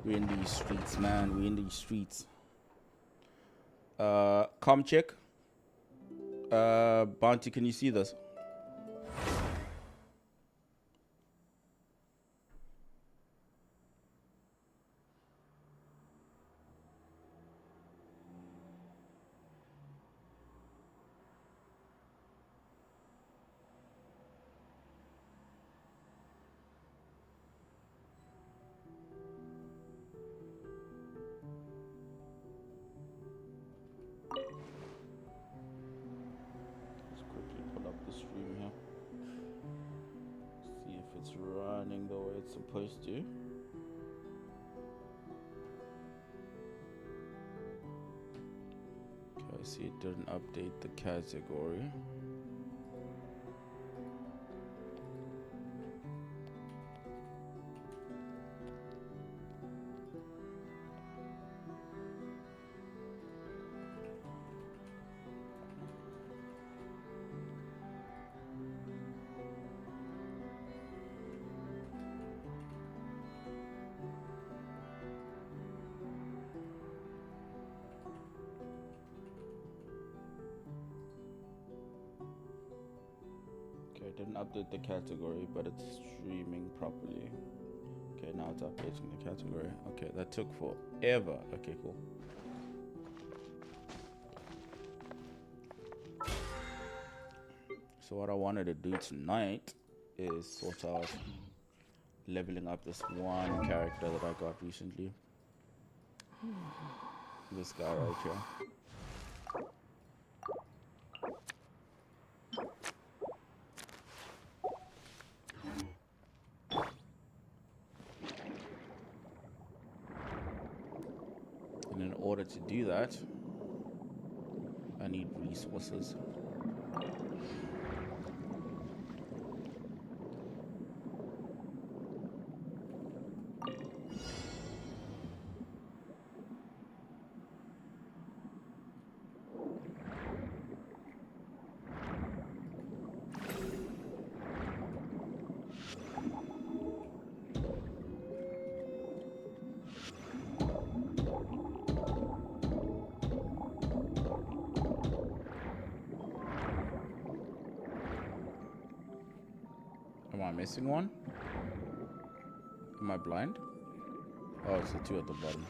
We're in these streets, man. We're in these streets. Com check. Bounty, can you see this? Let's quickly pull up the stream here. See if it's running the way it's supposed to. Okay, I see it didn't update the category. Okay, it didn't update the category, but it's streaming properly. Okay, now it's updating the category. Okay, that took forever. Okay, cool. So what I wanted to do tonight is sort out leveling up this one character that I got recently. This guy right here. And in order to do that, I need resources. Am I missing one? Am I blind? Oh, it's the two at the bottom.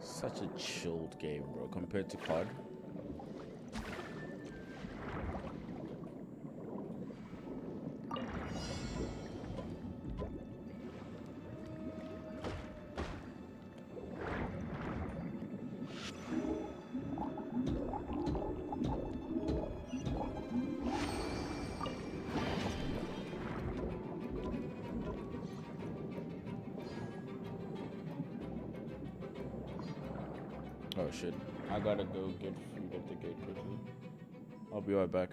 Such a chilled game, bro, compared to COD. Oh shit, I gotta go get food at the gate quickly. I'll be right back.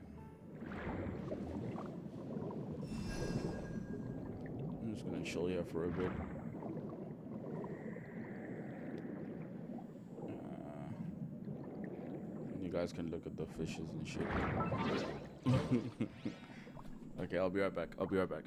I'm just gonna chill here for a bit. And you guys can look at the fishes and shit. Okay, I'll be right back. I'll be right back.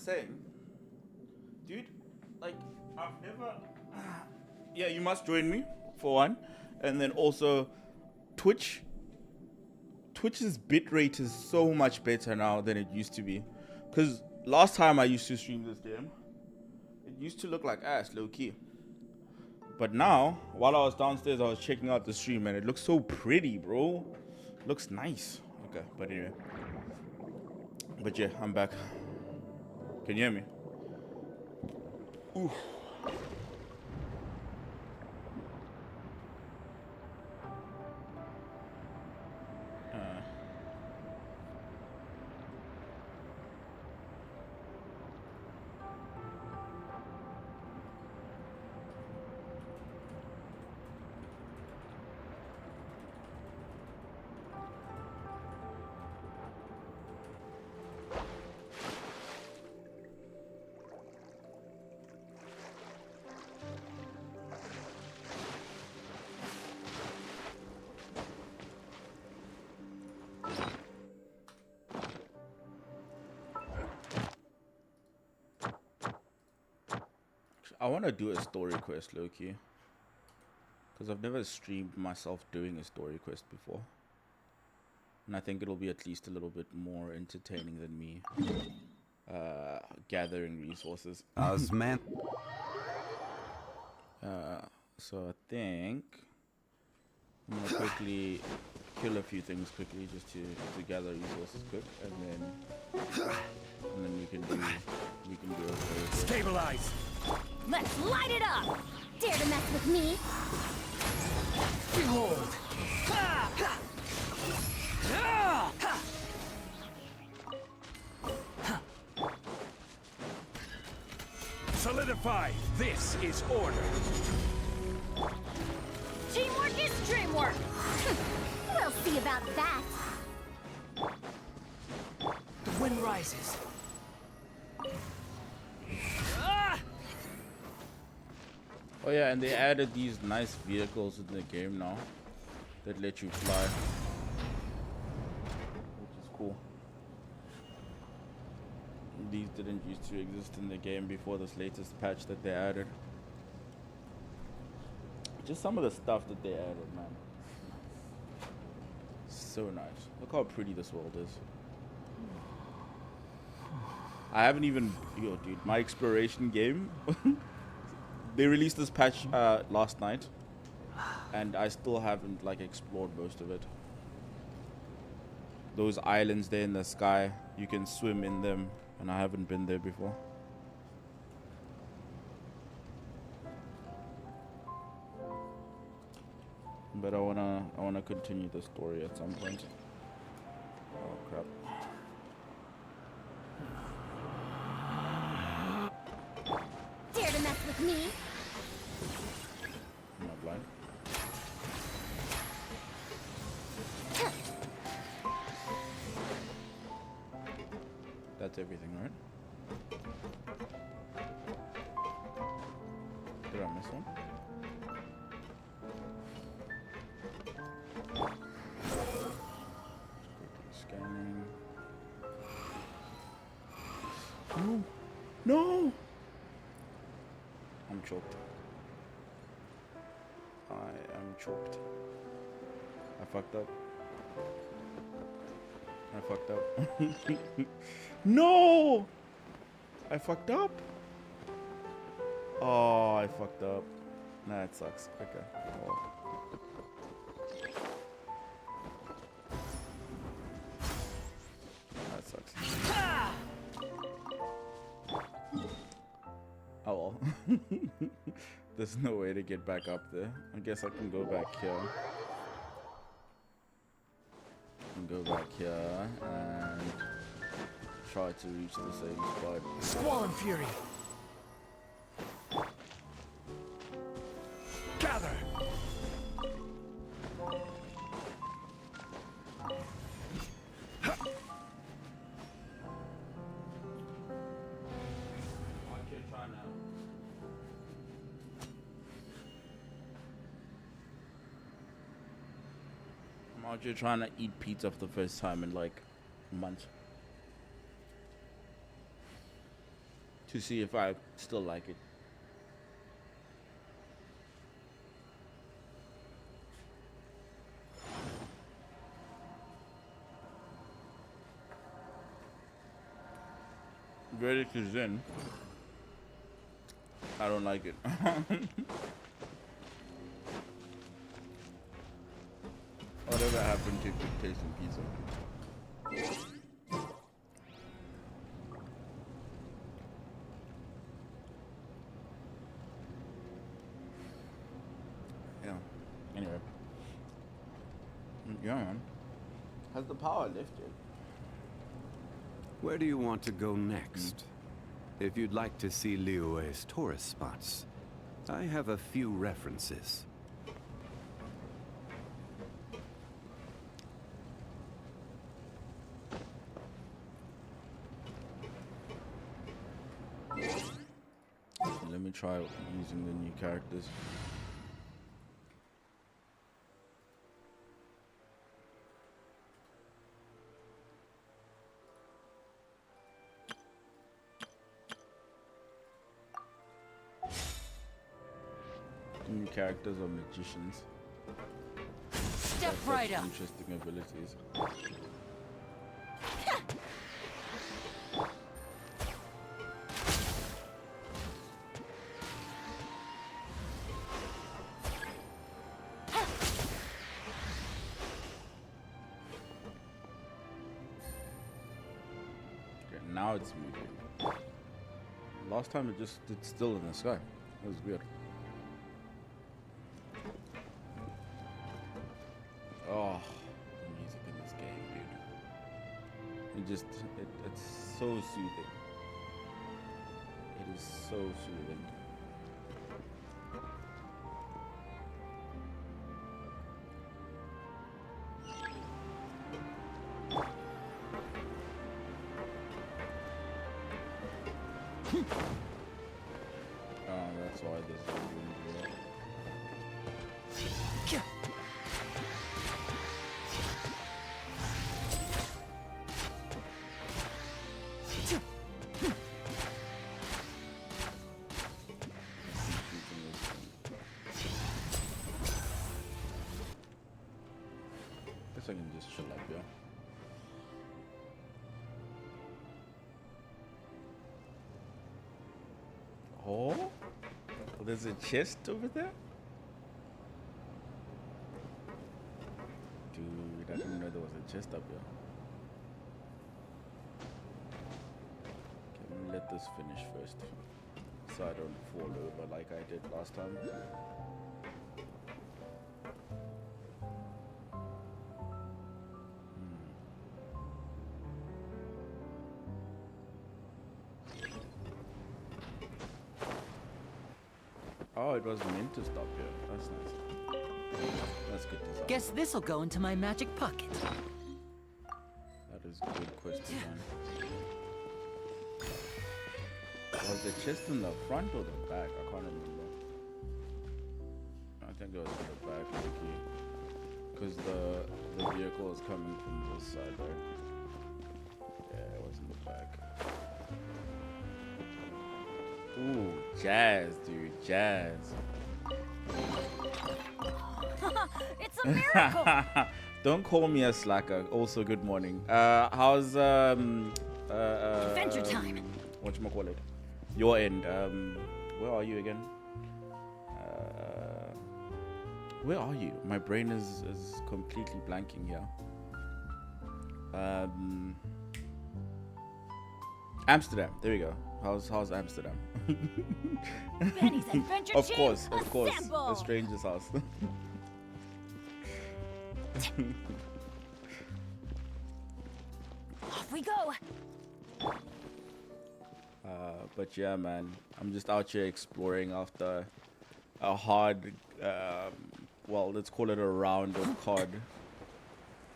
saying, dude, like, I've never. Yeah, you must join me for one, and then also Twitch. Twitch's bitrate is so much better now than it used to be. Because last time I used to stream this game, it used to look like ass, low key. But now, while I was downstairs, I was checking out the stream and it looks so pretty, bro. Looks nice. Okay, but anyway. But yeah, I'm back. Can you hear me? Ooh. I want to do a story quest, Loki. Because I've never streamed myself doing a story quest before. And I think it'll be at least a little bit more entertaining than me gathering resources. Man. So I think I'm going to quickly kill a few things quickly just to gather resources quick. And then we can do a story quest. Stabilize. Let's light it up! Dare to mess with me? Behold. Solidify. This is order. Teamwork is dreamwork! We'll see about that. The wind rises. Oh yeah, and they added these nice vehicles in the game now that let you fly, which is cool. These didn't used to exist in the game before this latest patch that they added. Just some of the stuff that they added, man. So nice. Look how pretty this world is. I haven't even, yo dude, my exploration game. They released this patch last night, and I still haven't like explored most of it. Those islands there in the sky, you can swim in them, and I haven't been there before. But I wanna continue the story at some point. Oh crap. Dare to mess with me? Am I blind? That's everything, right? Did I miss one? Scanning. No! No! I'm choked. I am choked. I fucked up. I fucked up. No! I fucked up. Oh, I fucked up. Nah, it sucks. Okay. Well. That sucks. Oh well. There's no way to get back up there. I guess I can go back here. Go back here and try to reach the same spot. Squall and fury. Gather. I'm out here trying to eat pizza for the first time in like months. to see if I still like it. Verdict is in. I don't like it. Whatever happened to good taste in pizza? Yeah. Anyway. Yeah, man. Has the power lifted? Where do you want to go next? If you'd like to see Liyue's tourist spots, I have a few references. Let me try using the new characters. The new characters are magicians. Step right up. Interesting abilities. Now it's moving. Last time it just stood still in the sky. That was weird. Oh, the music in this game, dude. It's so soothing. It is so soothing. That's why this is doing that. Guess I can just chill up here. Oh, there's a chest over there? Dude, I didn't know there was a chest up here. Okay, let me let this finish first, so I don't fall over like I did last time. Oh, it was meant to stop here. That's nice. That's good design. Guess this'll go into my magic pocket. That is good quest design. Was the chest in the front or the back? I can't remember. I think it was in the back, because the vehicle is coming from this side, right? Yeah, it was in the back. Ooh, jazz, dude, jazz. It's a miracle. Don't call me a slacker. Also, good morning. How's Adventure time. Whatchamacallit? Your end. Where are you again? Where are you? My brain is completely blanking here. Amsterdam. There we go. How's Amsterdam? Benny's Adventure Of Team, course. assemble. A stranger's house. Off we go. But yeah, man, I'm just out here exploring after a hard, well, let's call it a round of COD,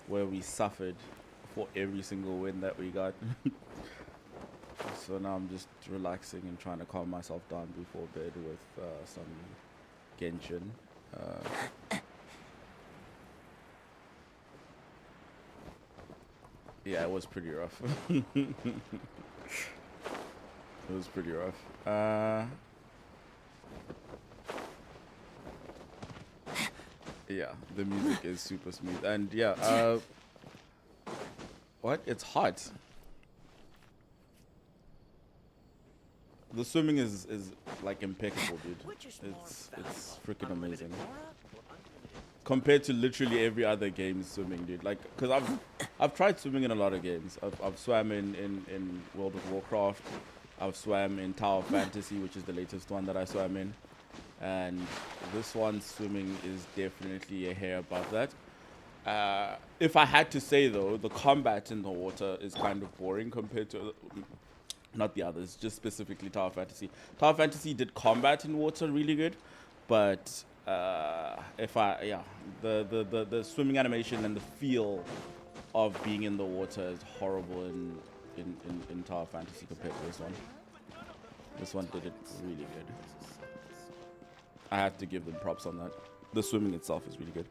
where we suffered for every single win that we got. So now I'm just relaxing and trying to calm myself down before bed with some Genshin. Yeah, it was pretty rough. It was pretty rough. Yeah, the music is super smooth, and yeah, what? It's hot. The swimming is like impeccable, dude. It's freaking amazing. Compared to literally every other game swimming, dude. Like, cause I've tried swimming in a lot of games. I've swam in World of Warcraft. I've swam in Tower of Fantasy, which is the latest one that I swam in. And this one swimming is definitely a hair above that. If I had to say though, the combat in the water is kind of boring compared to not the others, just specifically Tower Fantasy. Tower Fantasy did combat in water really good, but the swimming animation and the feel of being in the water is horrible in Tower Fantasy compared to this one. This one did it really good. I have to give them props on that. The swimming itself is really good.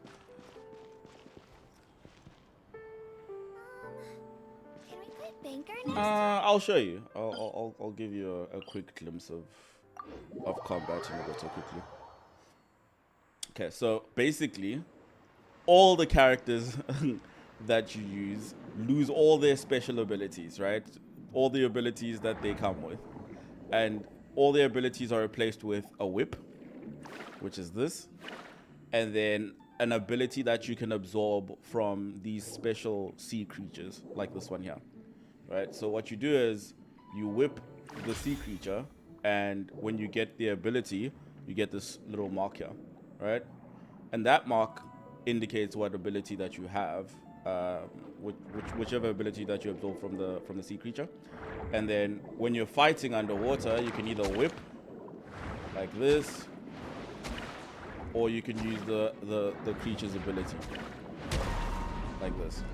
Can we put Banker next? I'll show you. I'll give you a quick glimpse of combat in the water quickly. Okay, so basically, all the characters that you use lose all their special abilities, right? All the abilities that they come with, and all their abilities are replaced with a whip, which is this, and then an ability that you can absorb from these special sea creatures, like this one here, right? So what you do is you whip the sea creature, and when you get the ability, you get this little mark here, right? And that mark indicates what ability that you have, whichever ability that you absorb from the sea creature. And then when you're fighting underwater, you can either whip like this, or you can use the creature's ability like this.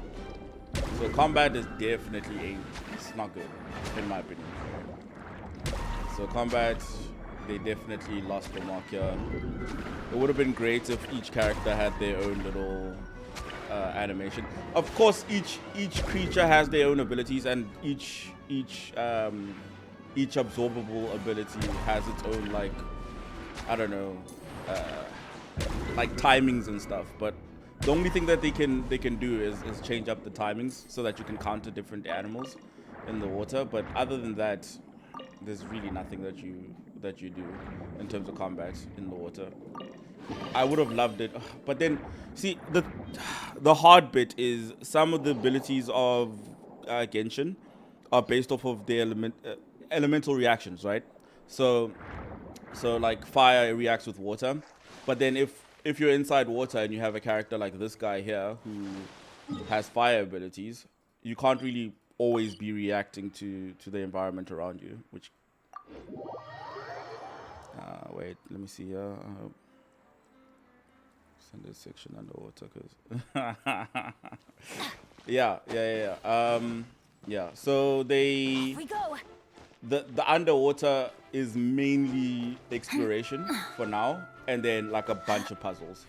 So combat is definitely it's not good in my opinion. So combat, they definitely lost the mark here. It would have been great if each character had their own little animation. Of course, each creature has their own abilities, and each absorbable ability has its own, like, I don't know, like timings and stuff. But the only thing that they can do is change up the timings so that you can counter different animals in the water. But other than that, there's really nothing that you do in terms of combat in the water. I would have loved it, but then see the hard bit is some of the abilities of Genshin are based off of the elemental reactions, right? So like fire reacts with water, but then if you're inside water and you have a character like this guy here who has fire abilities, you can't really always be reacting to the environment around you, which wait, let me see here. Send this section underwater, cause yeah. So We go. the underwater is mainly exploration for now, and then like a bunch of puzzles.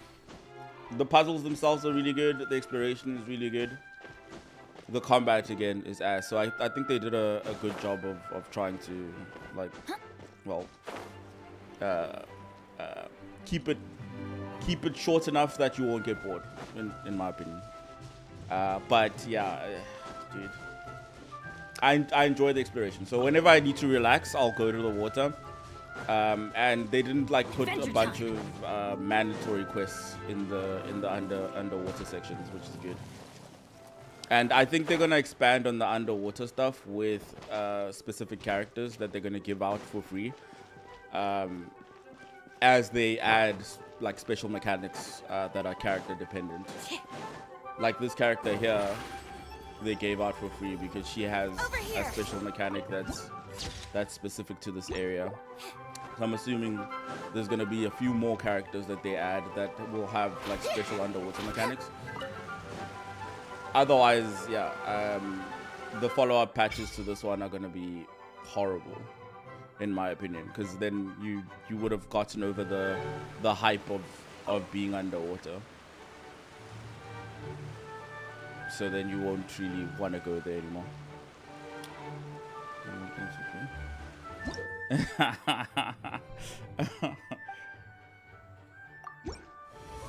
The puzzles themselves are really good. The exploration is really good. The combat again is ass. So I think they did a good job of trying to, like, well, keep it short enough that you won't get bored, in my opinion. But yeah, dude, I enjoy the exploration. So whenever I need to relax, I'll go to the water. And they didn't like put a bunch of mandatory quests in the underwater sections, which is good. And I think they're gonna expand on the underwater stuff with specific characters that they're gonna give out for free, as they add like special mechanics that are character dependent. Like this character here, they gave out for free because she has a special mechanic that's specific to this area. So I'm assuming there's gonna be a few more characters that they add that will have like special underwater mechanics. Otherwise, yeah, the follow-up patches to this one are gonna be horrible, in my opinion, because then you would have gotten over the hype of being underwater. So then you won't really want to go there anymore.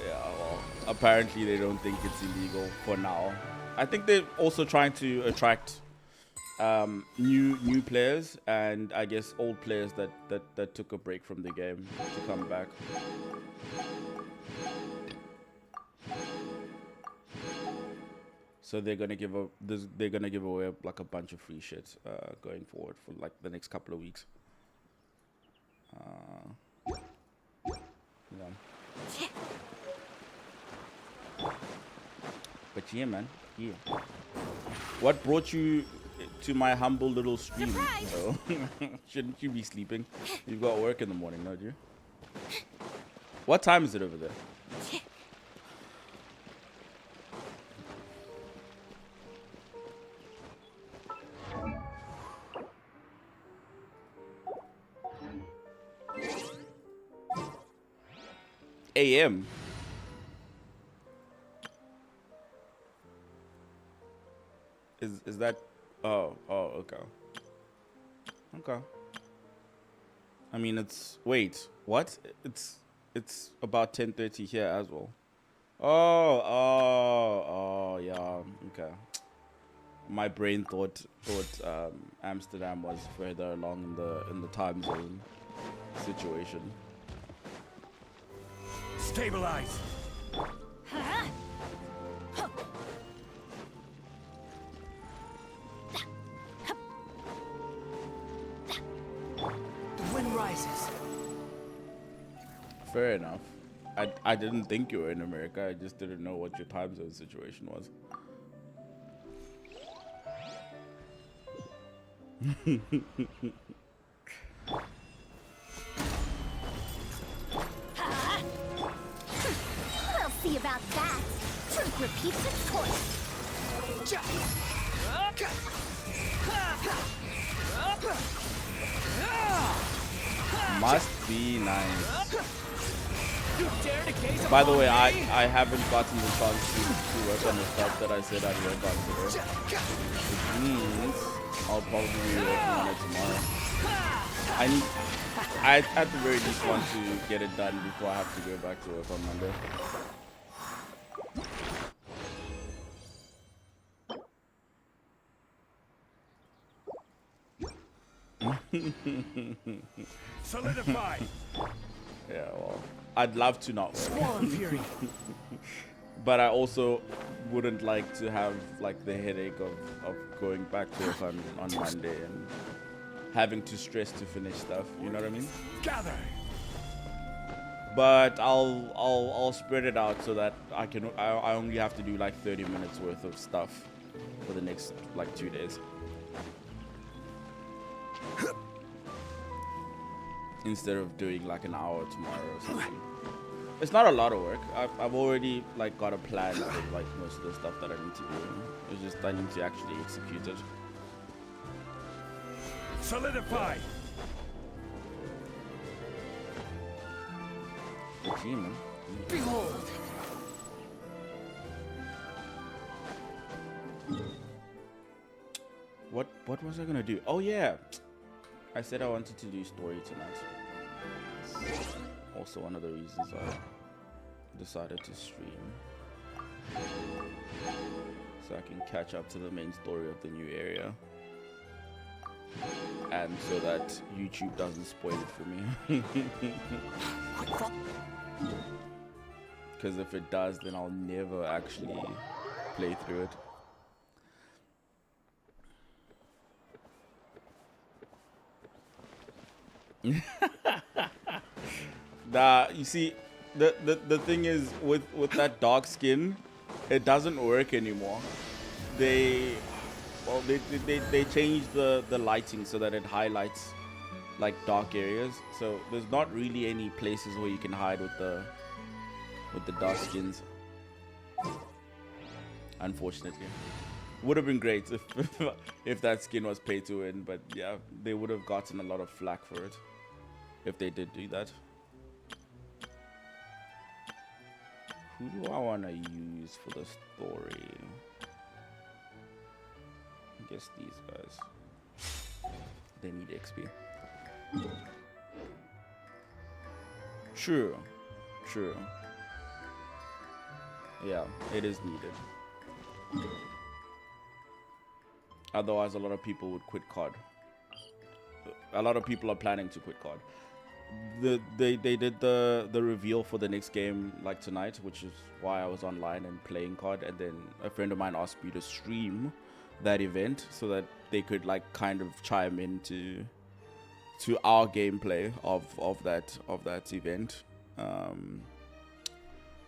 Yeah, well, apparently they don't think it's illegal for now. I think they're also trying to attract new players, and I guess old players that took a break from the game to come back. So they're gonna give away like a bunch of free shit going forward for like the next couple of weeks. Yeah. But yeah, man. Yeah. What brought you to my humble little stream? Oh. Shouldn't you be sleeping? You've got work in the morning, don't you? What time is it over there? AM. Is that? Oh, okay. Okay. I mean, it's what? It's about 10:30 here as well. Oh, yeah. Okay. My brain thought Amsterdam was further along in the time zone situation. Stabilize. The wind rises. Fair enough. I didn't think you were in America. I just didn't know what your time zone situation was. We'll see about that. Truth repeats its course. Must be nice. By the way, I haven't gotten the chance to work on the stuff that I said I'd work on today. Which means I'll probably be working on it tomorrow. I at the very least want to get it done before I have to go back to work on Monday. Solidify. Yeah, well, I'd love to not work. Squall and fury. But I also wouldn't like to have like the headache of going back to work on Monday and having to stress to finish stuff. You know what I mean? Gather. But I'll spread it out so that I only have to do like 30 minutes worth of stuff for the next like 2 days. Instead of doing like an hour tomorrow or something. It's not a lot of work. I've already like got a plan for like most of the stuff that I need to do. It's just I need to actually execute it. Solidify. Good team, man. Behold. What was I gonna do? Oh yeah, I said I wanted to do story tonight. Also one of the reasons I decided to stream, so I can catch up to the main story of the new area, and so that YouTube doesn't spoil it for me. Because if it does, then I'll never actually play through it. Nah, you see, the thing is with that dark skin, it doesn't work anymore. They changed the lighting so that it highlights like dark areas. So there's not really any places where you can hide with the dark skins. Unfortunately, would have been great if that skin was pay to win, but yeah, they would have gotten a lot of flack for it if they did do that. Who do I want to use for the story? I guess these guys. They need XP. True. True. Yeah, it is needed. Otherwise, a lot of people would quit COD. A lot of people are planning to quit COD. They did the reveal for the next game like tonight, which is why I was online and playing COD. And then a friend of mine asked me to stream that event so that they could like kind of chime into our gameplay of that event.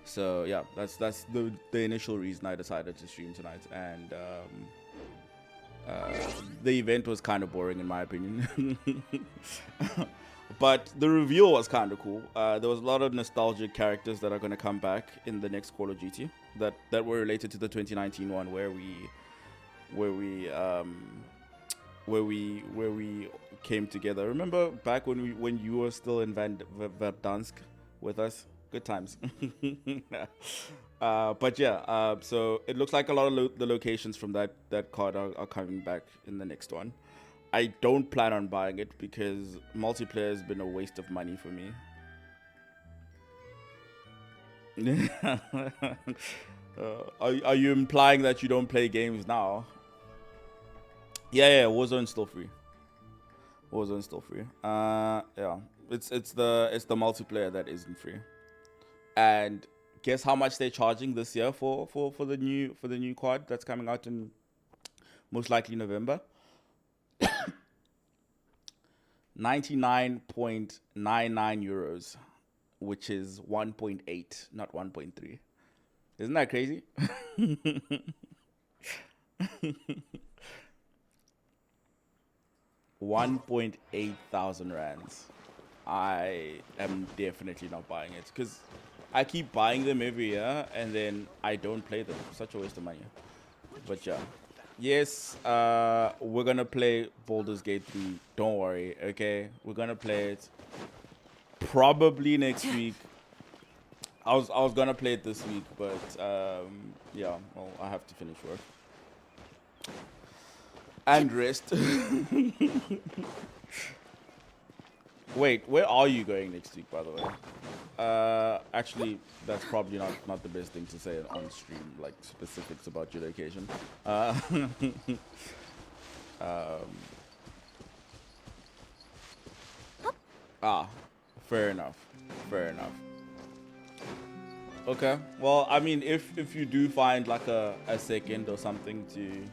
So yeah, that's the initial reason I decided to stream tonight. And the event was kind of boring in my opinion. But the reveal was kind of cool. There was a lot of nostalgic characters that are going to come back in the next Call of Duty that were related to the 2019 one where we came together. Remember back when you were still in Verdansk with us? Good times. But yeah, so it looks like a lot of the locations from that card are coming back in the next one. I don't plan on buying it because multiplayer has been a waste of money for me. Are you implying that you don't play games now? Yeah, Warzone's still free. Warzone's still free. Yeah, it's the multiplayer that isn't free. And guess how much they're charging this year for the new quad that's coming out in most likely November? 99.99 euros, which is 1.8, not 1.3. Isn't that crazy? 1.8 thousand rands. I am definitely not buying it because I keep buying them every year and then I don't play them. Such a waste of money. But yeah. Yes, we're gonna play Baldur's Gate 3. Don't worry, okay? We're gonna play it probably next week. I was gonna play it this week, but yeah, well, I have to finish work and rest. Wait, where are you going next week, by the way? Actually, that's probably not the best thing to say on stream, like specifics about your location. Fair enough. Okay, well, I mean, if you do find like a second or something to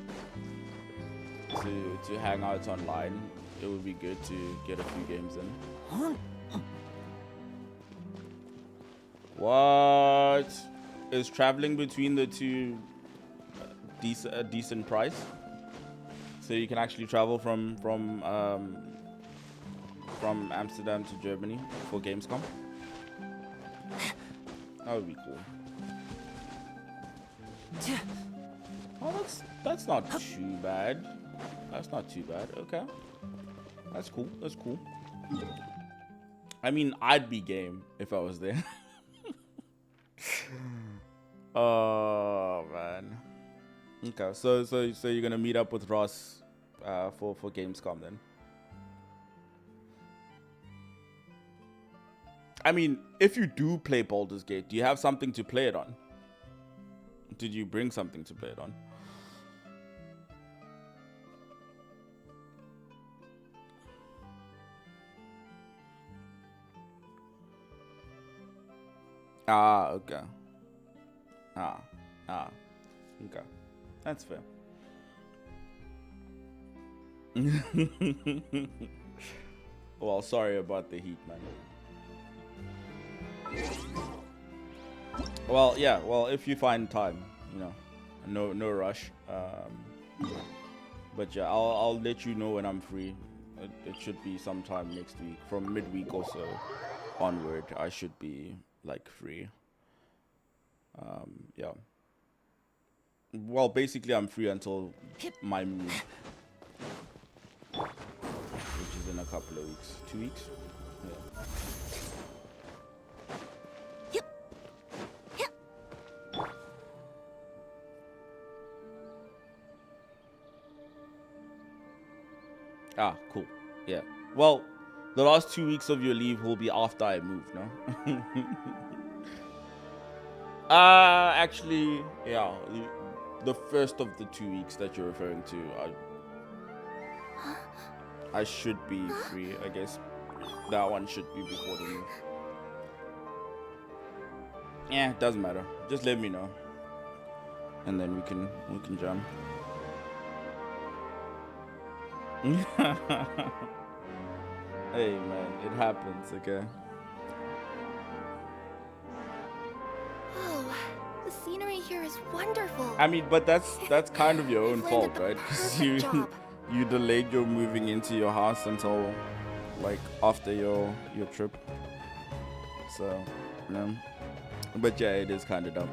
hang out online, it would be good to get a few games in. What is traveling between the two a decent price? So you can actually travel from Amsterdam to Germany for Gamescom. That would be cool. Oh, that's not too bad. That's not too bad. Okay, that's cool. That's cool. I mean, I'd be game if I was there. Oh man. Okay, so you're gonna meet up with Ross for Gamescom then? I mean, if you do play Baldur's Gate, do you have something to play it on? Did you bring something to play it on? Okay. Okay. That's fair. Well, sorry about the heat, man. Well, yeah. Well, if you find time, you know, no rush. But yeah, I'll let you know when I'm free. It should be sometime next week, from midweek or so onward. I should be like free. Yeah. Well, basically, I'm free until my move, which is in a couple of weeks. 2 weeks. Yeah. Cool. Yeah. Well, The last 2 weeks of your leave will be after I move, no? Actually, yeah. The first of the 2 weeks that you're referring to, I should be free, I guess. That one should be before the move. Yeah, it doesn't matter. Just let me know. And then we can jump. Hey man, it happens, okay? Oh, the scenery here is wonderful. I mean, but that's kind of your own You've fault, landed the right? Because perfect job. you delayed your moving into your house until like after your trip. So, yeah. But yeah, it is kind of dumb.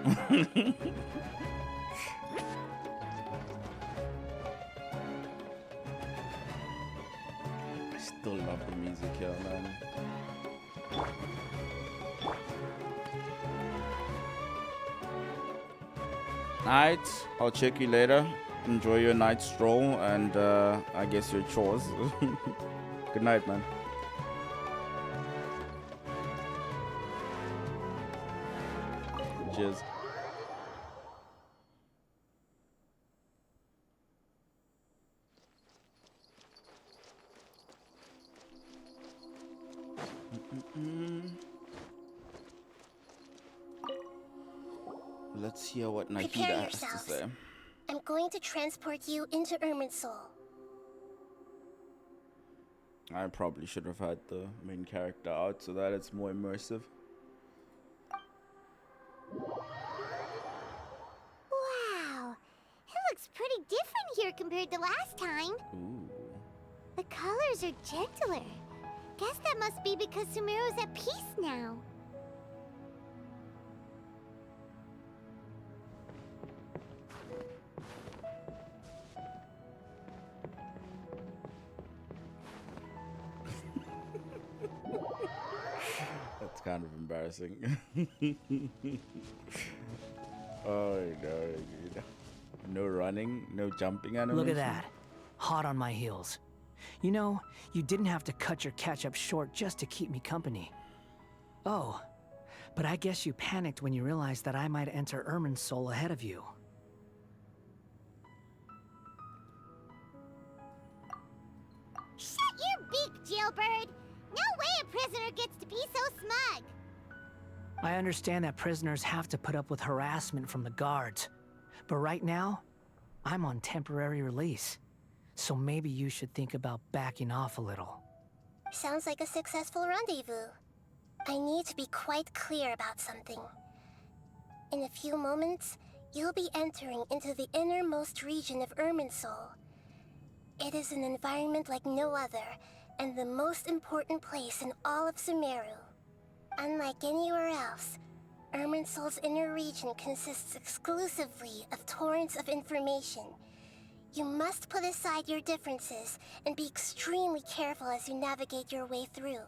Still love the music here, man. Alright, I'll check you later. Enjoy your night stroll and I guess your chores. Good night, man. Cheers. Let's hear what Nahida Prepare has to yourselves. say. I'm going to transport you into Irminsul. I probably should have had the main character out so that it's more immersive. Wow, it looks pretty different here compared to last time. Ooh. The colors are gentler. Guess that must be because Sumeru's at peace now. That's kind of embarrassing. Oh no, dude. No running, no jumping animation. Look at that. Hot on my heels. You know, you didn't have to cut your catch-up short just to keep me company. Oh, but I guess you panicked when you realized that I might enter Irminsul ahead of you. Shut your beak, jailbird! No way a prisoner gets to be so smug! I understand that prisoners have to put up with harassment from the guards, but right now, I'm on temporary release. So maybe you should think about backing off a little. Sounds like a successful rendezvous. I need to be quite clear about something. In a few moments, you'll be entering into the innermost region of Irminsul. It is an environment like no other, and the most important place in all of Sumeru. Unlike anywhere else, Irminsul's inner region consists exclusively of torrents of information. You must put aside your differences and be extremely careful as you navigate your way through.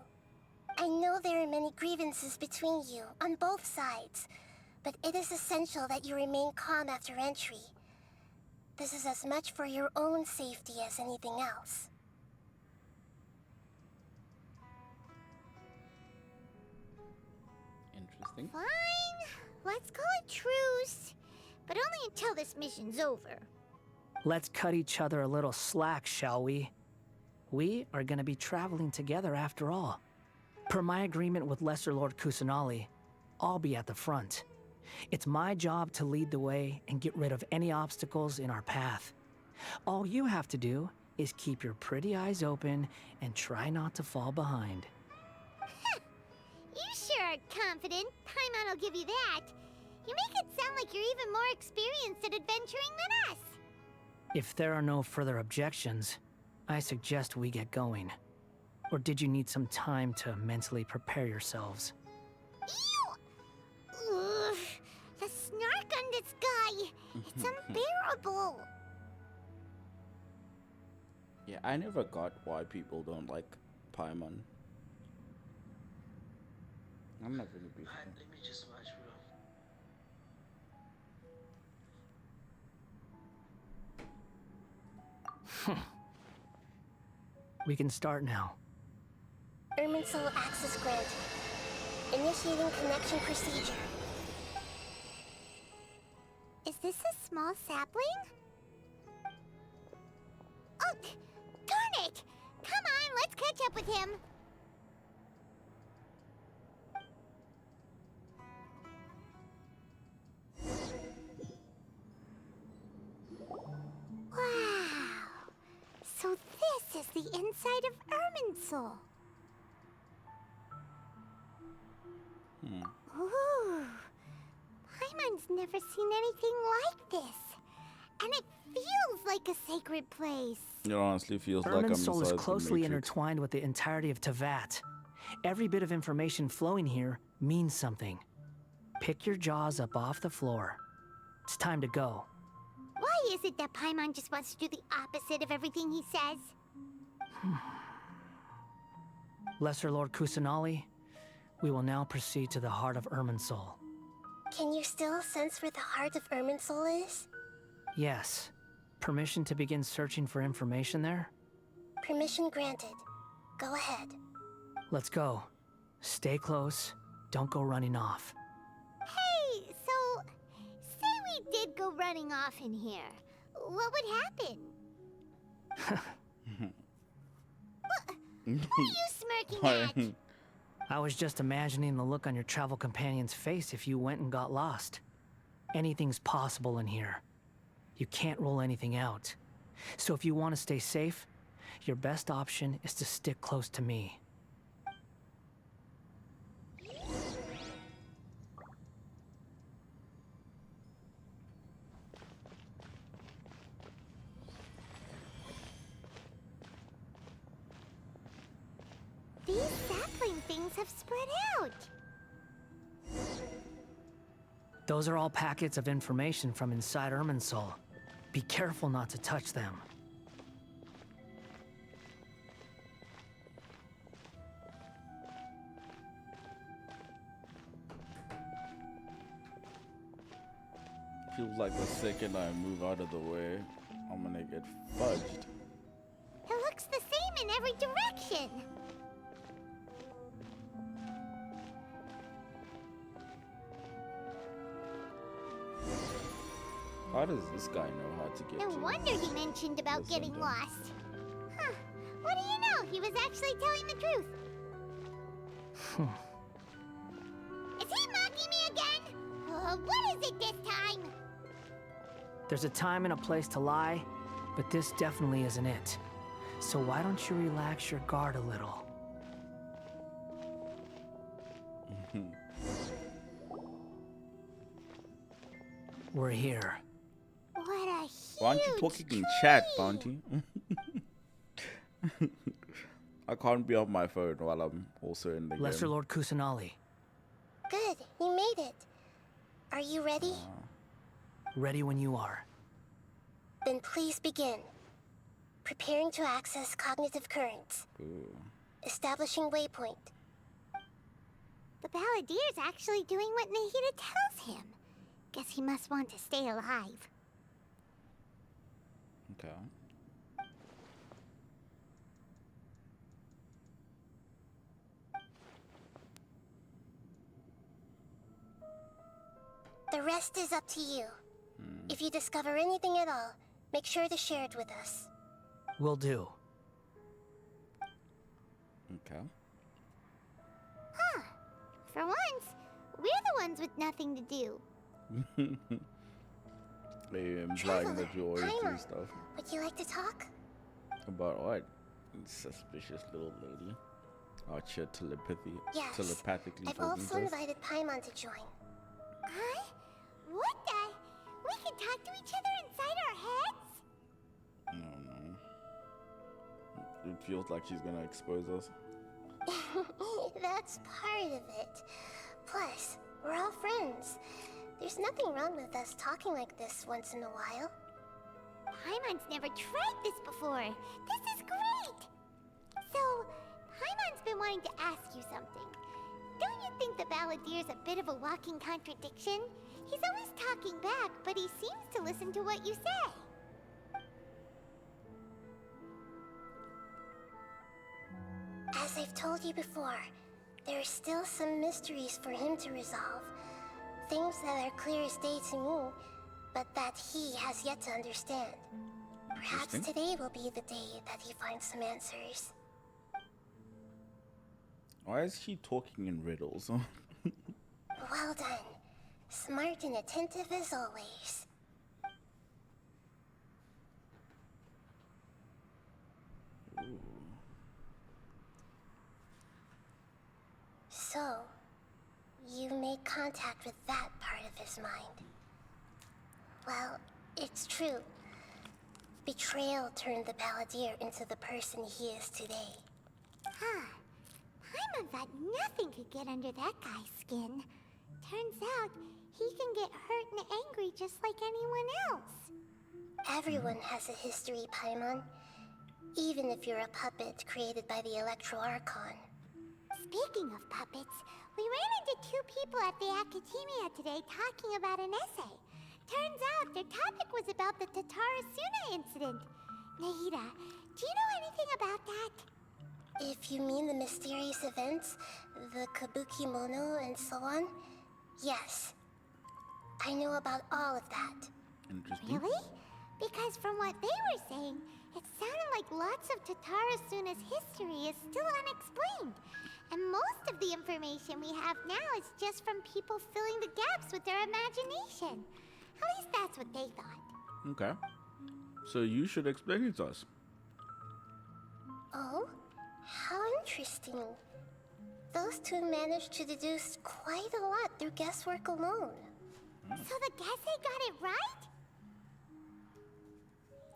I know there are many grievances between you, on both sides, but it is essential that you remain calm after entry. This is as much for your own safety as anything else. Interesting. Fine. Let's call it truce. But only until this mission's over. Let's cut each other a little slack, shall we? We are gonna be traveling together after all. Per my agreement with Lesser Lord Kusanali, I'll be at the front. It's my job to lead the way and get rid of any obstacles in our path. All you have to do is keep your pretty eyes open and try not to fall behind. You sure are confident. Paimon will give you that. You make it sound like you're even more experienced at adventuring than us. If there are no further objections, I suggest we get going. Or did you need some time to mentally prepare yourselves? Ew! Ugh, the snark on this guy. It's unbearable. Yeah, I never got why people don't like Paimon. I'm not really beefing. Let me just watch, bro. We can start now. Irminsul access granted. Initiating connection procedure. Is this a small sapling? Oh, darn it! Come on, let's catch up with him. Wow. So this is the inside of Irminsul. Ooh. Paimon's never seen anything like this. And it feels like a sacred place. It honestly feels like I'm Irminsul is inside the closely Matrix. intertwined with the entirety of Tevat. Every bit of information flowing here means something. Pick your jaws up off the floor. It's time to go. Why is it that Paimon just wants to do the opposite of everything he says? Lesser Lord Kusanali, we will now proceed to the heart of Irminsul. Can you still sense where the heart of Irminsul is? Yes. Permission to begin searching for information there? Permission granted. Go ahead. Let's go. Stay close. Don't go running off. Hey, so... say we did go running off in here. What would happen? What are you smirking at? I was just imagining the look on your travel companion's face if you went and got lost. Anything's possible in here. You can't rule anything out. So if you want to stay safe, your best option is to stick close to me. These sapling things have spread out. Those are all packets of information from inside Irminsul. Be careful not to touch them. Feels like the second I move out of the way, I'm gonna get fudged. It looks the same in every direction. How does this guy know how to get No to wonder he mentioned about the getting center? lost. Huh. What do you know? He was actually telling the truth. Is he mocking me again? What is it this time? There's a time and a place to lie, but this definitely isn't it. So why don't you relax your guard a little? We're here. What a huge Why aren't you talking in chat, tree. Bounty? I can't be on my phone while I'm also in the Lesser game. Lord Kusanali, Good, you made it. Are you ready? ready when you are. Then please begin. Preparing to access cognitive currents. Ooh. Establishing waypoint. The Balladier's actually doing what Nahida tells him. Guess he must want to stay alive. Okay. The rest is up to you. If you discover anything at all, make sure to share it with us. Will do. Okay. Huh. For once, we're the ones with nothing to do. Maybe I'm implying that you always do Paimon, stuff. would you like to talk? About what? Suspicious little lady. Out here Yes. telepathically I've talking also to us. invited Paimon to join. Huh? What the? We can talk to each other inside our heads? No. It feels like she's gonna expose us. That's part of it. Plus, we're all friends. There's nothing wrong with us talking like this once in a while. Paimon's never tried this before. This is great! So, Paimon's been wanting to ask you something. Don't you think the Balladier's a bit of a walking contradiction? He's always talking back, but he seems to listen to what you say. As I've told you before, there are still some mysteries for him to resolve. Things that are clear as day to me, but that he has yet to understand. Perhaps Interesting. today will be the day that he finds some answers. Why is he talking in riddles? Well done. Smart and attentive as always. So, you made contact with that part of his mind. Well, it's true. Betrayal turned the Balladeer into the person he is today. Huh. Paimon thought nothing could get under that guy's skin. Turns out, he can get hurt and angry just like anyone else. Everyone has a history, Paimon. Even if you're a puppet created by the Electro Archon. Speaking of puppets, we ran into two people at the Academia today talking about an essay. Turns out their topic was about the Tatara Suna incident. Nahida, do you know anything about that? If you mean the mysterious events, the Kabuki Mono and so on, yes. I know about all of that. Interesting. Really? Because from what they were saying, it sounded like lots of Tatara Suna's history is still unexplained. And most of the information we have now is just from people filling the gaps with their imagination. At least that's what they thought. Okay. So you should explain it to us. Oh? How interesting. Those two managed to deduce quite a lot through guesswork alone. So the Gase got it right?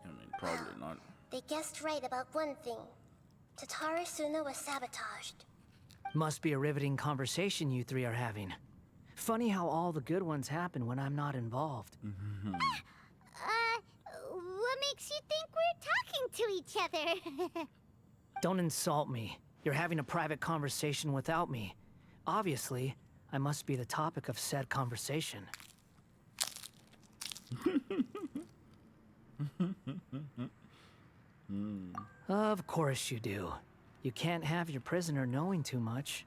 I mean, probably not. They guessed right about one thing. Tatara Suna was sabotaged. Must be a riveting conversation you three are having. Funny how all the good ones happen when I'm not involved. What makes you think we're talking to each other? Don't insult me. You're having a private conversation without me. Obviously, I must be the topic of said conversation. Of course you do. You can't have your prisoner knowing too much.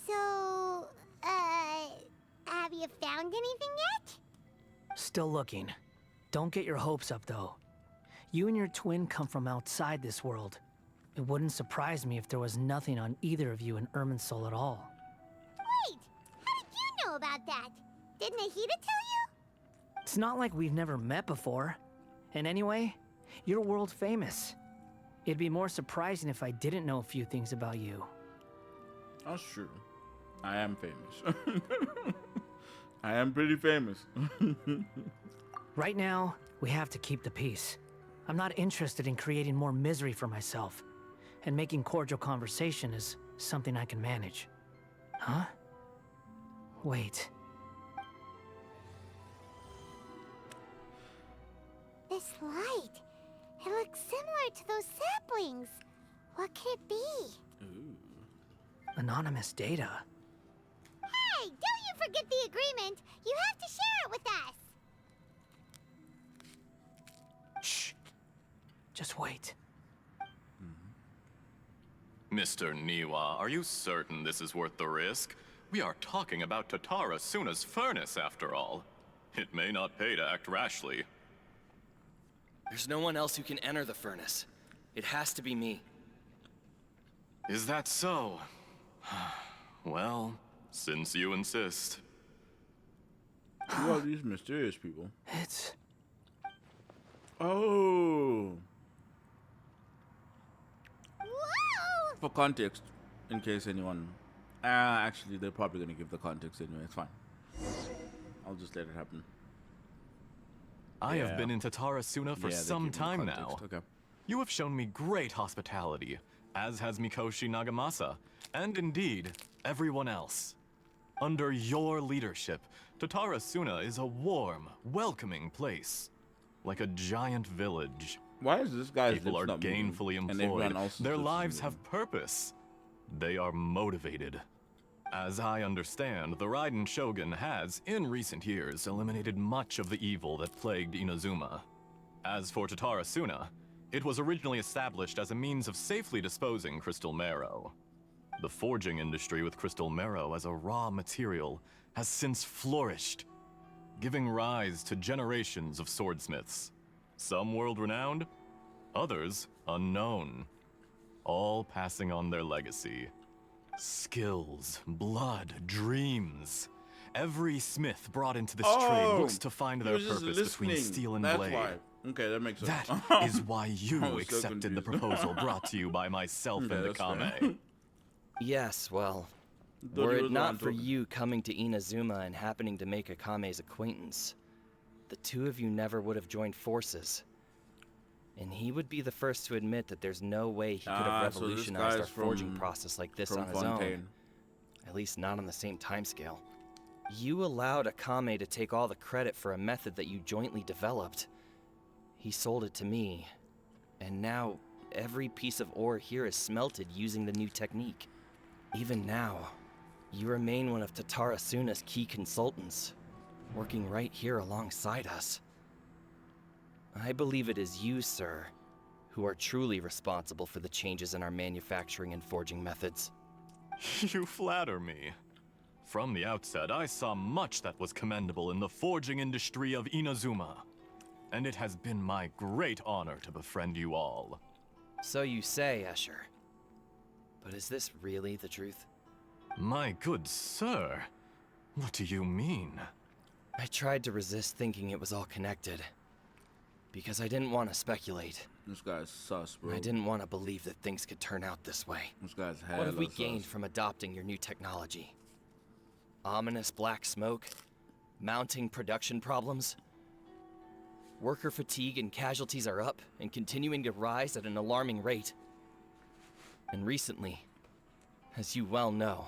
So, have you found anything yet? Still looking. Don't get your hopes up, though. You and your twin come from outside this world. It wouldn't surprise me if there was nothing on either of you in Irminsul at all. Wait, how did you know about that? Did Nahida tell you? It's not like we've never met before. And anyway, you're world famous. It'd be more surprising if I didn't know a few things about you. That's true. I am famous. I am pretty famous. Right now, we have to keep the peace. I'm not interested in creating more misery for myself. And making cordial conversation is something I can manage. Huh? Wait. This light. It looks similar to those saplings. What could it be? Anonymous data. Hey, don't you forget the agreement. You have to share it with us. Shh. Just wait. Mr. Niwa, are you certain this is worth the risk? We are talking about Tatara Suna's furnace, after all. It may not pay to act rashly. There's no one else who can enter the furnace. It has to be me. Is that so? Well, since you insist. Who are these mysterious people? It's... Oh! Whoa! For context, in case anyone... actually, they're probably going to give the context anyway. It's fine. I'll just let it happen. I Yeah. have been in Tatara Suna for Yeah, they some give me time now. context. Okay. You have shown me great hospitality, as has Mikoshi Nagamasa, and indeed, everyone else. Under your leadership, Tatara Suna is a warm, welcoming place. Like a giant village. Why is this guy's People lips are not moving, gainfully and everyone employed. else's Their lips lives moving? have purpose. They are motivated. As I understand, the Raiden Shogun has, in recent years, eliminated much of the evil that plagued Inazuma. As for Tatara Suna, It was originally established as a means of safely disposing crystal marrow. The forging industry with crystal marrow as a raw material has since flourished, giving rise to generations of swordsmiths. Some world-renowned, others unknown, all passing on their legacy. Skills, blood, dreams. Every smith brought into this trade looks to find their purpose between steel and blade. Why. Okay, that makes sense. That is why you so accepted the confused. proposal brought to you by myself Okay, and that's fair. Akame. Yes, well, Thought were he it was not around for talking. you coming to Inazuma and happening to make Akame's acquaintance, the two of you never would have joined forces. And he would be the first to admit that there's no way he could have So this revolutionized our guy's forging from- process like this from on his Fontaine. own. At least not on the same timescale. You allowed Akame to take all the credit for a method that you jointly developed. He sold it to me, and now every piece of ore here is smelted using the new technique. Even now, you remain one of Tatara Suna's key consultants, working right here alongside us. I believe it is you, sir, who are truly responsible for the changes in our manufacturing and forging methods. You flatter me. From the outset, I saw much that was commendable in the forging industry of Inazuma. And it has been my great honor to befriend you all. So you say, Escher. But is this really the truth? My good sir, what do you mean? I tried to resist thinking it was all connected. Because I didn't want to speculate. This guy's sus, bro. I didn't want to believe that things could turn out this way. This guy's hella What have we sus. gained from adopting your new technology? Ominous black smoke? Mounting production problems? Worker fatigue and casualties are up and continuing to rise at an alarming rate. And recently, as you well know,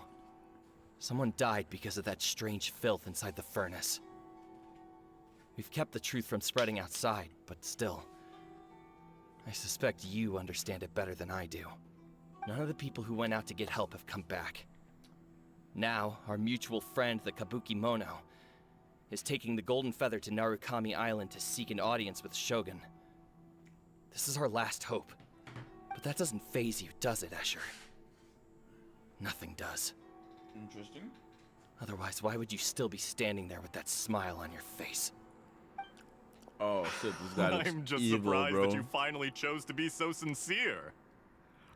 someone died because of that strange filth inside the furnace. We've kept the truth from spreading outside, but still, I suspect you understand it better than I do. None of the people who went out to get help have come back. Now, our mutual friend, the Kabuki Mono, is taking the Golden Feather to Narukami Island to seek an audience with Shogun. This is our last hope. But that doesn't faze you, does it, Escher? Nothing does. Interesting. Otherwise, why would you still be standing there with that smile on your face? Oh shit, this guy looks I'm just evil, surprised bro. that you finally chose to be so sincere.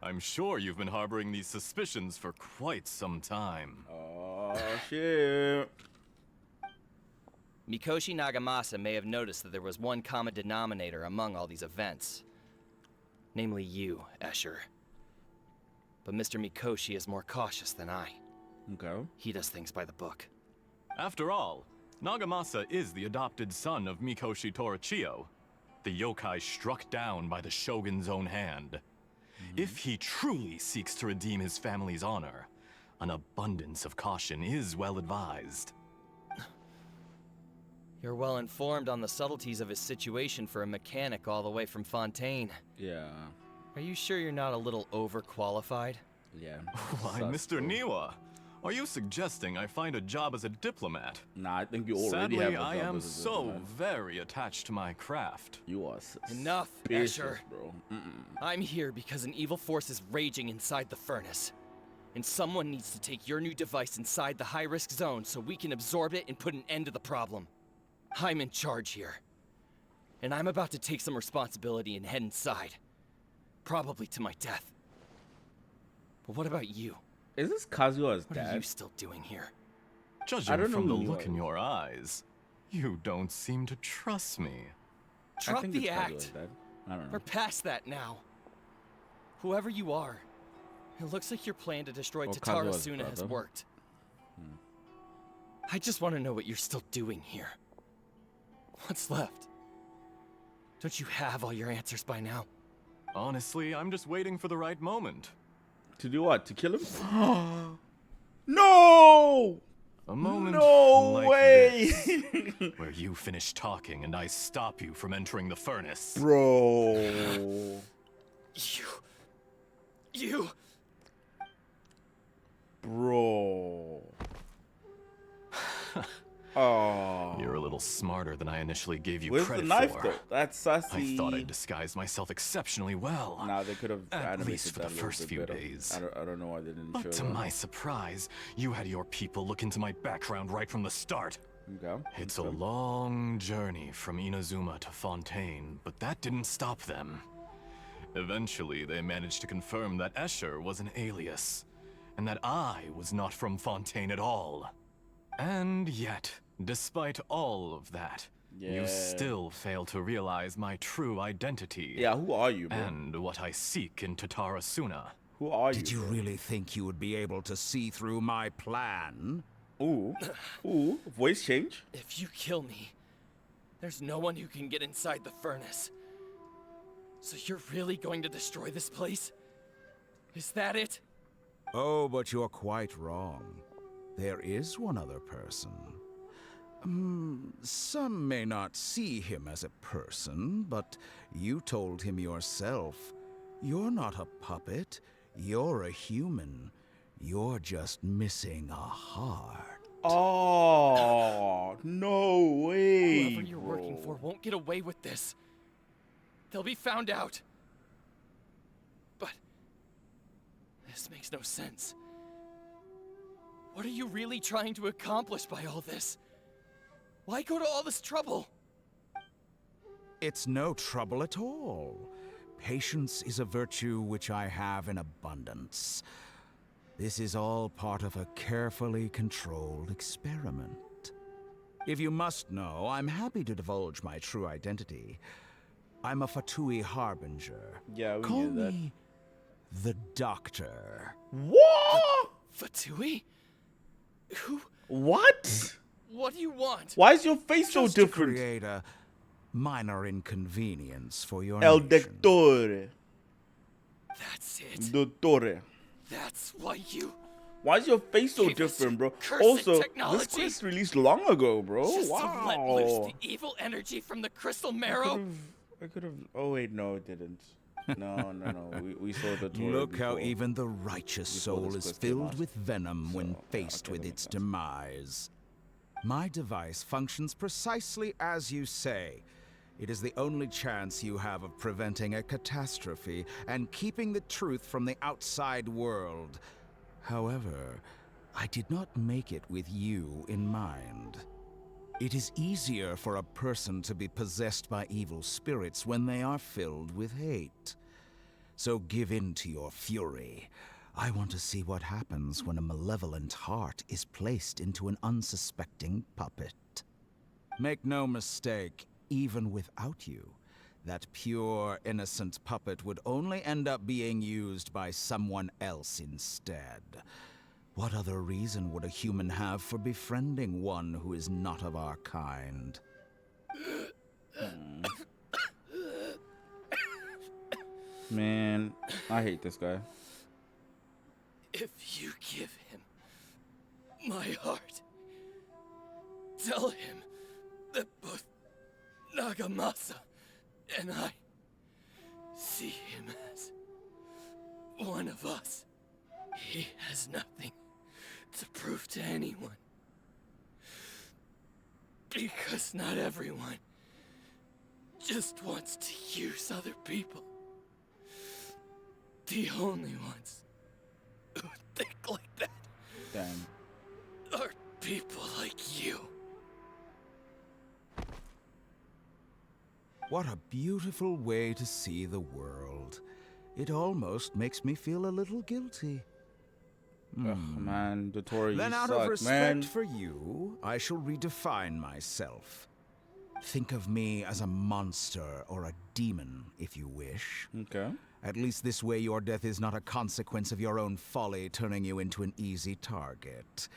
I'm sure you've been harboring these suspicions for quite some time. Oh shit. Mikoshi Nagamasa may have noticed that there was one common denominator among all these events. Namely you, Escher. But Mr. Mikoshi is more cautious than I. Okay. He does things by the book. After all, Nagamasa is the adopted son of Mikoshi Torichio, the yokai struck down by the Shogun's own hand. If he truly seeks to redeem his family's honor, an abundance of caution is well advised. You're well informed on the subtleties of his situation for a mechanic all the way from Fontaine. Yeah. Are you sure you're not a little overqualified? Yeah. Why, Sus, Mr. bro. Niwa, are you suggesting I find a job as a diplomat? Nah, I think you already Sadly, have a job I am as a so diplomat. very attached to my craft. You are Enough, suspicious, Escher. bro. I'm here because an evil force is raging inside the furnace. And someone needs to take your new device inside the high-risk zone so we can absorb it and put an end to the problem. I'm in charge here. And I'm about to take some responsibility and head inside. Probably to my death. But what about you? Is this Kazuha's What are you dad? still doing here? Judging don't from know the who look he in was. your eyes, you don't seem to trust me. I Drop think the it's Kazuha's act. dad. I don't know. We're past that now. Whoever you are, it looks like your plan to destroy Or Tatara Kazuha's Suna has brother. worked. I just want to know what you're still doing here. What's left? Don't you have all your answers by now? Honestly, I'm just waiting for the right moment. To do what? To kill him? No! A moment No like way! this, where you finish talking and I stop you from entering the furnace. Bro. You... Bro. Oh. You're a little smarter than I initially gave you Where's credit the knife for. though? That's sassy. I thought I disguised myself exceptionally well. Nah, they could have At animated least for that the a little first bit few better. days. I don't know why they didn't show But to that. my surprise, you had your people look into my background right from the start. Okay. It's a long journey from Inazuma to Fontaine, but that didn't stop them. Eventually, they managed to confirm that Escher was an alias, and that I was not from Fontaine at all. And yet, despite all of that, Yeah. you still fail to realize my true identity. Yeah, who are you, bro? And what I seek in Tatarasuna. Who are you? Did you bro? really think you would be able to see through my plan? Ooh. Ooh. Voice change? If you kill me, there's no one who can get inside the furnace. So you're really going to destroy this place? Is that it? Oh, but you're quite wrong. There is one other person. Some may not see him as a person, but you told him yourself. You're not a puppet. You're a human. You're just missing a heart. Oh, no way. Whoever you're working for won't get away with this. They'll be found out. But this makes no sense. What are you really trying to accomplish by all this? Why go to all this trouble? It's no trouble at all. Patience is a virtue which I have in abundance. This is all part of a carefully controlled experiment. If you must know, I'm happy to divulge my true identity. I'm a Fatui Harbinger. Yeah, we Call knew that. me the Doctor. What? Fatui? Who? What? What do you want? Why is your face so Just to different? create a minor inconvenience for your El nation. Doctore. That's it. Dottore. That's why you... Why is your face so Gave us different, bro? cursed Also, technology. this quest released long ago, bro. Just Wow. to let loose the evil energy from the crystal marrow? I could have. Oh wait, no, it didn't. No. We saw the. Tour Look how before. even the righteous before soul this is quest came filled out. with venom when So, yeah, faced okay, with that its makes sense. demise. My device functions precisely as you say. It is the only chance you have of preventing a catastrophe and keeping the truth from the outside world. However, I did not make it with you in mind. It is easier for a person to be possessed by evil spirits when they are filled with hate. So give in to your fury. I want to see what happens when a malevolent heart is placed into an unsuspecting puppet. Make no mistake, even without you, that pure, innocent puppet would only end up being used by someone else instead. What other reason would a human have for befriending one who is not of our kind? Man, I hate this guy. If you give him my heart, tell him that both Nagamasa and I see him as one of us. He has nothing to prove to anyone. Because not everyone just wants to use other people. The only ones who think like that Damn. are people like you. What a beautiful way to see the world. It almost makes me feel a little guilty. Ugh, man, Dottore, you Then out suck, of respect man. for you, I shall redefine myself. Think of me as a monster or a demon, if you wish. Okay. At least this way your death is not a consequence of your own folly turning you into an easy target.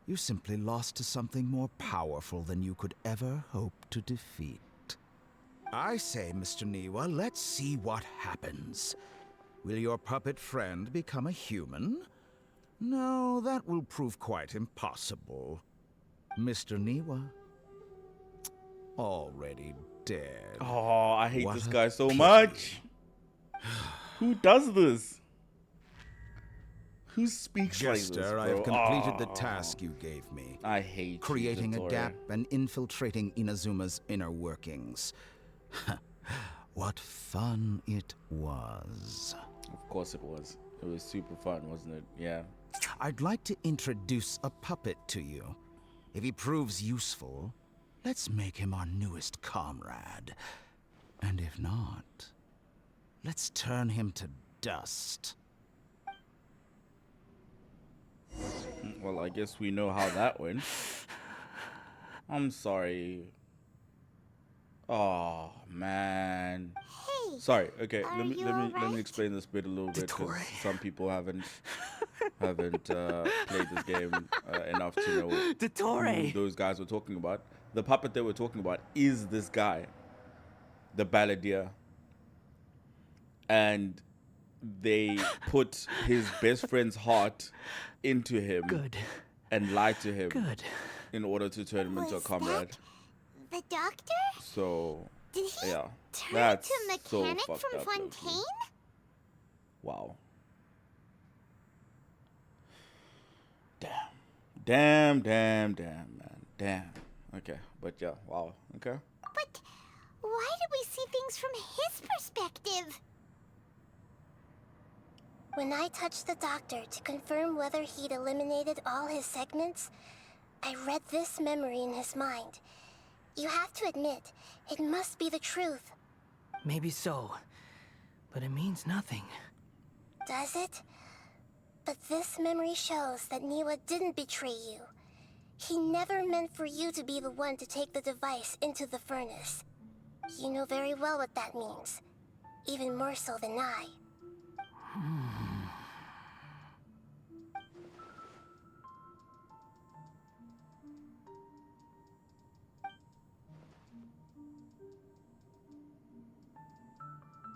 You simply lost to something more powerful than you could ever hope to defeat. I say, Mr. Niwa, let's see what happens. Will your puppet friend become a human? No, that will prove quite impossible. Mr. Niwa, already dead. Oh, I hate What this a guy so pity. much. Who does this? Who speaks like this, Jester, bro? I have completed the Ah, task you gave me. I hate Creating you, a gap and infiltrating Inazuma's inner workings. What fun it was. Of course it was. It was super fun, wasn't it? Yeah. I'd like to introduce a puppet to you. If he proves useful, let's make him our newest comrade. And if not, let's turn him to dust. Well, I guess we know how that went. I'm sorry. Oh man. Hey, Sorry. Okay, are let me you let me alright? explain this bit a little bit because Dottore. some people haven't played this game enough to know who Dottore! those guys were talking about. The puppet they were talking about is this guy, the balladeer, and they put his best friend's heart into him Good. and lied to him Good. in order to turn him into a was comrade. that the doctor? So Did he yeah, turn that's into so mechanic fucked from up, low-key. Fontaine? Wow. Damn, man. Damn. Okay, but yeah, wow. Okay. But why did we see things from his perspective? When I touched the doctor to confirm whether he'd eliminated all his segments, I read this memory in his mind. You have to admit, it must be the truth. Maybe so. But it means nothing. Does it? But this memory shows that Niwa didn't betray you. He never meant for you to be the one to take the device into the furnace. You know very well what that means. Even more so than I.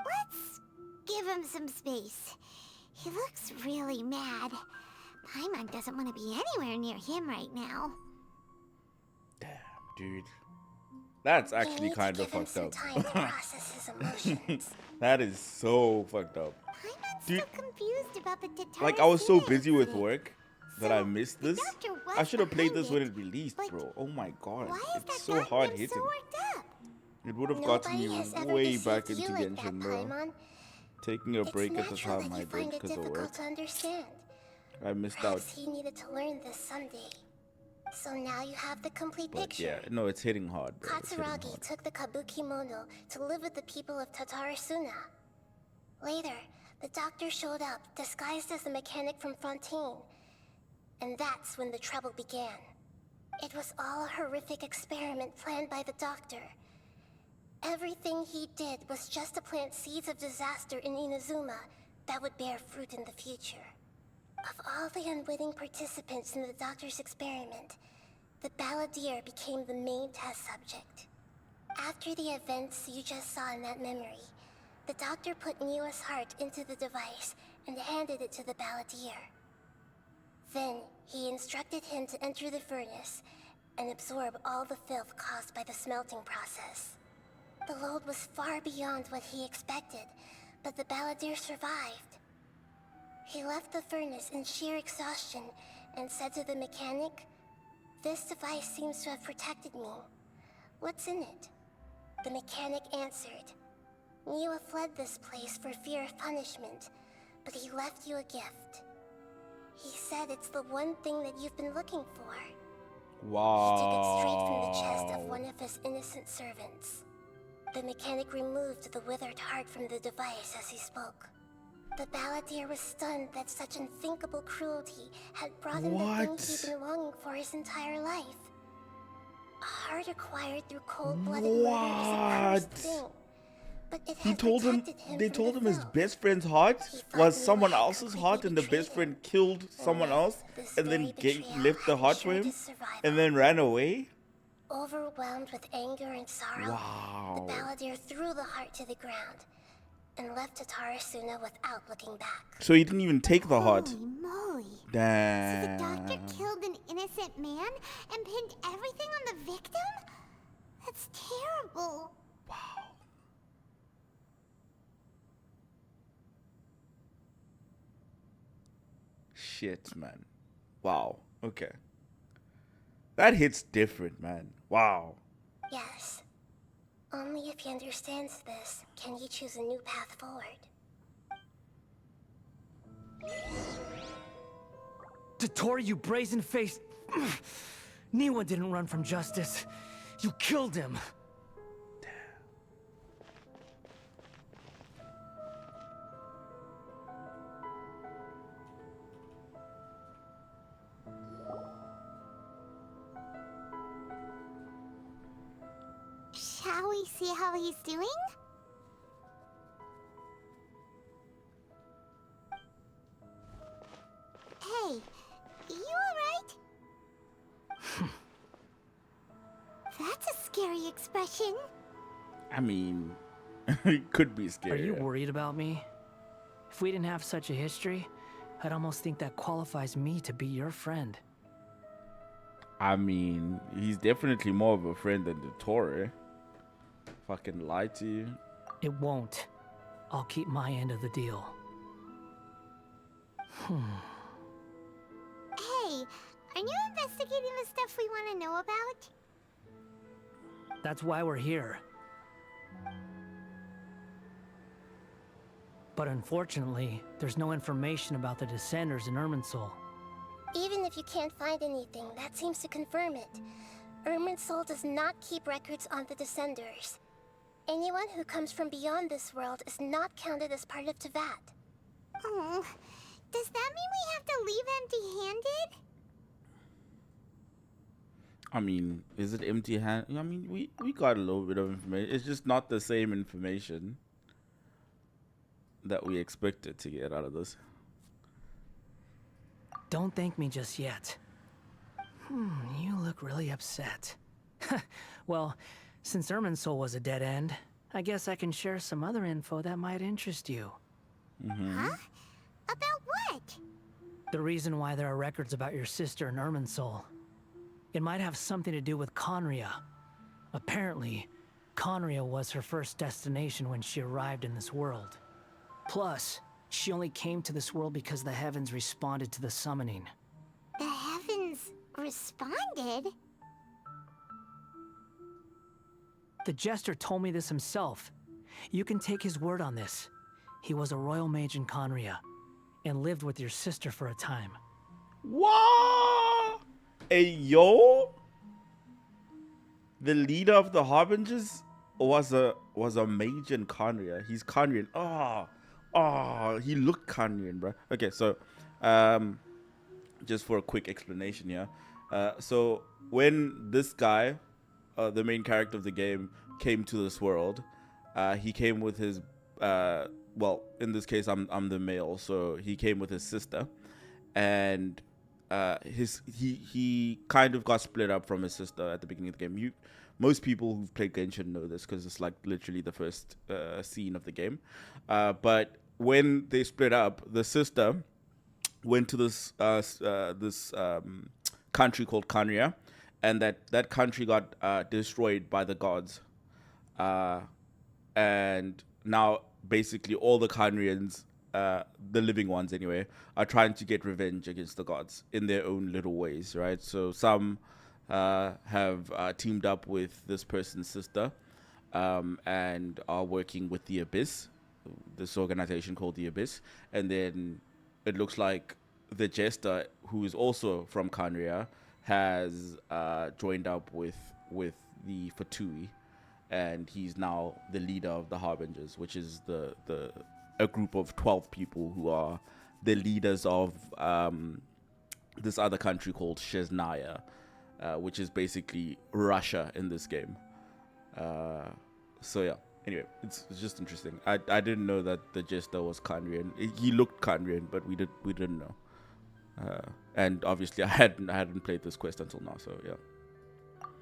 Let's give him some space. He looks really mad. Paimon doesn't want to be anywhere near him right now. Damn, dude. That's You actually need to kind of give him fucked some up. time to process his emotions. That is so fucked up. Paimon's Dude, still confused about the Tatara Like, I was so Sune busy with incident. work that I So, missed the this. doctor was I should have played behind this when it, it released, but bro. Oh my god. Why is It's that so gotten hard him hitting. so worked up? It would have gotten Nobody me has ever way deceived back you into like Genshin, that, bro. Paimon. Taking a break It's at the natural time that I you did find it because of difficult work. to understand. I missed out. Perhaps he needed to learn this someday. So now you have the complete But picture. yeah, no, it's hitting hard, bro. It's hitting Katsuragi hard. took the Kabuki Mono to live with the people of Tatarasuna. Later, the doctor showed up, disguised as a mechanic from Fontaine. And that's when the trouble began. It was all a horrific experiment planned by the doctor. Everything he did was just to plant seeds of disaster in Inazuma that would bear fruit in the future. Of all the unwitting participants in the doctor's experiment, the balladeer became the main test subject. After the events you just saw in that memory, the doctor put Niwa's heart into the device and handed it to the balladeer. Then, he instructed him to enter the furnace and absorb all the filth caused by the smelting process. The load was far beyond what he expected, but the balladeer survived. He left the furnace in sheer exhaustion and said to the mechanic, "This device seems to have protected me. What's in it?" The mechanic answered, "Niwa fled this place for fear of punishment, but he left you a gift. He said it's the one thing that you've been looking for." Wow. He took it straight from the chest of one of his innocent servants. The mechanic removed the withered heart from the device as he spoke. The balladeer was stunned that such unthinkable cruelty had brought him the thing What? he'd been longing for his entire life. A heart acquired through cold-blooded murder is a cursed What? thing. But it He had told him, protected him they from told the him his filth. best friend's heart He thought was Niwa someone had else's heart, and the completely best betrayed him. friend killed someone And else, this and then very betrayal left the had heart for ensured him, his survival. and then ran away. Overwhelmed with anger and sorrow, Wow. the balladeer threw the heart to the ground and left Tatarasuna without looking back. So he didn't even take the heart. Holy moly. So the Damn. doctor killed an innocent man and pinned everything on the victim? That's terrible. shit, man. Wow. Okay. That hits different, man. Wow. Yes. Only if he understands this can he choose a new path forward. Totoro, you brazen-faced... Niwa didn't run from justice. You killed him. Shall we see how he's doing? Hey, you alright? That's a scary expression. I mean, it could be scary. Are you worried about me? If we didn't have such a history, I'd almost think that qualifies me to be your friend. I mean, he's definitely more of a friend than the Tory. Fucking lie to you. It won't. I'll keep my end of the deal. Hey, aren't you investigating the stuff we want to know about? That's why we're here. But unfortunately, there's no information about the Descenders in Irminsul. Even if you can't find anything, that seems to confirm it. Irminsul does not keep records on the Descenders. Anyone who comes from beyond this world is not counted as part of Teyvat. Oh, does that mean we have to leave empty-handed? I mean, is it empty-handed? I mean, we got a little bit of information. It's just not the same information that we expected to get out of this. Don't thank me just yet. You look really upset. Well, since Irminsul was a dead end, I guess I can share some other info that might interest you. Huh? About what? The reason why there are records about your sister in Irminsul. It might have something to do with Conria. Apparently, Conria was her first destination when she arrived in this world. Plus, she only came to this world because the heavens responded to the summoning. The heavens responded? The Jester told me this himself. You can take his word on this. He was a royal mage in Conria, and lived with your sister for a time. What? Hey, yo? The leader of the Harbingers was a mage in Conria. He's Conrian. Oh, he looked Conrian, bro. Okay, so, just for a quick explanation here. So, when this guy, the main character of the game, came to this world, he came with his, well, in this case, I'm the male, so he came with his sister, and he kind of got split up from his sister at the beginning of the game. Most people who've played Genshin know this because it's like literally the first scene of the game. But when they split up, the sister went to this country called Conria, and that country got destroyed by the gods. And now basically all the Conrians, the living ones anyway, are trying to get revenge against the gods in their own little ways, right? So some have teamed up with this person's sister and are working with the Abyss, this organization called the Abyss. And then it looks like the Jester, who is also from Conria, has joined up with the Fatui, and he's now the leader of the Harbingers, which is a group of 12 people who are the leaders of this other country called Shesnaya, which is basically Russia in this game. So yeah, anyway, it's just interesting. I didn't know that the Jester was Conrian. He looked Conrian, but we didn't know. And obviously I hadn't played this quest until now, so yeah.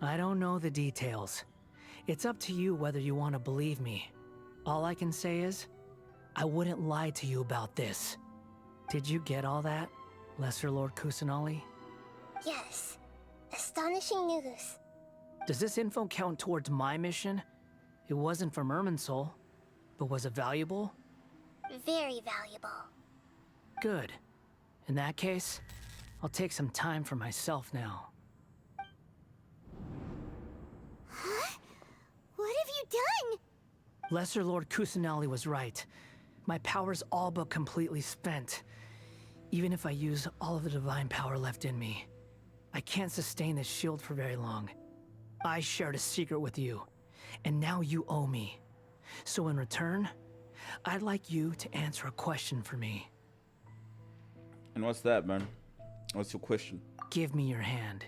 I don't know the details. It's up to you whether you want to believe me. All I can say is, I wouldn't lie to you about this. Did you get all that, Lesser Lord Kusanali? Yes. Astonishing news. Does this info count towards my mission? It wasn't from Irminsul, but was it valuable? Very valuable. Good. In that case, I'll take some time for myself now. Huh? What have you done? Lesser Lord Kusanali was right. My power's all but completely spent. Even if I use all of the divine power left in me, I can't sustain this shield for very long. I shared a secret with you, and now you owe me. So in return, I'd like you to answer a question for me. And what's that, man? What's your question? Give me your hand.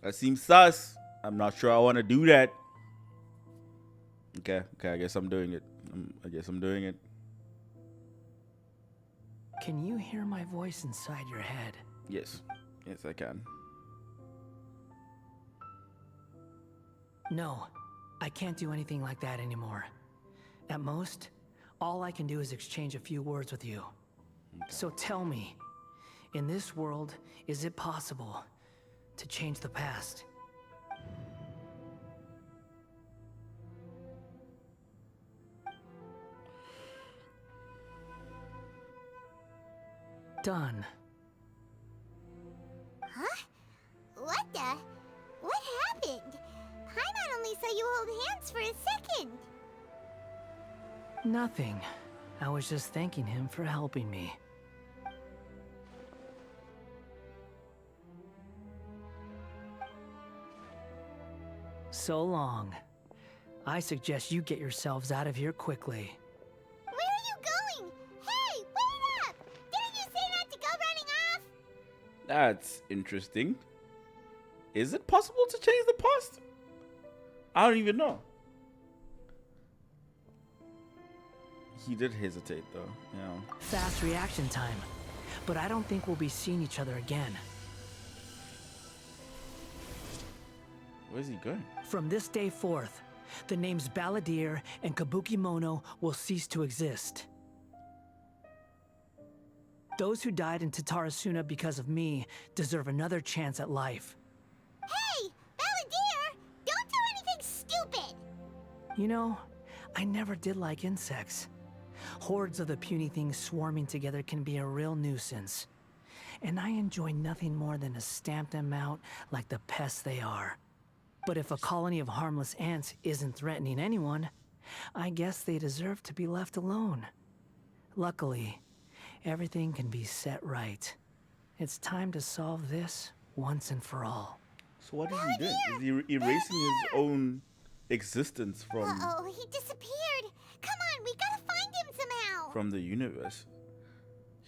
That seems sus. I'm not sure I want to do that. Okay, I guess I'm doing it. Can you hear my voice inside your head? Yes, I can. No, I can't do anything like that anymore. At most, all I can do is exchange a few words with you. Okay. So tell me, in this world, is it possible to change the past? Done. Huh? What the? What happened? Paimon only saw you hold hands for a second. Nothing. I was just thanking him for helping me. So long. I suggest you get yourselves out of here quickly. Where are you going? Hey, wait up! Didn't you say not to go running off? That's interesting. Is it possible to change the past? I don't even know. He did hesitate though, yeah. Fast reaction time. But I don't think we'll be seeing each other again. Where's he going? From this day forth, the names Balladeer and Kabukimono will cease to exist. Those who died in Tatarasuna because of me deserve another chance at life. Hey, Balladeer! Don't do anything stupid! You know, I never did like insects. Hordes of the puny things swarming together can be a real nuisance. And I enjoy nothing more than to stamp them out like the pests they are. But if a colony of harmless ants isn't threatening anyone, I guess they deserve to be left alone. Luckily, everything can be set right. It's time to solve this once and for all. So what is he doing? Is he erasing his own existence from Uh-oh, he disappeared. Come on, we gotta find him somehow. from the universe?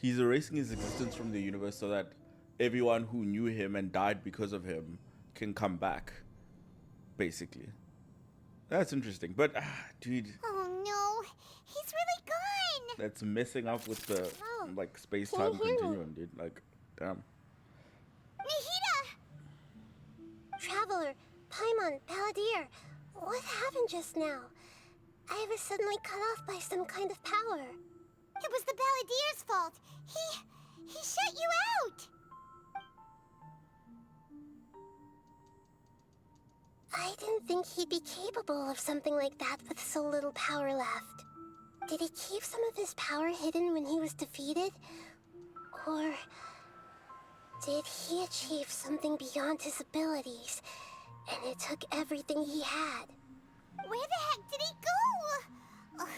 He's erasing his existence from the universe so that everyone who knew him and died because of him can come back. Basically. That's interesting. But dude, Oh no, he's really gone. that's messing up with the Oh, like space can time you hear me? continuum, dude. Like, damn. Nahida! Traveler, Paimon, Balladeer, what happened just now? I was suddenly cut off by some kind of power. It was the Balladeer's fault. He shut you out. I didn't think he'd be capable of something like that with so little power left. Did he keep some of his power hidden when he was defeated? Or did he achieve something beyond his abilities, and it took everything he had? Where the heck did he go? Ugh,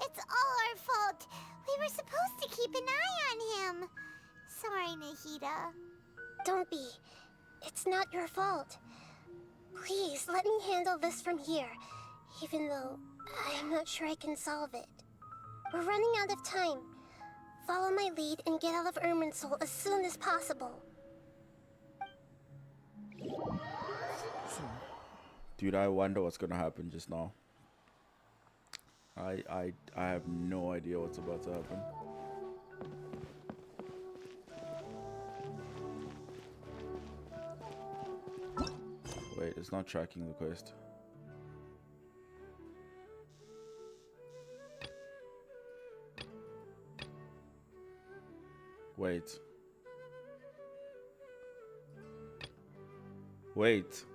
it's all our fault. We were supposed to keep an eye on him. Sorry, Nahida. Don't be. It's not your fault. Please, let me handle this from here, even though I'm not sure I can solve it. We're running out of time. Follow my lead and get out of Irminsul as soon as possible. Dude, I wonder what's gonna happen just now. I have no idea what's about to happen. Wait, it's not tracking the quest. Wait. Wait.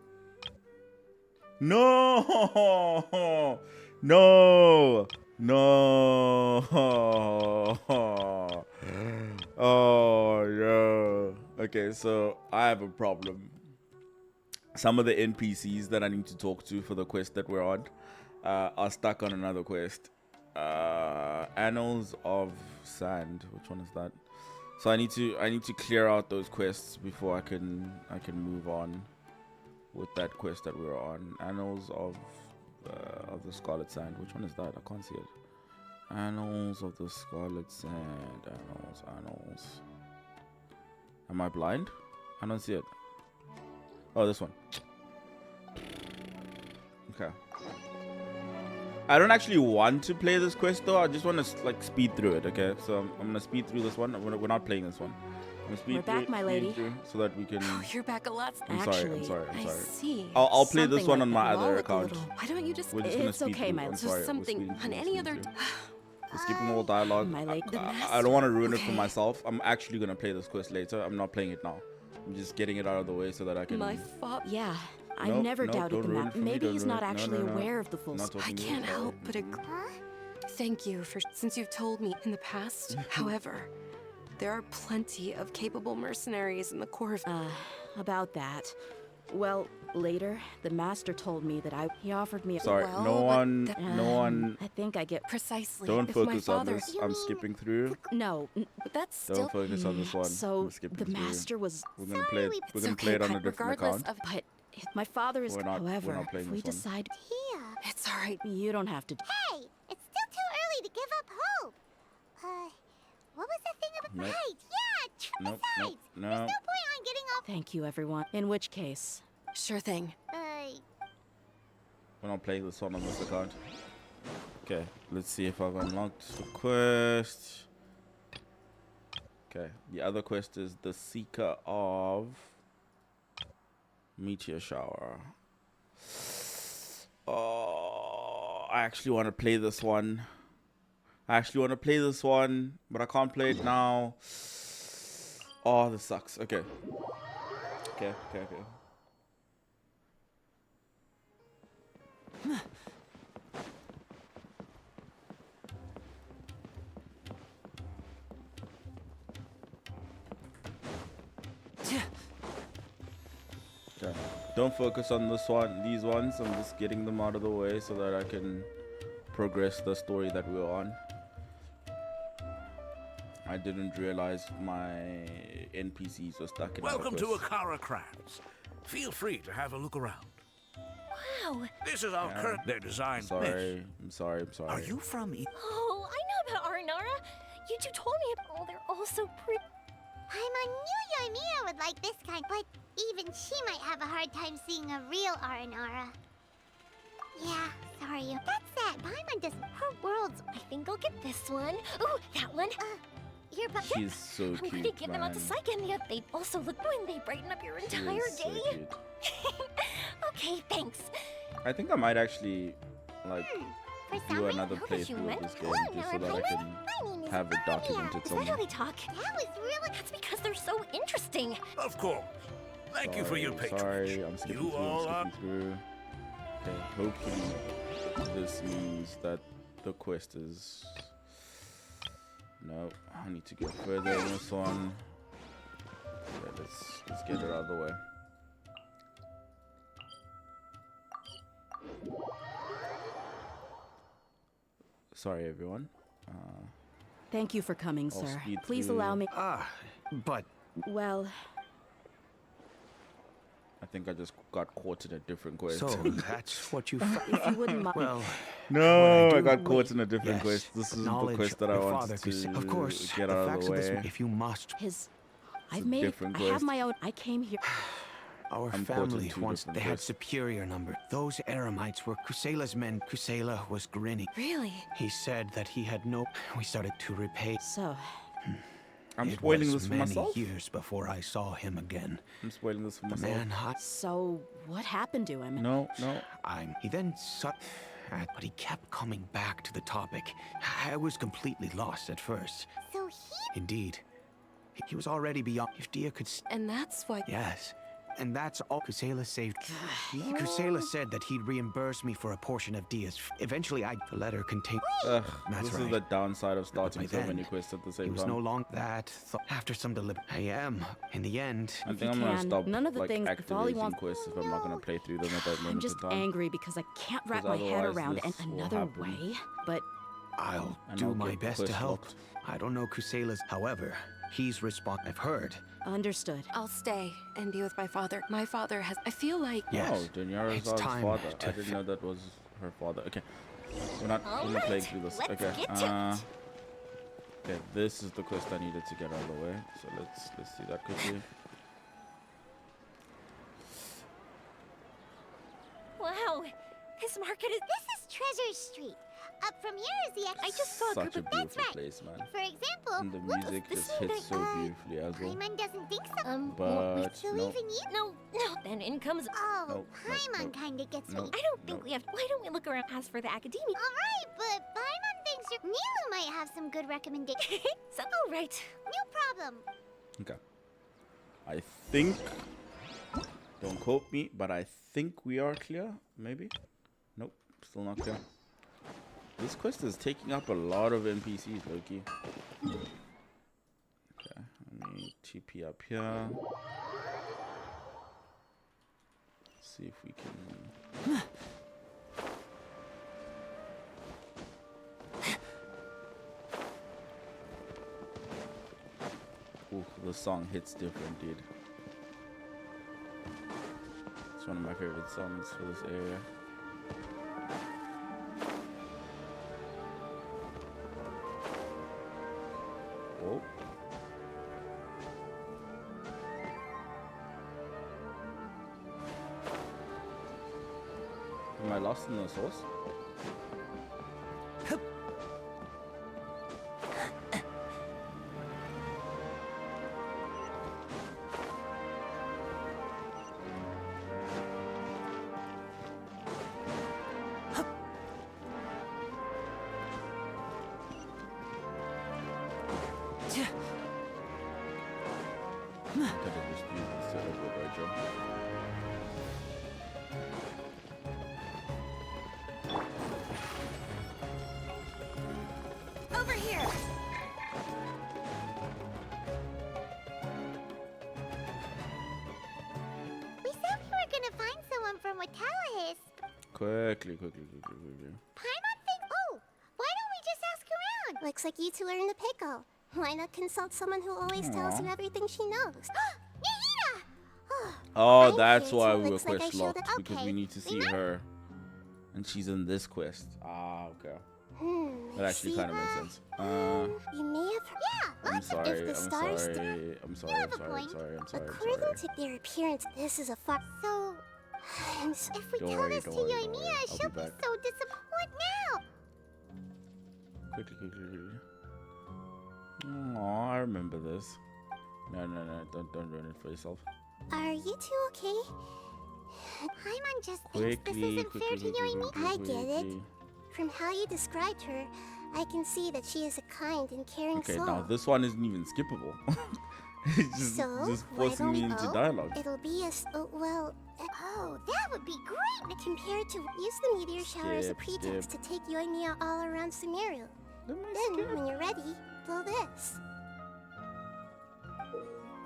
No! No! No! Oh no. Okay, so I have a problem. Some of the NPCs that I need to talk to for the quest that we're on are stuck on another quest. Annals of Sand. Which one is that? So I need to clear out those quests before I can move on with that quest that we're on. Annals of the Scarlet Sand. Which one is that? I can't see it. Annals of the Scarlet Sand. Annals. Am I blind? I don't see it. Oh, this one. Okay. I don't actually want to play this quest though. I just want to like speed through it. Okay, so I'm gonna speed through this one. We're not playing this one. I'm gonna speed We're through back, it, my speed lady. through so that we can. Oh, you're back a lot. I'm Actually, sorry. I see. I'll play this Something one like on my that. other Well, like a account. little- Why don't you just? We're just gonna It's speed okay, through. my I'm love. sorry, Just we're something speeding on through, any other. speeding We're skipping all dialogue. My lady. I don't want to ruin it for Okay. myself. I'm actually gonna play this quest later. I'm not playing it now. I'm just getting it out of the way so that I can. My fault. Yeah, I've Nope, never nope, doubted don't the ruin map. it for me, Maybe don't he's ruin not it. No, actually no, no. aware of the full Not story. I talking to you. can't help but agree. Huh? Thank you for since you've told me in the past. However, there are plenty of capable mercenaries in the core of. About that. Well, later, the master told me that he offered me. Sorry, Well, no but one, that- no one. I think I get. Precisely. Don't if my focus on father, this. I'm skipping through. No, But that's still. Don't focus on this one. so I'm skipping the through. master was. We're gonna play it. We're It's gonna play it okay, on a but different regardless account. of. But my father is. We're not However, playing if we this one. decide, Tia. It's all right. you don't have to. Hey, it's still too early to give up hope. What was the thing about? Nope. Right, yeah. Nope, Besides, nope, there's no. no point on getting off. Thank you, everyone. In which case, Sure thing. We're not playing this one on this account. Okay, let's see if I've unlocked the quest. Okay, the other quest is the Seeker of Meteor Shower. Oh, I actually want to play this one. But I can't play it now. Oh, this sucks. Okay. Okay. Okay. Don't focus on these ones. I'm just getting them out of the way so that I can progress the story that we're on. I didn't realize my NPCs were stuck in Welcome to other quests. Akara Crabs. Feel free to have a look around. Wow. This is our current. They're designed. I'm sorry. Are you from? Oh, I know about Arnara. You two told me about. Oh, they're all so pretty. I knew Ymir would like this kind, but even she might have a hard time seeing a real Aranara. Yeah, sorry. That's that. Paimon does her worlds. I think I'll get this one. Ooh, that one. Your but She's so I'm cute, gonna give them out to man. Saiken. Yeah, they also look when they brighten up your She entire is so day. cute. Okay, thanks. I think I might actually like for do some another How did you playthrough of went? this game Oh, just so now that I I can My name is have it Anya. documented Is that how somewhere. they talk? That was really. That's because they're so interesting. Of course. Thank you for your patronage. Sorry, I'm skipping You through. all I'm skipping through. Okay, hopefully this means that the quest is. No, I need to go further in this one. Okay, let's get it out of the way. Sorry, everyone. thank you for coming, I'll sir. speed Please through. allow me. But Well, I think I just got caught in a different quest. so that's what you. if you wouldn't mind. Well, No, What I I do- got caught wait. in a different yes, quest. This is the knowledge quest that I your wanted father could say. to Of course, get the out facts of the of way. this. If you must, I've a made. different I have quest. my own. I came here. our I'm caught in family two once different they had quests. superior number. Those Eremites were Kusela's men. Kusela was grinning. Really? He said that he had no. We started to repay. So, I'm It spoiling was this for many myself. years before I saw him again. I'm spoiling this for The myself. man, so what happened to him? No. He then but he kept coming back to the topic. I was completely lost at first. So he. Indeed. He was already beyond. If Dia could. And that's why. Yes. And that's all. Kusela saved. Kusela said that he'd reimburse me for a portion of Dia's. Eventually, the letter contained. Ugh, That's this right. is the downside of starting By so then, many quests at the It same was time. no longer that. After some I am. In the end, I think I'm gonna stop none of the like things if all he activating wants. quests if I'm not gonna play through them at that I'm moment just in time. angry because I can't wrap 'Cause my head otherwise around this will another happen. way. But I'll And do I'll my get best to quest help. locked. I don't know Kusela's. However, he's I've heard. understood. I'll stay and be with my father. My father has. I feel like. Yes. Oh, Danyara's It's father. time I to didn't know that was her father. Okay. We're not All playing right, through this. let's Okay. get to it. Okay, this is the quest I needed to get out of the way. So let's see that quickly. Wow, this market is. This is Treasure Street. Up from here is the. I just saw a Such group a of. That's beautiful right. place, man. For example, And the look, music this just is hits so beautifully as well. Paimon doesn't think so. But we believe nope. in you. No. Then in comes. Oh, Nope, nope, Paimon nope. kinda gets me. Nope. I don't think we have. Why don't we look around? As for the academia. All right, but Paimon thinks Nilu might have some good recommendations. So, all right. No problem. Okay. I think. Don't quote me, but I think we are clear. Maybe. Nope. Still not clear. This quest is taking up a lot of NPCs, Loki. Okay, let me TP up here. See if we can. Ooh, the song hits different, dude. It's one of my favorite songs for this area. Oh. Am I lost in the source? Over here. We said we were gonna find someone from Watalahis. Quickly. Paimon thinks. Oh, why don't we just ask around? Looks like you two are in the pickle. Why not consult someone who always tells you everything she knows? Nahida! Oh, I'm that's here why too. we were Looks like I quest showed locked up. because Okay, we need to see remember- her, and she's in this quest. Ah, okay. That actually see kind of makes sense. You may have. Yeah, I'm lots of. sorry. If the stars I'm sorry. have a point. According to their appearance, this is a far. So, I'm so. if we Don't tell worry, this to don't worry, don't Yoimiya, worry. I'll she'll be be back. so disappointed now. Quickly. Oh, I remember this. No. Don't ruin it for yourself. Are you two okay? Paimon just thinks this isn't fair to Yoimiya. I get it. From how you described her, I can see that she is a kind and caring Okay, soul. now this one isn't even skippable. It's So, just why forcing don't me we- into oh, dialogue. It'll be as well. Oh, that would be great. Compared to use the meteor shower as a Skip, pretext to take Yoimiya all around Sumeru. Let me Then, skip. when you're ready, blow this.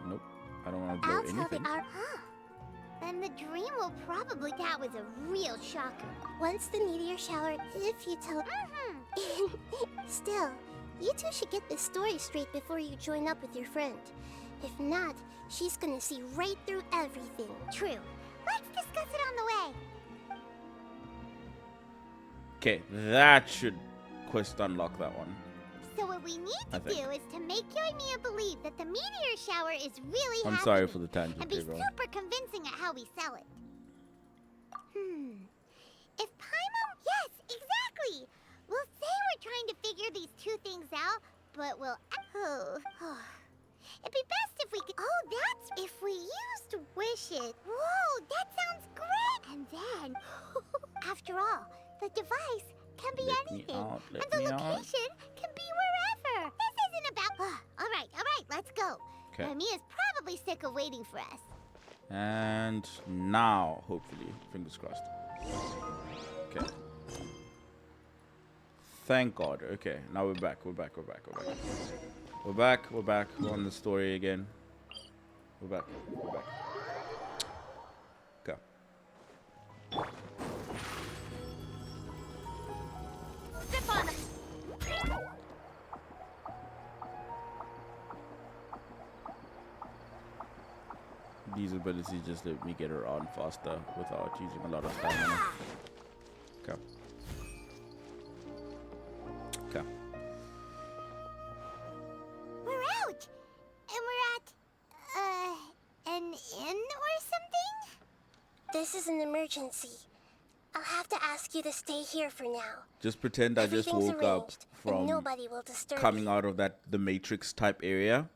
Nope. I don't want to blow I'll tell anything. the Then the dream will probably. That was a real shocker. once the meteor shower, if you tell. Still, you two should get this story straight before you join up with your friend. If not, she's gonna see right through everything. True. Let's discuss it on the way. Okay, that should quest unlock that one. So what we need I to think. do is to make Yoimiya believe that the meteor shower is really I'm happening. sorry for the tangent, And be bro. super convincing at how we sell it. If Paimon... Yes, exactly! We'll say we're trying to figure these two things out, but we'll... It'd be best if we could... Oh, that's... If we used Wish It. Whoa, that sounds great! And then... After all, the device can be Let me anything. out, let and the me out. location can be wherever. This isn't about... all right, let's go. Okay. Yoimiya's probably sick of waiting for us. And now, hopefully, fingers crossed. Okay. Thank God. Okay, now we're back. We're back. We're on the story again. We're back. Okay. These abilities just let me get around faster without using a lot of stamina. Okay. We're out! And we're at, an inn or something? This is an emergency. I'll have to ask you to stay here for now. Just pretend I just woke up from nobody will disturb coming you. out of the Matrix type area,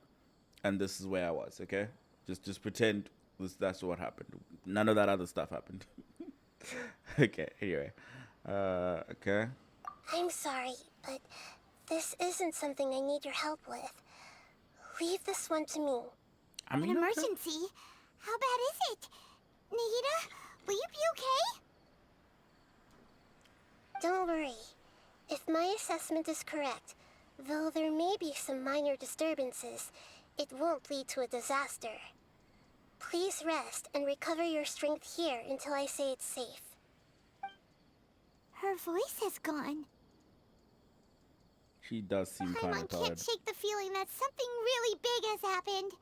and this is where I was. Okay, just pretend that's what happened. None of that other stuff happened. Okay. Anyway, okay. I'm sorry, but this isn't something I need your help with. Leave this one to me. An emergency? How bad is it? Nahida, will you be okay? Don't worry. If my assessment is correct, though there may be some minor disturbances, it won't lead to a disaster. Please rest and recover your strength here until I say it's safe. Her voice has gone. She does seem kind Paimon of tired. can't shake the feeling that something really big has happened.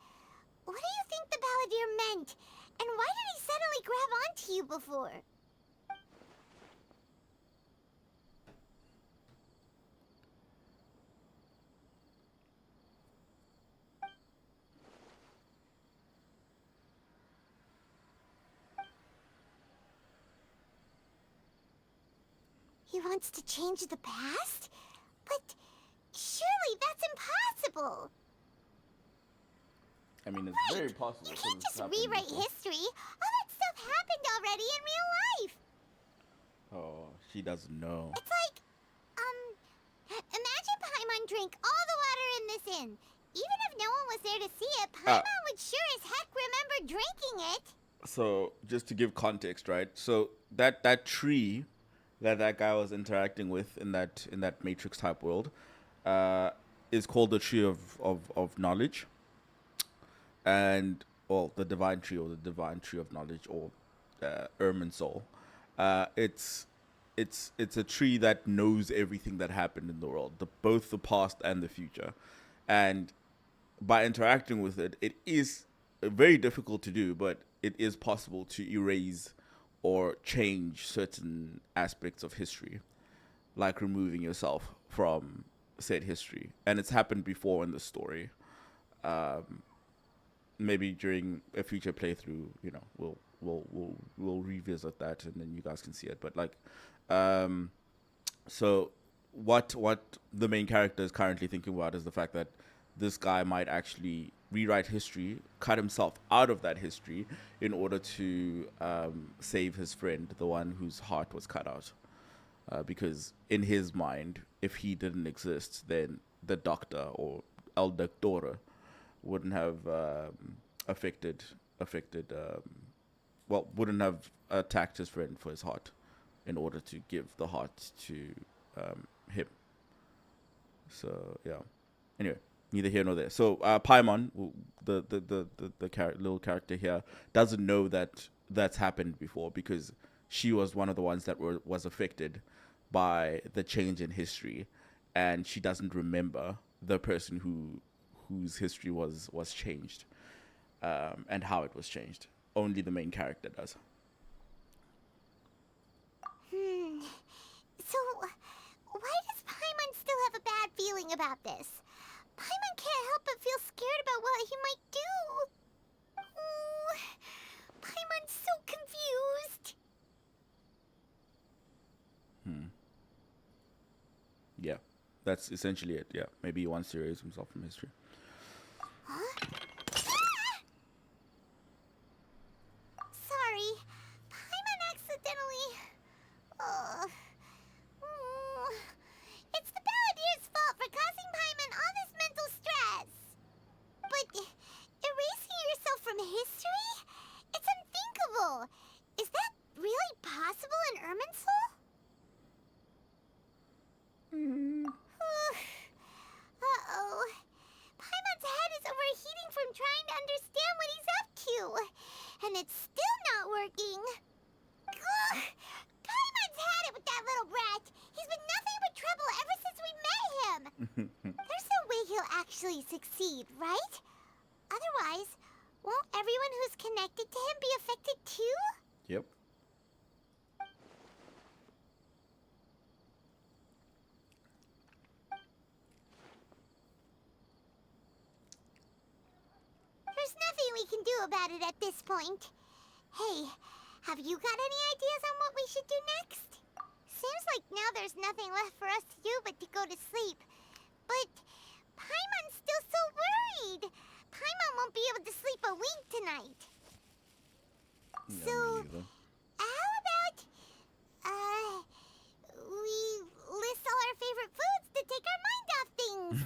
What do you think the Balladeer meant? And why did he suddenly grab onto you before? He wants to change the past? But surely that's impossible! I mean, it's very possible. You can't just rewrite history. All that stuff happened already in real life. Oh, she doesn't know. It's like, imagine Paimon drank all the water in this inn. Even if no one was there to see it, Paimon would sure as heck remember drinking it. So, just to give context, right? So that tree that guy was interacting with in that Matrix type world is called the tree of knowledge. And the divine tree, or the divine tree of knowledge, or Ermin Soul. It's a tree that knows everything that happened in the world, both the past and the future. And by interacting with it, it is very difficult to do, but it is possible to erase or change certain aspects of history, like removing yourself from said history. And it's happened before in the story. Maybe during a future playthrough, you know, we'll revisit that, and then you guys can see it. But like, so what the main character is currently thinking about is the fact that this guy might actually rewrite history, cut himself out of that history in order to save his friend, the one whose heart was cut out. Because in his mind, if he didn't exist, then the doctor, or El Doctor, wouldn't have wouldn't have attacked his friend for his heart in order to give the heart to him. So yeah. Anyway, neither here nor there. So Paimon, the little character here, doesn't know that that's happened before, because she was one of the ones that was affected by the change in history, and she doesn't remember the person whose history was changed, and how it was changed. Only the main character does. So, why does Paimon still have a bad feeling about this? Paimon can't help but feel scared about what he might do. Oh, Paimon's so confused. Yeah, that's essentially it. Yeah, maybe he wants to erase himself from history. Huh? Sorry, Paimon accidentally... It's the Balladeer's fault for causing Paimon all this mental stress. But erasing yourself from history? It's There's no way he'll actually succeed, right? Otherwise, won't everyone who's connected to him be affected too? Yep. There's nothing we can do about it at this point. Hey, have you got any ideas on what we should do next? Seems like now there's nothing left for us to do but to go to sleep. But Paimon's still so worried. Paimon won't be able to sleep a wink tonight. Yeah, So, me neither. how about, we list all our favorite foods to take our mind off things?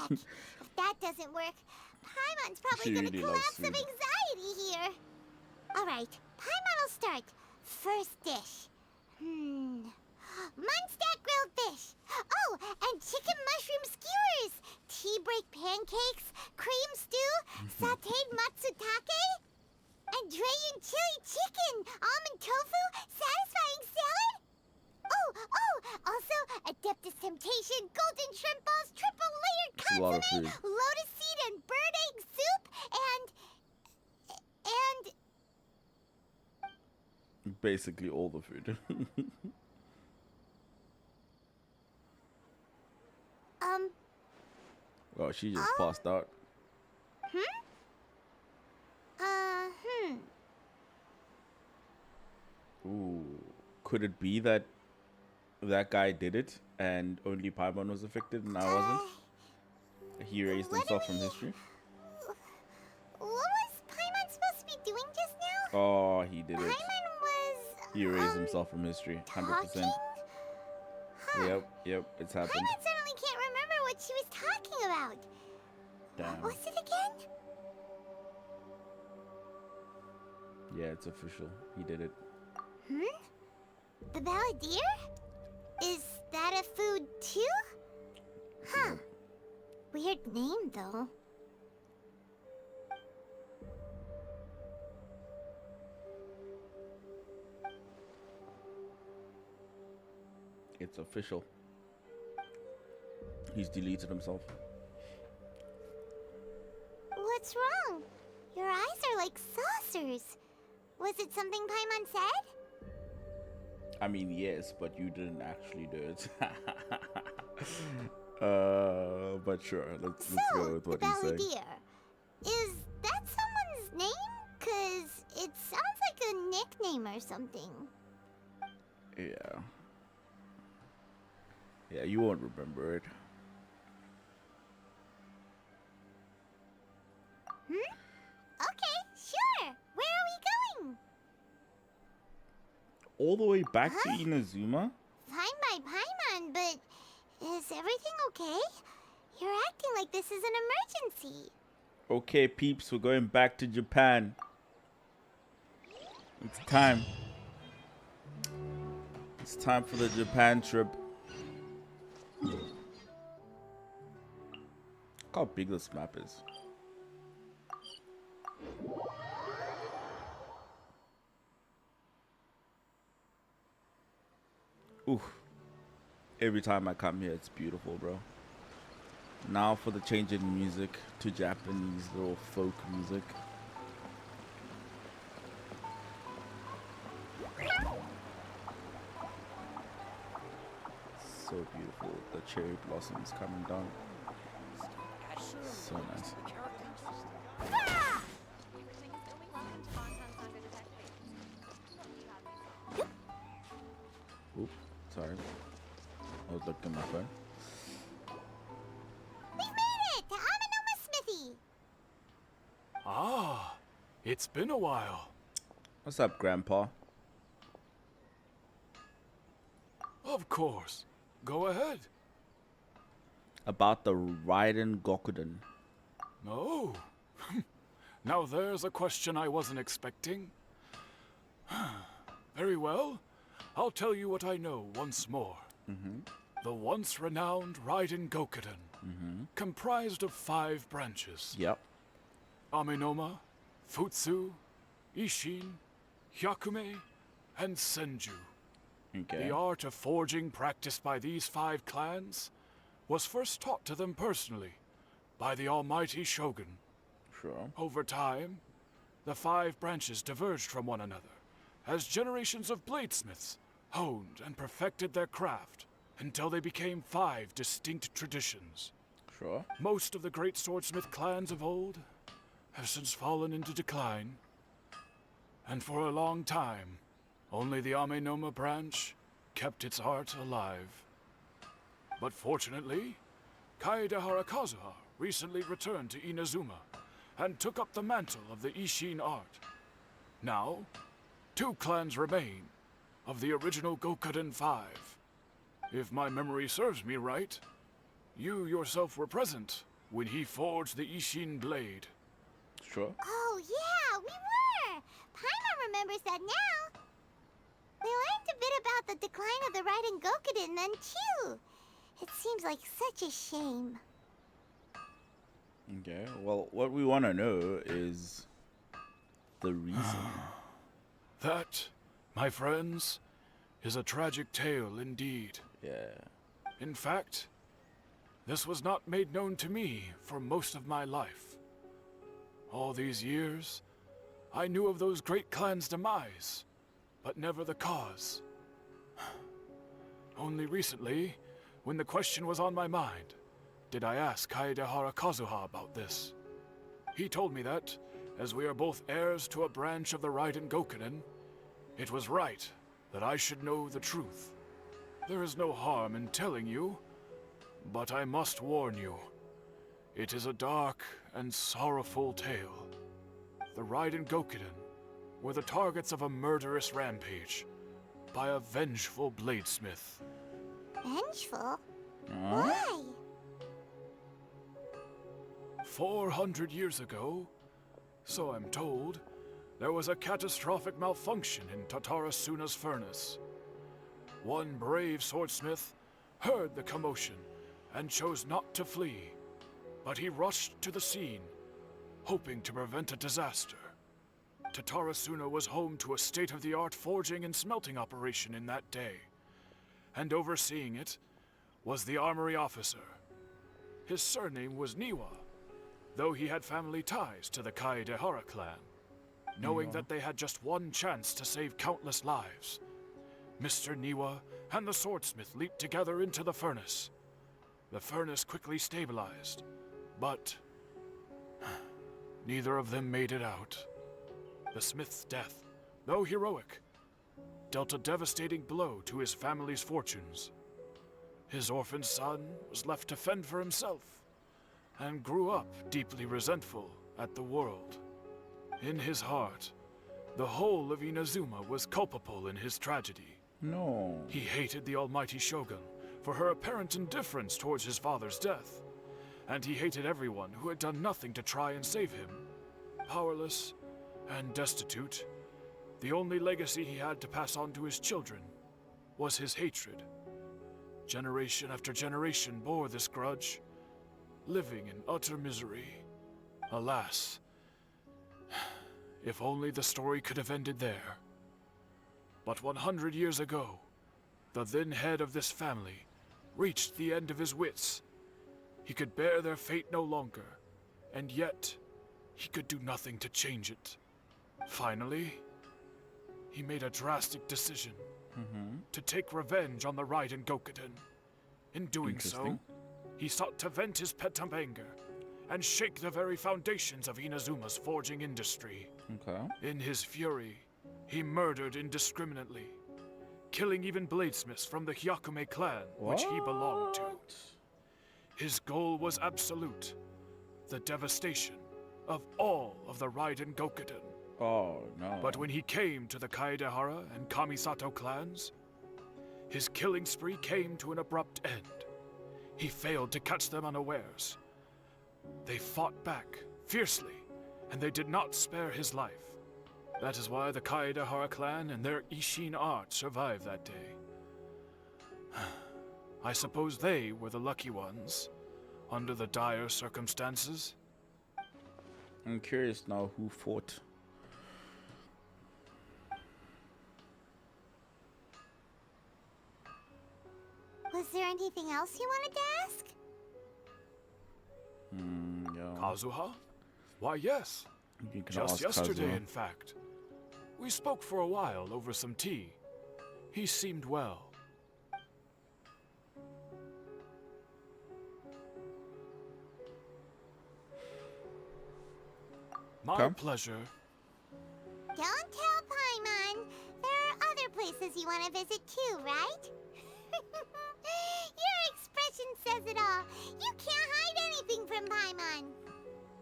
Heck, if that doesn't work, Paimon's probably She gonna really loves collapse of food. anxiety here. Alright, Paimon will start. First dish. Munstack grilled fish. Oh, and chicken mushroom skewers. Tea break pancakes, cream stew, sauteed matsutake, and Dragon chili chicken, almond tofu, satisfying salad. Oh, also Adeptus Temptation, golden shrimp balls, triple layered It's a lot of consomme, food. lotus seed and bird egg soup, and Basically all the food. Oh, she just passed out. Ooh, could it be that that guy did it and only Paimon was affected and I wasn't? He erased himself from history. What was Paimon supposed to be doing just now? Oh, he did it. Paimon was He erased himself from history. 100%. talking? Yep, it's happened. Paimon suddenly can't remember what she was talking about. Damn. What was it again? Yeah, it's official. He did it. The balladeer? Is that a food too? Huh. Weird name though. It's official. He's deleted himself. What's wrong? Your eyes are like saucers. Was it something Paimon said? I mean, yes, but you didn't actually do it. But sure, let's go with what the he's saying. balladeer. Is that someone's name? 'Cause it sounds like a nickname or something. Yeah. Yeah, you won't remember it. Okay, sure. Where are we going? All the way back to Inazuma? Fine by Paimon, but is everything okay? You're acting like this is an emergency. Okay, peeps, we're going back to Japan. It's time. It's time for the Japan trip. Look how big this map is. Oof. Every time I come here, it's beautiful, bro. Now for the change in music to Japanese little folk music. So beautiful. The cherry blossoms coming down. So nice. Oop, sorry. I was looking at my phone. We made it to Amanoma Smithy. Ah, it's been a while. What's up, Grandpa? Of course. Go ahead. About the Raiden Gokuden. Oh. Now there's a question I wasn't expecting. Very well. I'll tell you what I know once more. The once renowned Raiden Gokuden, comprised of 5 branches. Yep. Amenoma, Futsu, Ishin, Hyakume, and Senju. Okay. The art of forging practiced by these 5 clans was first taught to them personally by the almighty Shogun. Sure. Over time, the 5 branches diverged from one another as generations of bladesmiths honed and perfected their craft until they became 5 distinct traditions. Sure. Most of the great swordsmith clans of old have since fallen into decline, and for a long time, only the Amenoma branch kept its art alive. But fortunately, Kaedehara Kazuha recently returned to Inazuma and took up the mantle of the Ishin art. Now, 2 clans remain of the original Gokuden 5. If my memory serves me right, you yourself were present when he forged the Ishin blade. Sure. Oh, yeah, we were! Paimon remembers that now. We learned a bit about the decline of the Raiden Gokuden then, too. It seems like such a shame. Okay, well, what we want to know is the reason. That, my friends, is a tragic tale indeed. Yeah. In fact, this was not made known to me for most of my life. All these years, I knew of those great clans' demise, but never the cause. Only recently, when the question was on my mind, did I ask Kaedehara Kazuha about this. He told me that, as we are both heirs to a branch of the Raiden Gokuden, it was right that I should know the truth. There is no harm in telling you, but I must warn you. It is a dark and sorrowful tale. The Raiden Gokuden were the targets of a murderous rampage by a vengeful bladesmith. Vengeful? Why? 400 years ago, so I'm told, there was a catastrophic malfunction in Tatarasuna's furnace. One brave swordsmith heard the commotion and chose not to flee, but he rushed to the scene, hoping to prevent a disaster. Tatarasuna was home to a state-of-the-art forging and smelting operation in that day, and overseeing it was the armory officer. His surname was Niwa, though he had family ties to the Kaedehara clan. Knowing that they had just one chance to save countless lives, Mr. Niwa and the swordsmith leaped together into the furnace. The furnace quickly stabilized, but neither of them made it out. The smith's death, though heroic, dealt a devastating blow to his family's fortunes. His orphaned son was left to fend for himself, and grew up deeply resentful at the world. In his heart, the whole of Inazuma was culpable in his tragedy. No. He hated the almighty Shogun for her apparent indifference towards his father's death, and he hated everyone who had done nothing to try and save him. Powerless and destitute, the only legacy he had to pass on to his children was his hatred. Generation after generation bore this grudge, living in utter misery. Alas, if only the story could have ended there. But 100 years ago, the then head of this family reached the end of his wits. He could bear their fate no longer, and yet he could do nothing to change it. Finally, he made a drastic decision to take revenge on the Raiden Gokuden. In doing so, he sought to vent his pent up anger and shake the very foundations of Inazuma's forging industry. In his fury, he murdered indiscriminately, killing even bladesmiths from the Hyakume clan, which he belonged to. His goal was absolute, the devastation of all of the Raiden Gokuden. Oh, no. But when he came to the Kaedehara and Kamisato clans, his killing spree came to an abrupt end. He failed to catch them unawares. They fought back, fiercely, and they did not spare his life. That is why the Kaedehara clan and their Ishin art survived that day. I suppose they were the lucky ones, under the dire circumstances. I'm curious now who fought. Was there anything else you wanted to ask? Kazuha? Why, yes. You can Just ask yesterday, Kazuha. in fact. We spoke for a while over some tea. He seemed well. My pleasure. Don't tell Paimon. There are other places you want to visit too, right? Your expression says it all. You can't hide anything from Paimon.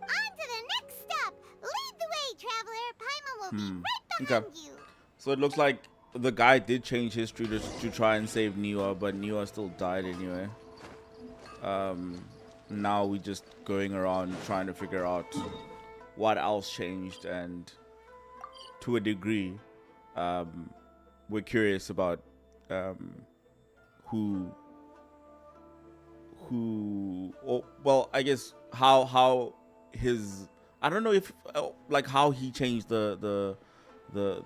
On to the next stop. Lead the way, traveler. Paimon will be right behind you. So it looks like the guy did change history to try and save Niwa, but Niwa still died anyway. Now we just going around trying to figure out what else changed, and to a degree, we're curious about well, I guess how his, I don't know if like how he changed the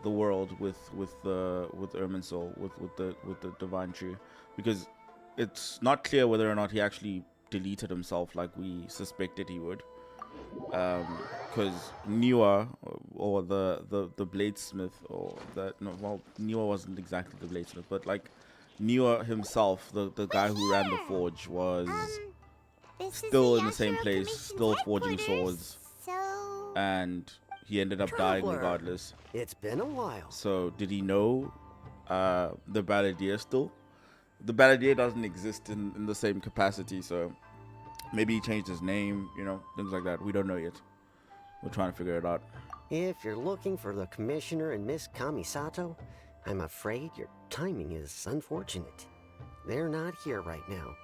world with Irminsul, with the divine tree, because it's not clear whether or not he actually deleted himself like we suspected he would, because Niwa, or the bladesmith, or that, no, well, Niwa wasn't exactly the bladesmith, but like Niwa himself, the guy who ran the forge, was still in the same place, still forging swords, and he ended up dying regardless. It's been a while. So did he know the Balladeer still? The Balladeer doesn't exist in the same capacity, so maybe he changed his name, you know, things like that. We don't know yet. We're trying to figure it out. If you're looking for the Commissioner and Miss Kamisato, I'm afraid your timing is unfortunate. They're not here right now.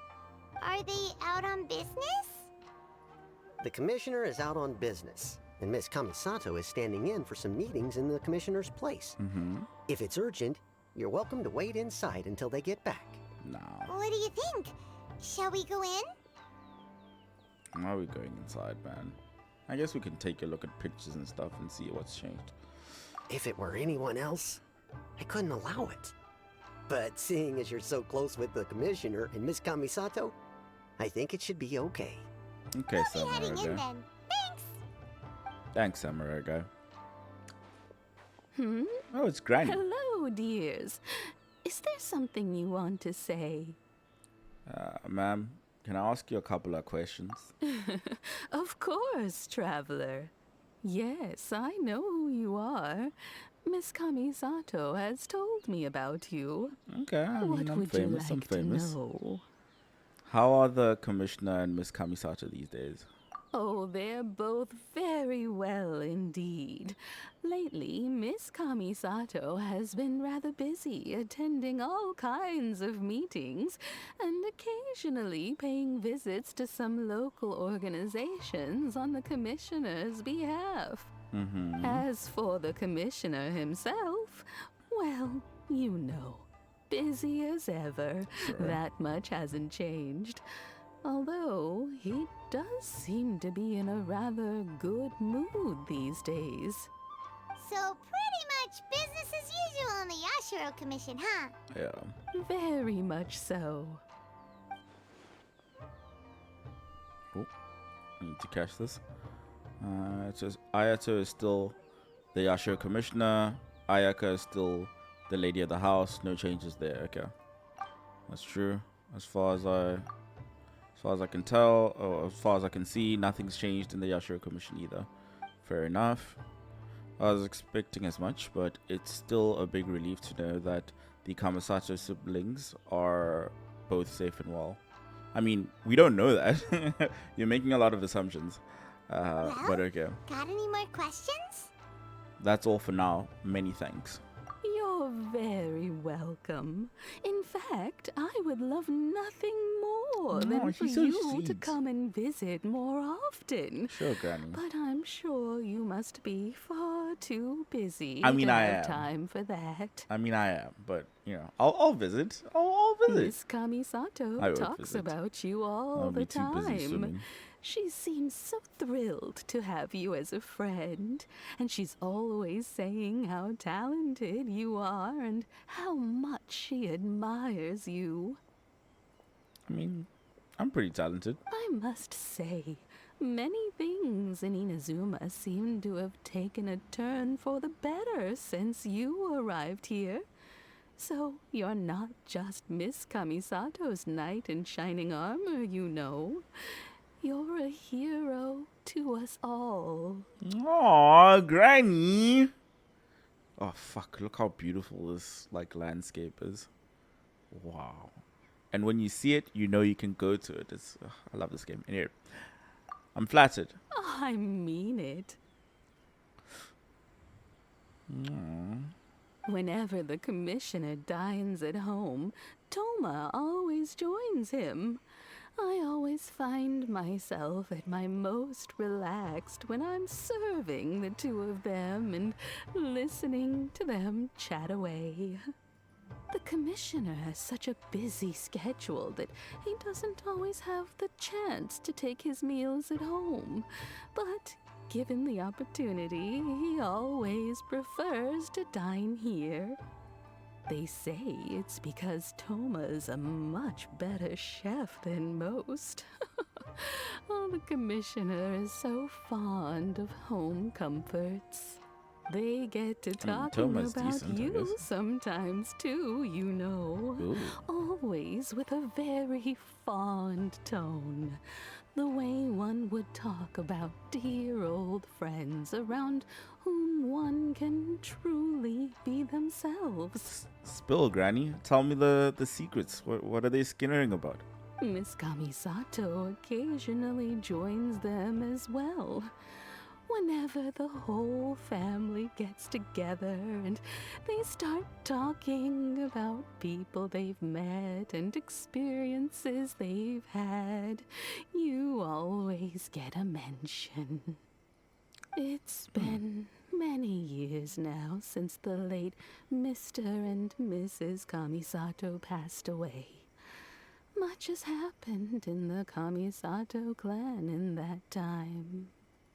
Are they out on business? The Commissioner is out on business, and Miss Kamisato is standing in for some meetings in the Commissioner's place. If it's urgent, you're welcome to wait inside until they get back. No. What do you think? Shall we go in? Why are we going inside, man? I guess we can take a look at pictures and stuff and see what's changed. If it were anyone else, I couldn't allow it. But seeing as you're so close with the Commissioner and Miss Kamisato, I think it should be okay. Okay, We'll be heading Samurai in guy. then. Thanks. Thanks, Samurai guy. Oh, it's Granny. Hello, dears. Is there something you want to say? Ma'am, can I ask you a couple of questions? Of course, traveler. Yes, I know who you are. Miss Kamisato has told me about you. Okay, I mean, What I'm would famous, you I'm like famous. to know? How are the Commissioner and Miss Kamisato these days? Oh, they're both very well indeed. Lately, Miss Kamisato has been rather busy attending all kinds of meetings and occasionally paying visits to some local organizations on the Commissioner's behalf. As for the Commissioner himself, well, you know, busy as ever. Sure. That much hasn't changed. Although, he does seem to be in a rather good mood these days. So pretty much business as usual on the Yashiro Commission, huh? Yeah. Very much so. Oh, I need to catch this. It says Ayato is still the Yashiro Commissioner. Ayaka is still the Lady of the House. No changes there. Okay, that's true. As far as I can tell, or as far as I can see, nothing's changed in the Yashiro Commission either. Fair enough. I was expecting as much, but it's still a big relief to know that the Kamisato siblings are both safe and well. I mean, we don't know that. You're making a lot of assumptions. But okay. Got any more questions? That's all for now. Many thanks. You're very welcome. In fact, I would love nothing more than for she's so you to sweet. come and visit more often. Sure, Granny. But I'm sure you must be far too busy I mean, to I have am. time for that. I mean, I am, but you know, I'll visit. I'll visit. Miss Kamisato I will talks visit. about you all I'll the be too busy time. swimming. She seems so thrilled to have you as a friend, and she's always saying how talented you are and how much she admires you. I mean, I'm pretty talented. I must say, Many things in Inazuma seem to have taken a turn for the better since you arrived here. So you're not just Miss Kamisato's knight in shining armor, you know. You're a hero to us all. Aw, Granny. Oh fuck! Look how beautiful this like landscape is. Wow. And when you see it, you know you can go to it. I love this game. Anyway, I'm flattered. Oh, I mean it. Whenever the commissioner dines at home, Toma always joins him. I always find myself at my most relaxed when I'm serving the two of them and listening to them chat away. The commissioner has such a busy schedule that he doesn't always have the chance to take his meals at home. But given the opportunity, he always prefers to dine here. They say it's because Toma's a much better chef than most. Oh, the commissioner is so fond of home comforts. They get to talking Toma's about decent, I you guess. sometimes too, you know. Ooh. Always with a very fond tone. The way one would talk about dear old friends around whom one can truly be themselves. Spill, Granny. Tell me the secrets. What are they skinnering about? Miss Kamisato occasionally joins them as well. Whenever the whole family gets together and they start talking about people they've met and experiences they've had, you always get a mention. It's been many years now since the late Mr. and Mrs. Kamisato passed away. Much has happened in the Kamisato clan in that time.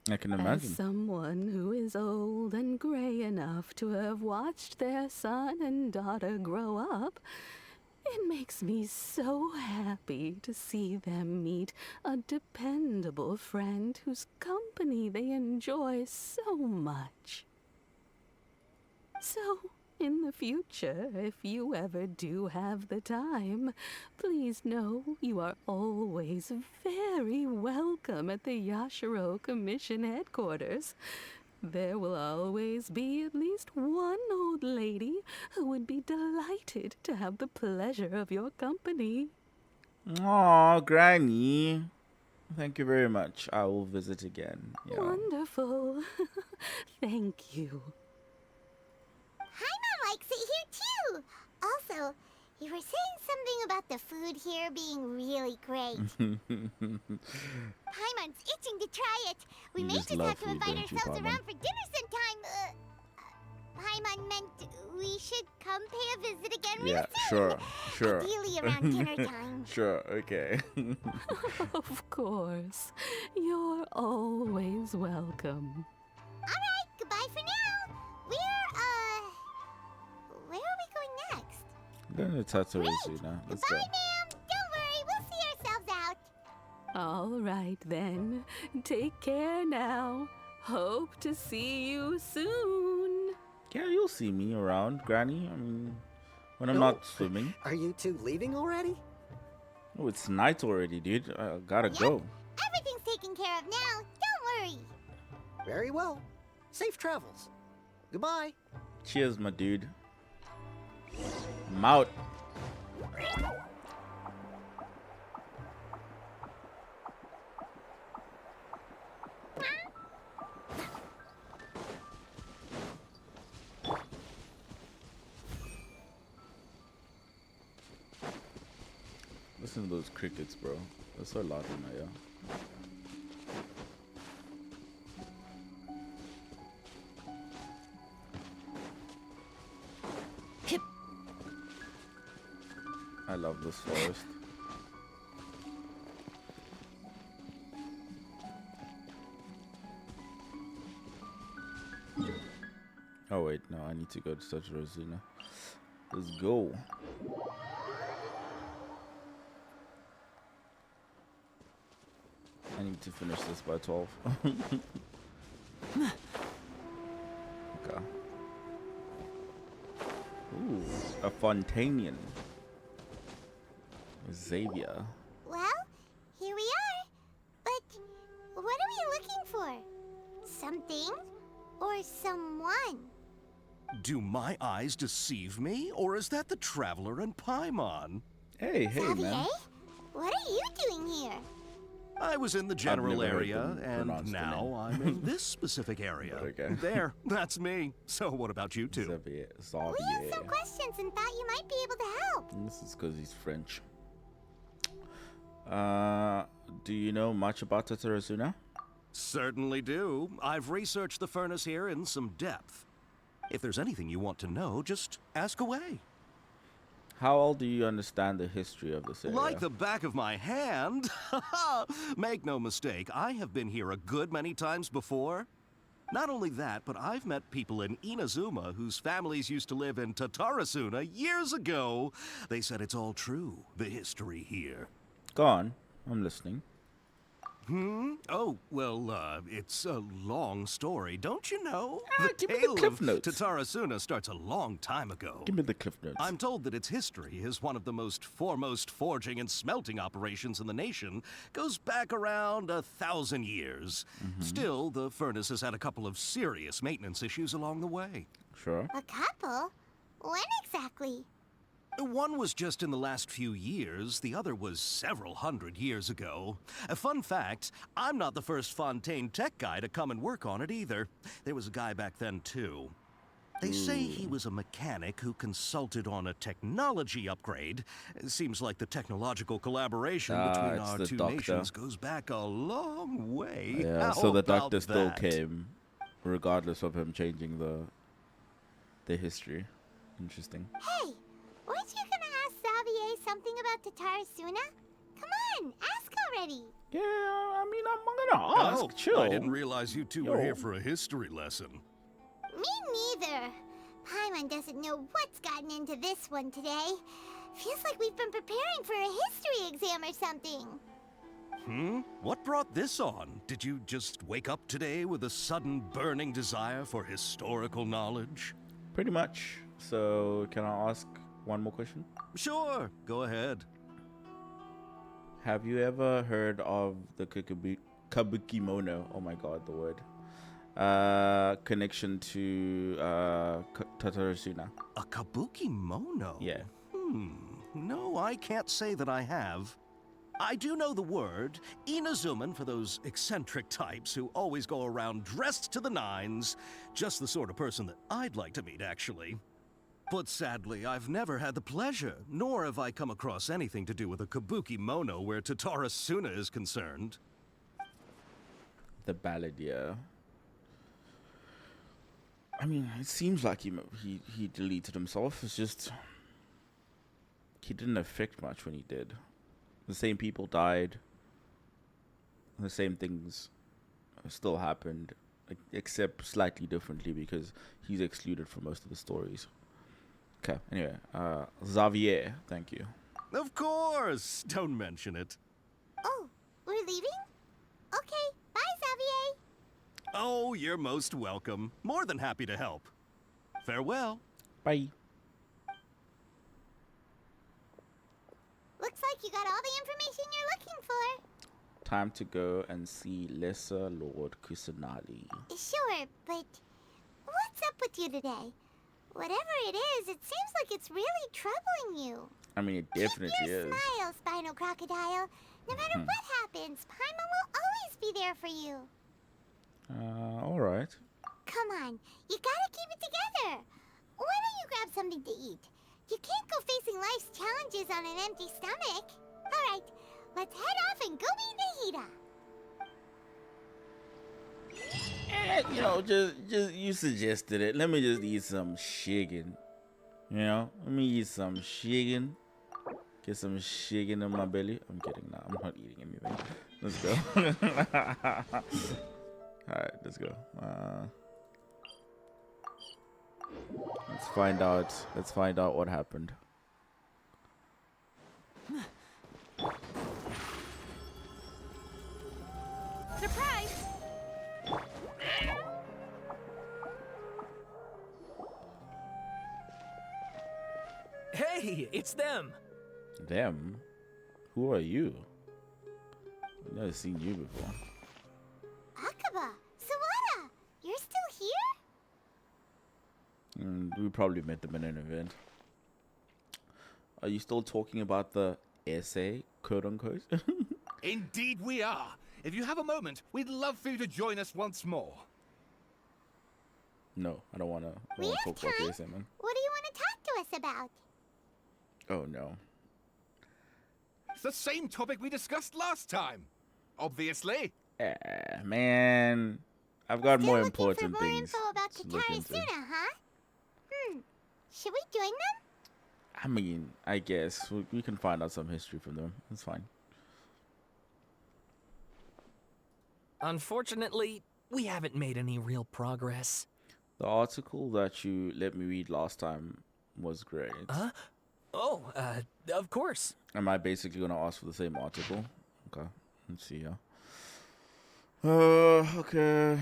I can As imagine. someone who is old and gray enough to have watched their son and daughter grow up, it makes me so happy to see them meet a dependable friend whose company they enjoy so much. So, in the future, if you ever do have the time, please know you are always very welcome at the Yashiro Commission headquarters. There will always be at least one old lady who would be delighted to have the pleasure of your company. Aw, Granny. Thank you very much. I will visit again. Yeah. Wonderful. Thank you. Paimon likes it here too. Also, you were saying something about the food here being really great. Paimon's itching to try it. We You may just just love have to food, invite don't you, ourselves Paimon? around for dinner sometime. Paimon meant we should come pay a visit again real Yeah, soon. sure. Ideally around dinner time. Sure, okay. Of course. You're always welcome. Alright, goodbye for now. Where are we going next? Going to Tatarazu now. Let's go. Goodbye, ma'am. Don't worry, we'll see ourselves out. All right then. Take care now. Hope to see you soon. Yeah, you'll see me around, Granny. I mean, when I'm No. not swimming. Are you two leaving already? Oh, it's night already, dude. I gotta go. Everything's taken care of now. Don't worry. Very well. Safe travels. Goodbye. Cheers, my dude. I'm out. Listen to those crickets, bro. They're so loud in my ear. I love this forest. Oh wait, no, I need to go to Tatarazu now. Let's go. I need need to finish this by 12. Okay. Ooh, a Fontainian. Xavier. Well, here we are. But what are we looking for? Something or someone? Do my eyes deceive me, or is that the Traveler and Paimon? Hey, Xavier? man. What are you doing here? I was in the general never heard area, them and pronounce the now name. I'm in this specific area. Okay. There, that's me. So what about you two? Xavier. We had some questions and thought you might be able to help. This is because he's French. Do you know much about Tatarasuna? Certainly do. I've researched the furnace here in some depth. If there's anything you want to know, just ask away. How well do you understand the history of this area? Like the back of my hand. Make no mistake, I have been here a good many times before. Not only that, but I've met people in Inazuma whose families used to live in Tatarasuna years ago. They said it's all true, the history here. Go on, I'm listening. Oh, well, it's a long story, don't you know? Give me the cliff notes. Tatarasuna starts a long time ago. Give me the cliff notes. I'm told that its history is one of the most foremost forging and smelting operations in the nation. Goes back around 1,000 years. Still, the furnace has had a couple of serious maintenance issues along the way. Sure. A couple? When exactly? One was just in the last few years, the other was several hundred years ago. A fun fact, I'm not the first Fontaine tech guy to come and work on it either. There was a guy back then too. They say he was a mechanic who consulted on a technology upgrade. It seems like the technological collaboration between our two nations goes back a long way. Yeah, How so the about doctor still that? came, regardless of him changing the history. Interesting. Hey, weren't you gonna ask Xavier something about Tatarasuna? Come on, ask already. Yeah, I mean, I'm gonna ask. Oh, Chill. I didn't realize you two were here for a history lesson. Me neither. Paimon doesn't know what's gotten into this one today. Feels like we've been preparing for a history exam or something. What brought this on? Did you just wake up today with a sudden burning desire for historical knowledge? Pretty much. So, can I ask one more question? Sure, go ahead. Have you ever heard of the Kabukimono? Oh my god, the word. Connection to Tatarasuna. A Kabukimono? Yeah. No, I can't say that I have. I do know the word, Inazuman for those eccentric types who always go around dressed to the nines. Just the sort of person that I'd like to meet, actually. But sadly, I've never had the pleasure, nor have I come across anything to do with a Kabukimono where Tatarasuna is concerned. The Balladeer. I mean, it seems like he deleted himself. It's just he didn't affect much when he did. The same people died. The same things still happened, except slightly differently because he's excluded from most of the stories. Okay, anyway, Xavier, thank you. Of course! Don't mention it. Oh, we're leaving? Okay, bye, Xavier. Oh, you're most welcome. More than happy to help. Farewell. Bye. Looks like you got all the information you're looking for. Time to go and see Lesser Lord Kusanali. Sure, but what's up with you today? Whatever it is, it seems like it's really troubling you. I mean, it definitely Keep your is. smile, Spinal Crocodile. No matter what happens, Paimon will always be there for you. Alright. Come on, you gotta keep it together. Why don't you grab something to eat? You can't go facing life's challenges on an empty stomach. Alright, let's head off and go meet Nahida. You know, just you suggested it. Let me just eat some chicken. You know, let me eat some chicken. Get some chicken in my belly. I'm kidding. Nah, I'm not eating anything. Let's go. Alright, let's go. Let's find out. Let's find out what happened. Hey, it's them. Them? Who are you? I've never seen you before. Akaba, Sawada, you're still here? We probably met them in an event. Are you still talking about the essay, quote unquote? Indeed we are. If you have a moment, we'd love for you to join us once more. No, I don't want to talk about the essay, man. What do you want to talk to us about? Oh no. It's the same topic we discussed last time. Obviously. Man. I've got more important things. Info about Tatarasuna, huh? Should we join them? I mean, I guess we can find out some history from them. It's fine. Unfortunately, we haven't made any real progress. The article that you let me read last time was great. Huh? Oh, of course. Am I basically going to ask for the same article? Okay, let's see here. Okay.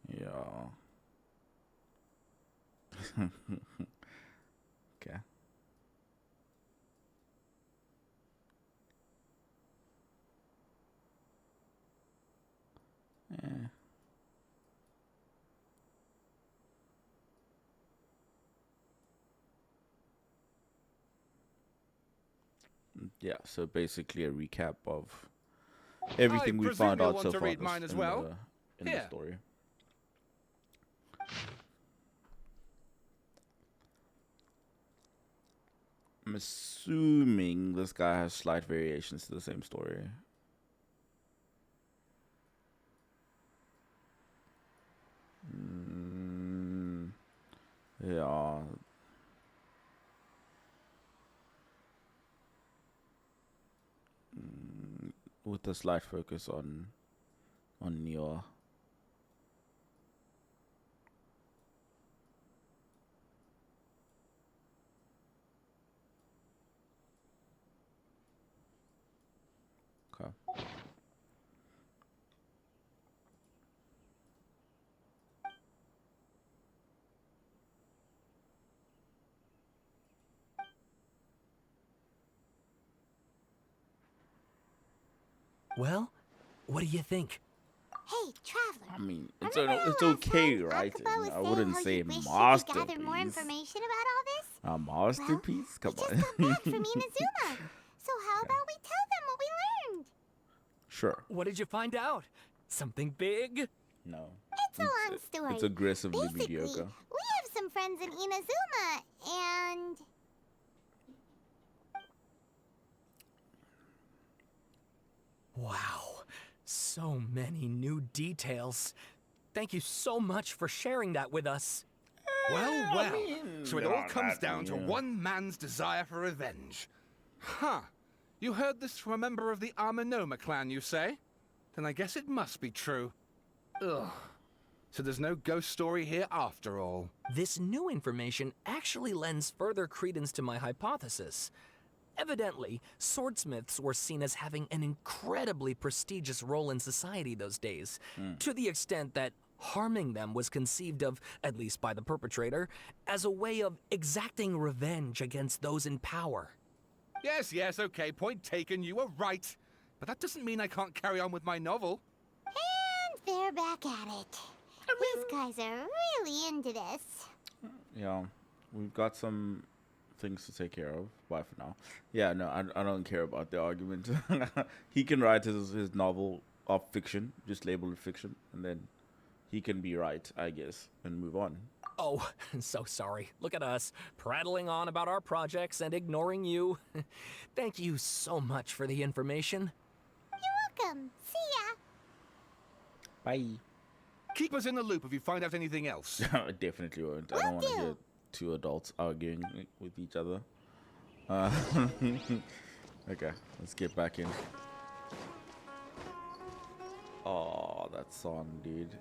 Yeah. Okay. Yeah, so basically a recap of everything we found out so far in the story. I'm assuming this guy has slight variations to the same story. Yeah. With a slight focus on Neo. Okay. Well, what do you think? Hey, Traveler. I mean, it's okay, right? I wouldn't say masterpiece. Gather more information about all this? A masterpiece? Come on. Back from Inazuma. So how about we tell them what we learned? Sure. What did you find out? Something big? No. It's a long story. It's aggressively Basically, mediocre. we have some friends in Inazuma, and... Wow, so many new details. Thank you so much for sharing that with us. Well, so it all comes down to one man's desire for revenge. Huh. You heard this from a member of the Armanoma clan, you say? Then I guess it must be true. Ugh. So there's no ghost story here after all. This new information actually lends further credence to my hypothesis. Evidently, swordsmiths were seen as having an incredibly prestigious role in society those days, to the extent that harming them was conceived of, at least by the perpetrator, as a way of exacting revenge against those in power. Yes, okay, point taken, you were right. But that doesn't mean I can't carry on with my novel. And they're back at it. These guys are really into this. Yeah, we've got some things to take care of. Bye for now. Yeah, no, I don't care about the argument. He can write his novel of fiction, just label it fiction, and then he can be right, I guess, and move on. Oh, so sorry. Look at us, prattling on about our projects and ignoring you. Thank you so much for the information. You're welcome. See ya. Bye. Keep us in the loop if you find out anything else. I definitely won't. I don't want to hear two adults arguing with each other. Okay, let's get back in. Oh, that song, dude.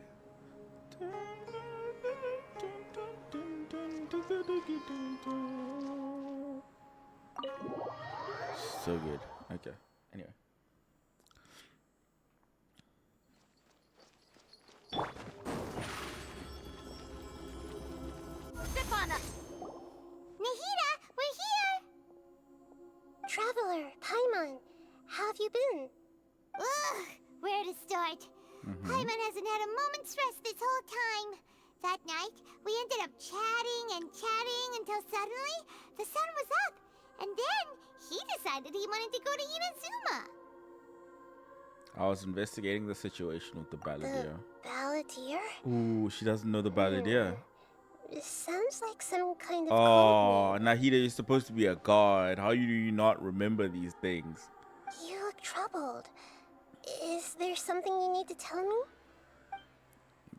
So good. Okay. Anyway. Step on us! Nahida, we're here! Traveler, Paimon, how have you been? Ugh, where to start? Paimon hasn't had a moment's rest this whole time. That night, we ended up chatting and chatting until suddenly the sun was up. And then he decided he wanted to go to Inazuma. I was investigating the situation with the balladeer. The balladeer? Ooh, she doesn't know the balladeer. It sounds like some kind of Oh, Nahida, you're supposed to be a god. How do you not remember these things? You look troubled. Is there something you need to tell me?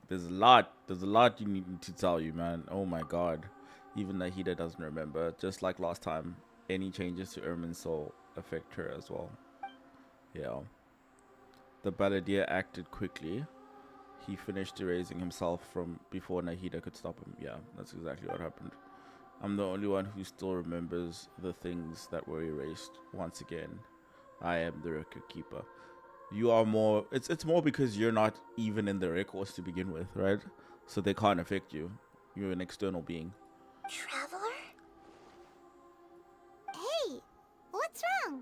There's a lot you need to tell you, man. Oh my god. Even Nahida doesn't remember. Just like last time, any changes to Ermin's soul affect her as well. Yeah. The balladeer acted quickly. He finished erasing himself from before Nahida could stop him. Yeah, that's exactly what happened. I'm the only one who still remembers the things that were erased. Once again, I am the record keeper. You are more... It's more because you're not even in the records to begin with, right? So they can't affect you. You're an external being. Traveler? Hey, what's wrong?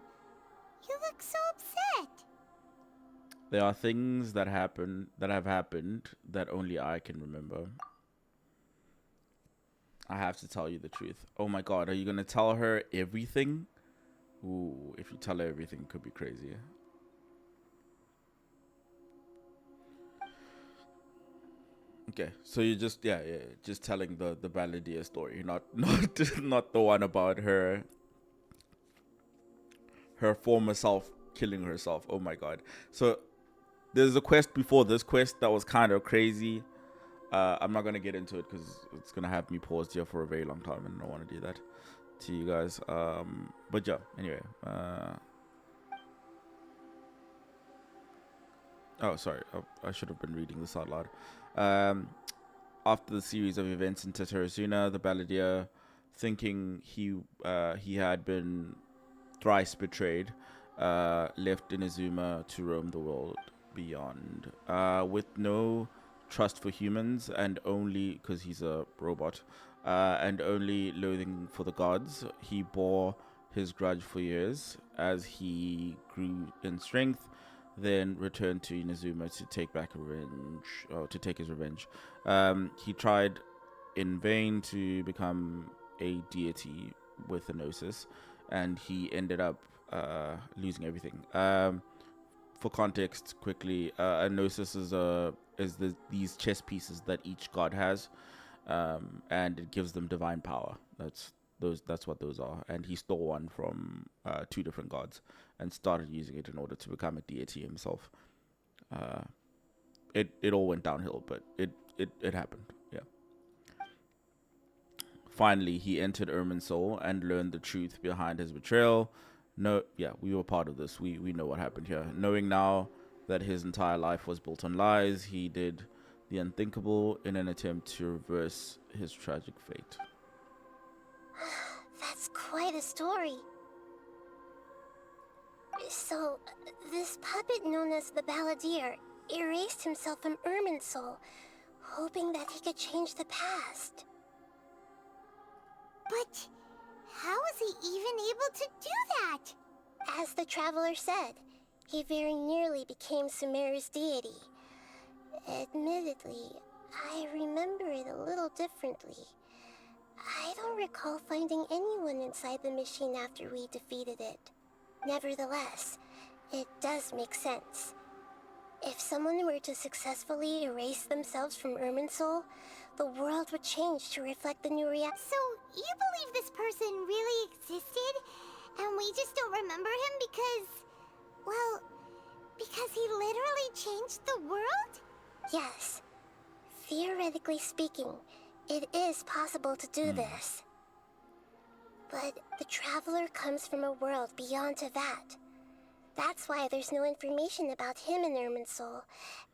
You look so upset. There are things that have happened that only I can remember. I have to tell you the truth. Oh my god, are you gonna tell her everything? Ooh, if you tell her everything, it could be crazy. Okay, so you're just just telling the balladeer story, not the one about her former self killing herself. Oh my god. So there's a quest before this quest that was kind of crazy. I'm not gonna get into it because it's gonna have me paused here for a very long time, and I don't want to do that to you guys. But yeah, anyway. Oh, sorry. I should have been reading this out loud. After the series of events in Tatarasuna, the balladeer, thinking he had been thrice betrayed, left Inazuma to roam the world beyond. With no trust for humans and only because he's a robot, and only loathing for the gods, he bore his grudge for years. As he grew in strength, then returned to Inazuma to take his revenge. He tried in vain to become a deity with a gnosis, and he ended up losing everything. For context, quickly, a gnosis is these chess pieces that each god has, and it gives them divine power. That's what those are. And he stole one from two different gods and started using it in order to become a deity himself. It all went downhill, but it happened. Yeah. Finally, he entered Ermin's soul and learned the truth behind his betrayal. We were part of this. We know what happened here. Knowing now that his entire life was built on lies, he did the unthinkable in an attempt to reverse his tragic fate. That's quite a story. So, this puppet known as the balladeer erased himself from Ermin's soul, hoping that he could change the past. But how was he even able to do that? As the traveler said, he very nearly became Sumeru's deity. Admittedly, I remember it a little differently. I don't recall finding anyone inside the machine after we defeated it. Nevertheless, it does make sense. If someone were to successfully erase themselves from Ermin's soul, the world would change to reflect the new reality. So, you believe this person really existed, and we just don't remember him because he literally changed the world? Yes. Theoretically speaking, it is possible to do this. But the traveler comes from a world beyond to that. That's why there's no information about him in Irminsul,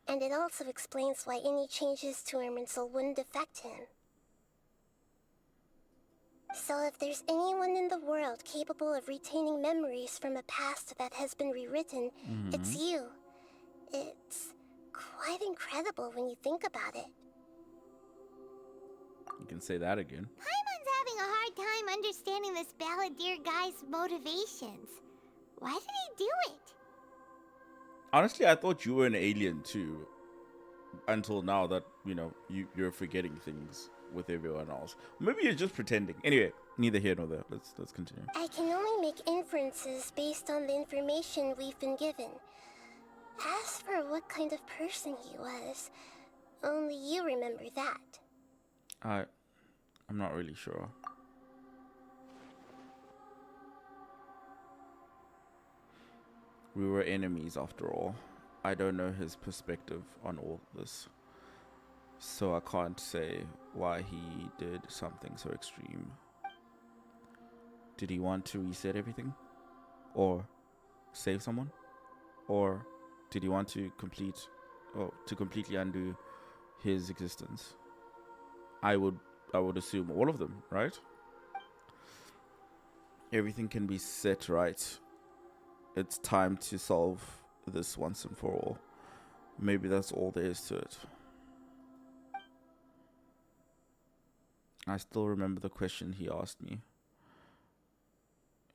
and it also explains why any changes to Irminsul wouldn't affect him. So if there's anyone in the world capable of retaining memories from a past that has been rewritten, it's you. It's quite incredible when you think about it. You can say that again. Paimon's having a hard time understanding this balladeer guy's motivations. Why did he do it? Honestly, I thought you were an alien too. Until now that, you know, you're forgetting things with everyone else. Maybe you're just pretending. Anyway, neither here nor there. Let's continue. I can only make inferences based on the information we've been given. As for what kind of person he was, only you remember that. I'm not really sure. We were enemies after all. I don't know his perspective on all this, so I can't say why he did something so extreme. Did he want to reset everything? Or save someone? Or did he want to completely undo his existence? I would assume all of them, right? Everything can be set right. It's time to solve this once and for all. Maybe that's all there is to it. I still remember the question he asked me.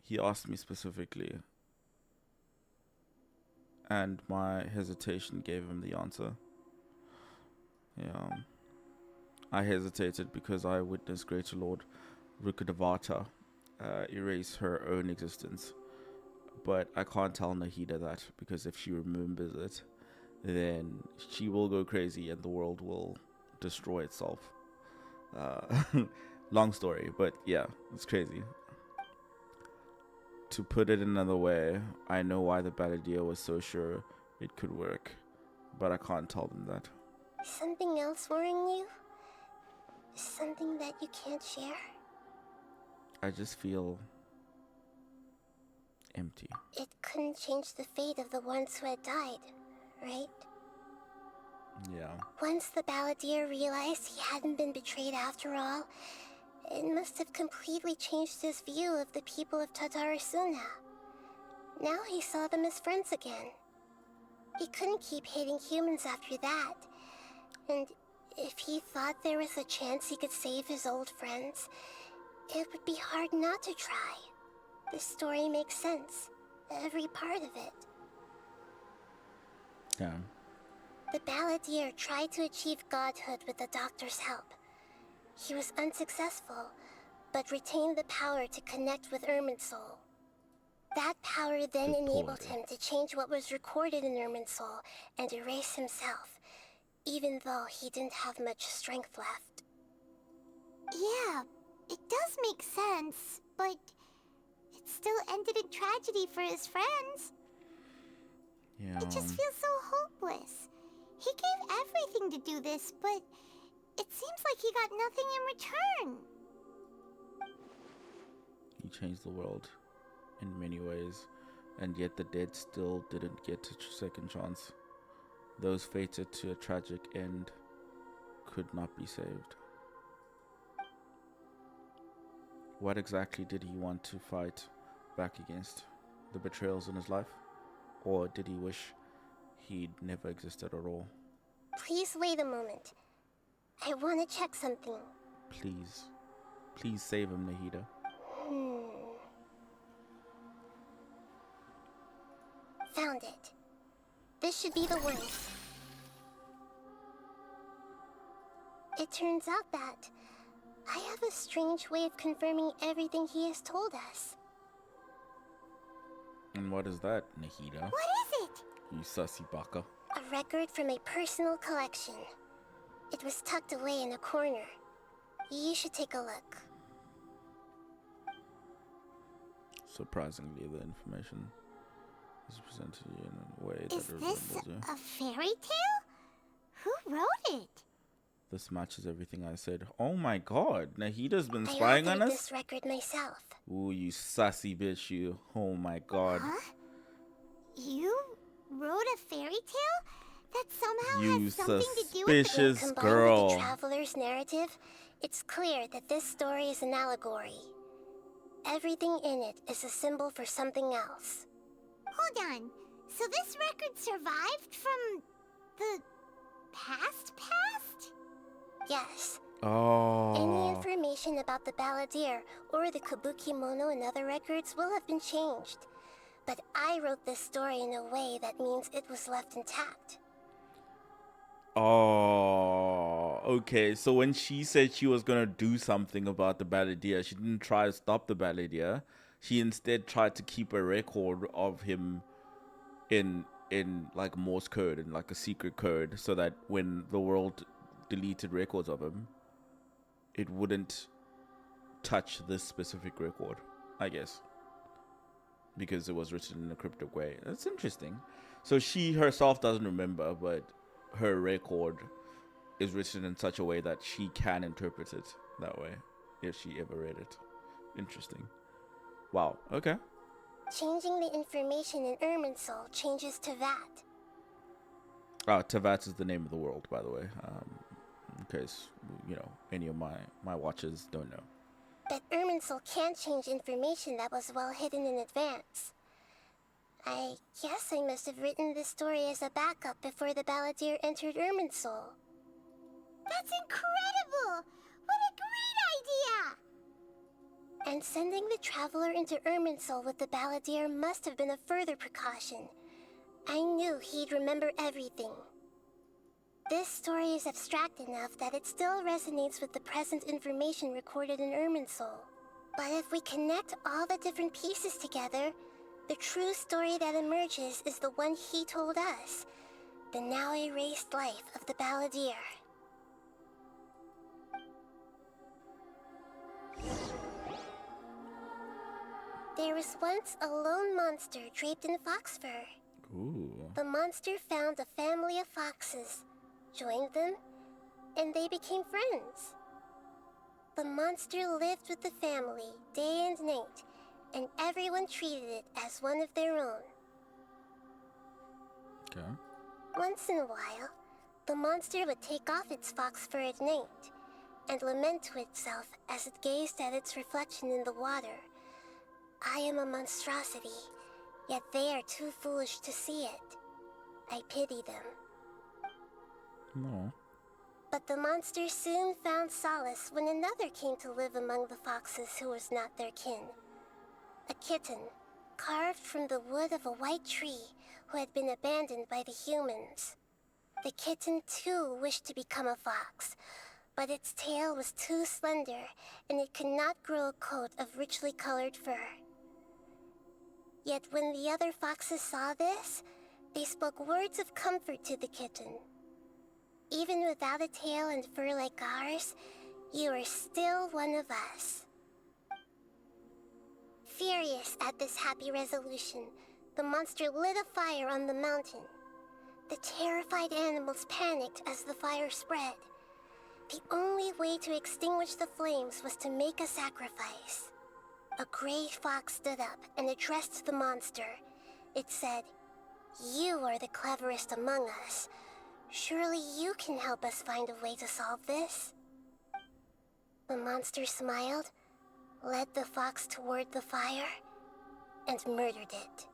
He asked me specifically, and my hesitation gave him the answer. Yeah. I hesitated because I witnessed Greater Lord Rukkhadevata erase her own existence. But I can't tell Nahida that, because if she remembers it, then she will go crazy and the world will destroy itself. Long story, but yeah, it's crazy. To put it another way, I know why the Balladeer was so sure it could work, but I can't tell them that. Something else worrying you? Something that you can't share? I just feel empty. It couldn't change the fate of the ones who had died, right? Yeah. Once the Balladeer realized he hadn't been betrayed after all, it must have completely changed his view of the people of Tatarasuna. Now he saw them as friends again. He couldn't keep hating humans after that. And if he thought there was a chance he could save his old friends, it would be hard not to try. The story makes sense. Every part of it. Yeah. The Balladeer tried to achieve godhood with the Doctor's help. He was unsuccessful, but retained the power to connect with Irminsul. That power then enabled him to change what was recorded in Irminsul and erase himself, even though he didn't have much strength left. Yeah, it does make sense, but it still ended in tragedy for his friends. Yeah. It just feels so hopeless. He gave everything to do this, but it seems like he got nothing in return. He changed the world in many ways, and yet the dead still didn't get a second chance. Those fated to a tragic end could not be saved. What exactly did he want to fight back against? The betrayals in his life? Or did he wish he'd never existed at all? Please wait a moment. I want to check something. Please. Please save him, Nahida. Found it. This should be the one. It turns out that I have a strange way of confirming everything he has told us. And what is that, Nahida? What is it? You sussy baka. A record from a personal collection. It was tucked away in a corner. You should take a look. Surprisingly, the information is presented to you in a way that Is resembles this you. a fairy tale? Who wrote it? This matches everything I said. Oh my god. Nahida's been I spying on authored us? this record myself. Ooh, you sassy bitch, you. Oh my god. Huh? You wrote a fairy tale that somehow You has something to do with the suspicious Combined girl. with the traveler's narrative, it's clear that this story is an allegory. Everything in it is a symbol for something else. Hold on. So this record survived from the past? Yes. Oh. Any information about the balladeer or the kabuki mono in other records will have been changed. But I wrote this story in a way that means it was left intact. Oh, okay. So when she said she was gonna do something about the balladeer, she didn't try to stop the balladeer. She instead tried to keep a record of him in like Morse code and like a secret code, so that when the world deleted records of him, it wouldn't touch this specific record, I guess, because it was written in a cryptic way. That's interesting. So she herself doesn't remember, but her record is written in such a way that she can interpret it that way if she ever read it. Interesting. Wow. Okay. Changing the information in Irminsul changes Tevat. Tevat is the name of the world, by the way. In case, you know, any of my watchers don't know. But Irminsul can't change information that was well hidden in advance. I guess I must have written this story as a backup before the balladeer entered Irminsul. That's incredible! What a great idea! And sending the traveler into Irminsul with the balladeer must have been a further precaution. I knew he'd remember everything. This story is abstract enough that it still resonates with the present information recorded in Irminsul. But if we connect all the different pieces together, the true story that emerges is the one he told us, the now erased life of the balladeer. There was once a lone monster draped in fox fur. Ooh. The monster found a family of foxes, joined them, and they became friends. The monster lived with the family day and night, and everyone treated it as one of their own. Okay. Once in a while, the monster would take off its fox fur at night and lament to itself as it gazed at its reflection in the water. I am a monstrosity, yet they are too foolish to see it. I pity them. No. But the monster soon found solace when another came to live among the foxes who was not their kin. A kitten, carved from the wood of a white tree who had been abandoned by the humans. The kitten too wished to become a fox, but its tail was too slender and it could not grow a coat of richly colored fur. Yet when the other foxes saw this, they spoke words of comfort to the kitten. Even without a tail and fur like ours, you are still one of us. Furious at this happy resolution, the monster lit a fire on the mountain. The terrified animals panicked as the fire spread. The only way to extinguish the flames was to make a sacrifice. A gray fox stood up and addressed the monster. It said, "You are the cleverest among us. Surely you can help us find a way to solve this." The monster smiled, led the fox toward the fire, and murdered it.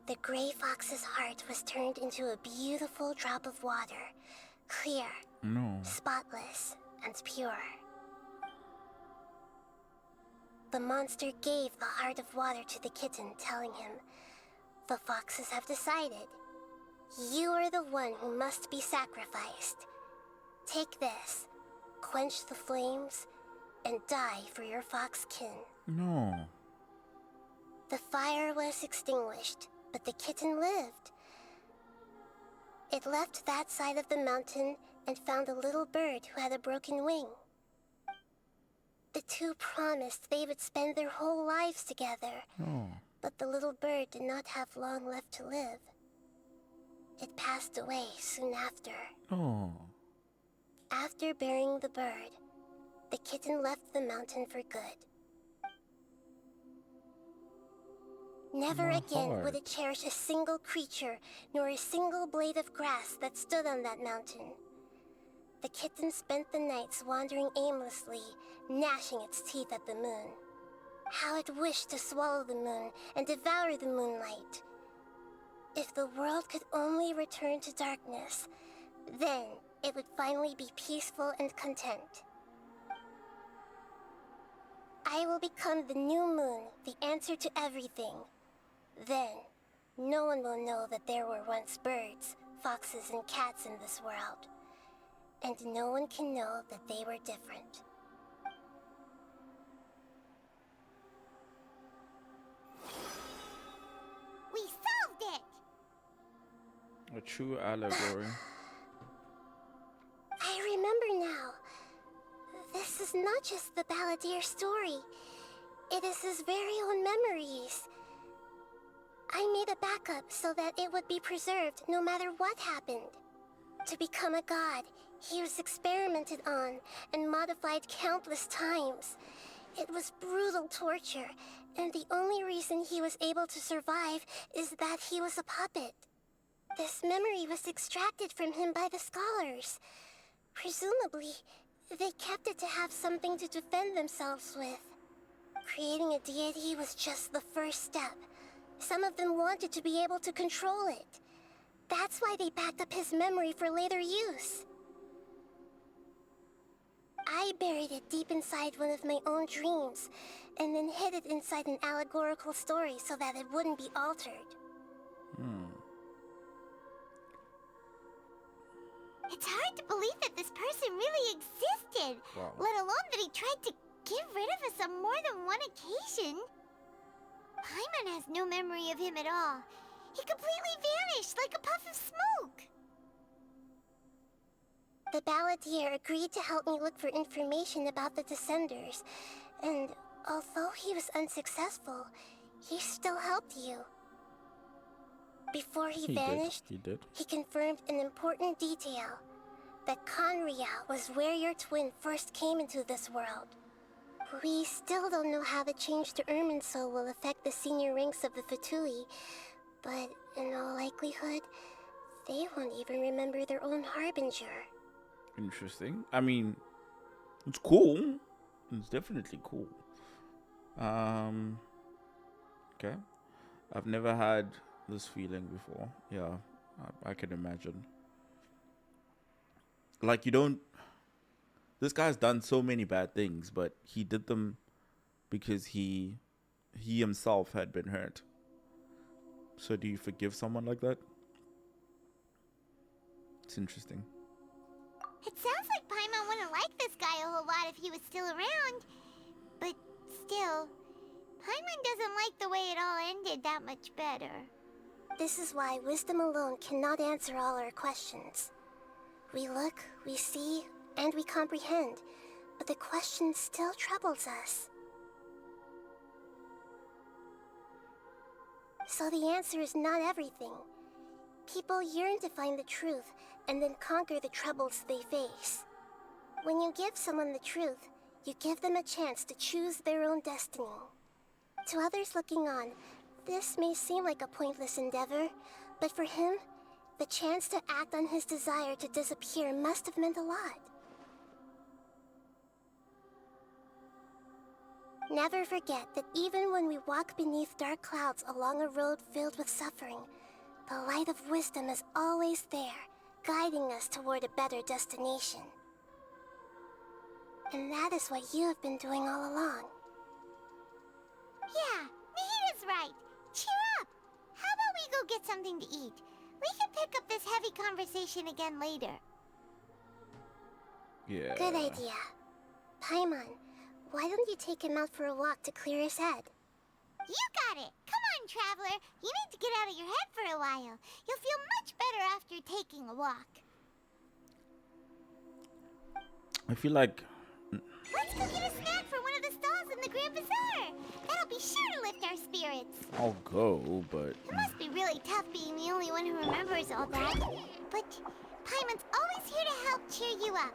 The gray fox's heart was turned into a beautiful drop of water, clear, spotless, and pure. The monster gave the heart of water to the kitten, telling him, "The foxes have decided. You are the one who must be sacrificed. Take this, quench the flames, and die for your fox kin." No. The fire was extinguished, but the kitten lived. It left that side of the mountain and found a little bird who had a broken wing. The two promised they would spend their whole lives together, but the little bird did not have long left to live. It passed away soon after. Oh. After burying the bird, the kitten left the mountain for good. Never again would it cherish a single creature, nor a single blade of grass that stood on that mountain. The kitten spent the nights wandering aimlessly, gnashing its teeth at the moon. How it wished to swallow the moon and devour the moonlight. If the world could only return to darkness, then it would finally be peaceful and content. I will become the new moon, the answer to everything. Then, no one will know that there were once birds, foxes, and cats in this world. And no one can know that they were different. We solved it! A true allegory. I remember now. This is not just the Balladeer story. It is his very own memories. I made a backup so that it would be preserved no matter what happened. To become a god, he was experimented on and modified countless times. It was brutal torture, and the only reason he was able to survive is that he was a puppet. This memory was extracted from him by the scholars. Presumably, they kept it to have something to defend themselves with. Creating a deity was just the first step. Some of them wanted to be able to control it. That's why they backed up his memory for later use. I buried it deep inside one of my own dreams, and then hid it inside an allegorical story so that it wouldn't be altered. It's hard to believe that this person really existed, let alone that he tried to get rid of us on more than one occasion. Paimon has no memory of him at all. He completely vanished like a puff of smoke. The Balladeer agreed to help me look for information about the Descenders, and although he was unsuccessful, he still helped you. Before he vanished, he confirmed an important detail, that Conria was where your twin first came into this world. We still don't know how the change to Irminsul will affect the senior ranks of the Fatui, but in all likelihood, they won't even remember their own Harbinger. Interesting. I mean, it's cool. It's definitely cool. Okay. I've never had this feeling before. Yeah, I can imagine. Like, you don't... This guy's done so many bad things, but he did them because he himself had been hurt. So do you forgive someone like that? It's interesting. It sounds like Paimon wouldn't like this guy a whole lot if he was still around. But still, Paimon doesn't like the way it all ended that much better. This is why wisdom alone cannot answer all our questions. We look, we see, and we comprehend, but the question still troubles us. So the answer is not everything. People yearn to find the truth and then conquer the troubles they face. When you give someone the truth, you give them a chance to choose their own destiny. To others looking on, this may seem like a pointless endeavor, but for him, the chance to act on his desire to disappear must have meant a lot. Never forget that even when we walk beneath dark clouds along a road filled with suffering, the light of wisdom is always there, guiding us toward a better destination. And that is what you have been doing all along. Yeah, Nahita's right. Cheer up! How about we go get something to eat? We can pick up this heavy conversation again later. Yeah. Good idea. Paimon, why don't you take him out for a walk to clear his head? You got it! Come on, Traveler! You need to get out of your head for a while. You'll feel much better after taking a walk. I feel like... Let's go get a snack from one of the stalls in the Grand Bazaar! That'll be sure to lift our spirits. I'll go, but... It must be really tough being the only one who remembers all that. But Paimon's always here to help cheer you up.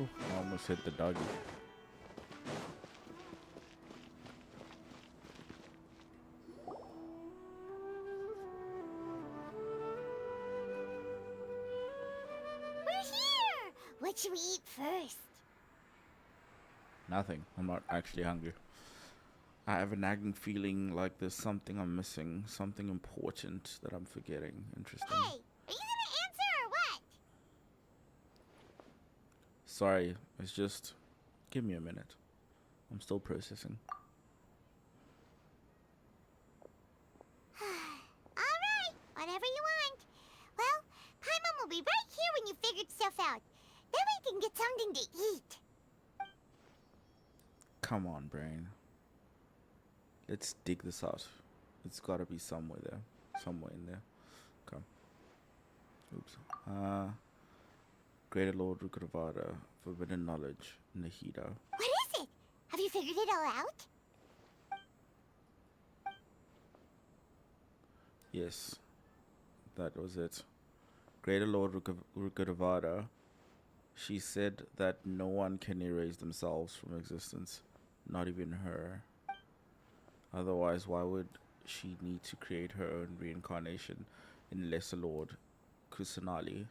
I almost hit the doggy. We're here! What should we eat first? Nothing. I'm not actually hungry. I have a nagging feeling like there's something I'm missing, something important that I'm forgetting. Interesting. Hey, are you gonna answer or what? Sorry, it's just... Give me a minute. I'm still processing. Alright, whatever you want. Well, Paimon will be right here when you figured stuff out. Then we can get something to eat. Come on, brain. Let's dig this out. It's gotta be somewhere there. Somewhere in there. Come. Oops. Greater Lord Rukravada, Forbidden Knowledge, Nahida. What is it? Have you figured it all out? Yes. That was it. Greater Lord Rukravada. She said that no one can erase themselves from existence. Not even her. Otherwise, why would she need to create her own reincarnation in Lesser Lord Kusanali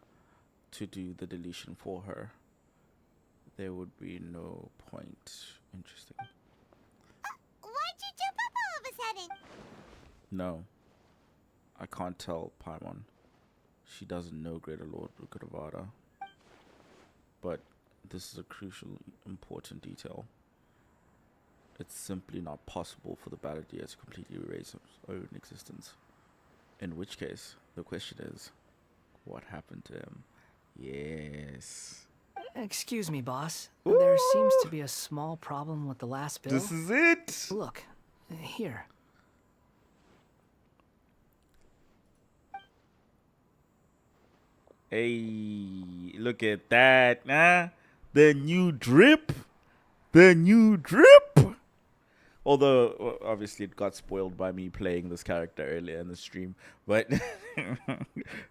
to do the deletion for her? There would be no point. Interesting. Why'd you jump up all of a sudden? No. I can't tell Paimon. She doesn't know Greater Lord Rukravada. But this is a crucial, important detail. It's simply not possible for the Balladeer to completely erase his own existence. In which case, the question is, what happened to him? Yes. Excuse me, boss. There seems to be a small problem with the last bill. This is it! Look, here. Hey, look at that, huh? The new drip! The new drip! Although, obviously, it got spoiled by me playing this character earlier in the stream. But,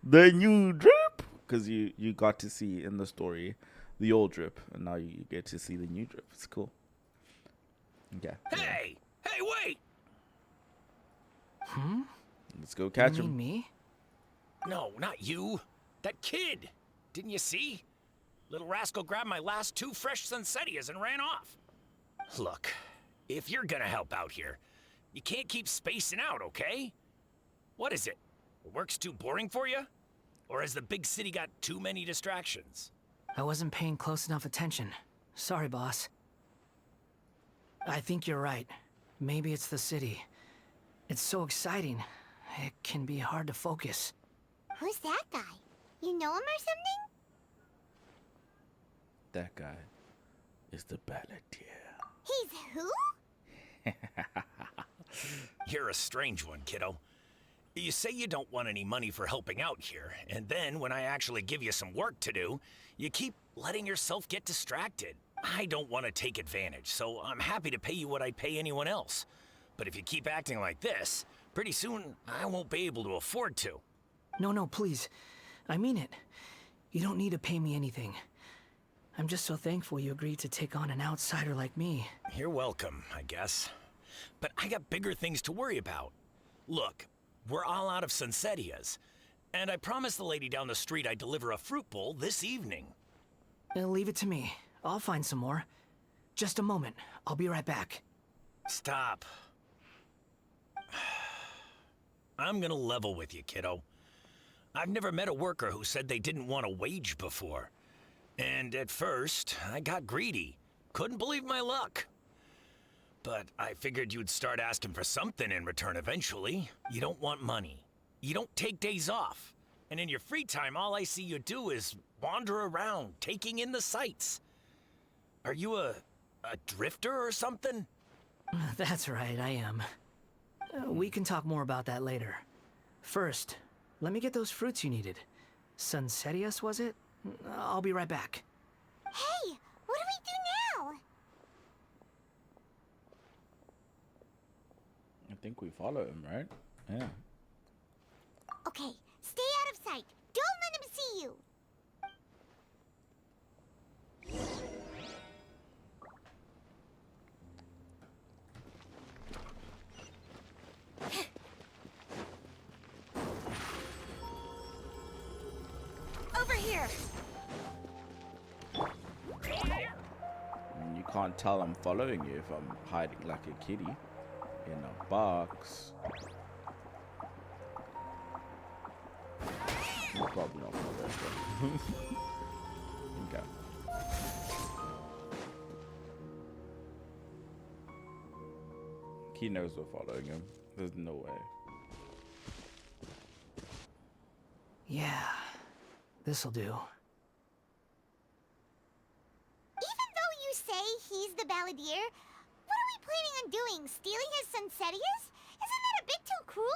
the new drip! Because you got to see in the story the old drip. And now you get to see the new drip. It's cool. Yeah. Hey! Hey, wait! Let's go catch You him. mean me? No, not you. That kid. Didn't you see? Little rascal grabbed my last 2 fresh Sunsettias and ran off. Look, if you're gonna help out here, you can't keep spacing out, okay? What is it? Work's too boring for you? Or has the big city got too many distractions? I wasn't paying close enough attention. Sorry, boss. I think you're right. Maybe it's the city. It's so exciting. It can be hard to focus. Who's that guy? You know him or something? That guy is the Balladeer. He's who? You're a strange one, kiddo. You say you don't want any money for helping out here, and then when I actually give you some work to do, you keep letting yourself get distracted. I don't want to take advantage, so I'm happy to pay you what I'd pay anyone else. But if you keep acting like this, pretty soon I won't be able to afford to. No, please. I mean it. You don't need to pay me anything. I'm just so thankful you agreed to take on an outsider like me. You're welcome, I guess. But I got bigger things to worry about. Look, we're all out of Sunsettias, and I promised the lady down the street I'd deliver a fruit bowl this evening. Leave it to me. I'll find some more. Just a moment. I'll be right back. Stop. I'm gonna level with you, kiddo. I've never met a worker who said they didn't want a wage before. And at first, I got greedy. Couldn't believe my luck. But I figured you'd start asking for something in return eventually. You don't want money. You don't take days off. And in your free time, all I see you do is wander around, taking in the sights. Are you a drifter or something? That's right, I am. We can talk more about that later. First, let me get those fruits you needed. Sunsetius, was it? I'll be right back. Hey, what do we do now? I think we follow him, right? Yeah. Okay, stay out of sight. Don't let him see you. Over here. And you can't tell I'm following you if I'm hiding like a kitty in a box. You're probably not for this one. Okay. He knows we're following him. There's no way. Yeah, this'll do. Even though you say he's the balladeer, what are we planning on doing? Stealing his Sunsetius? Isn't that a bit too cruel?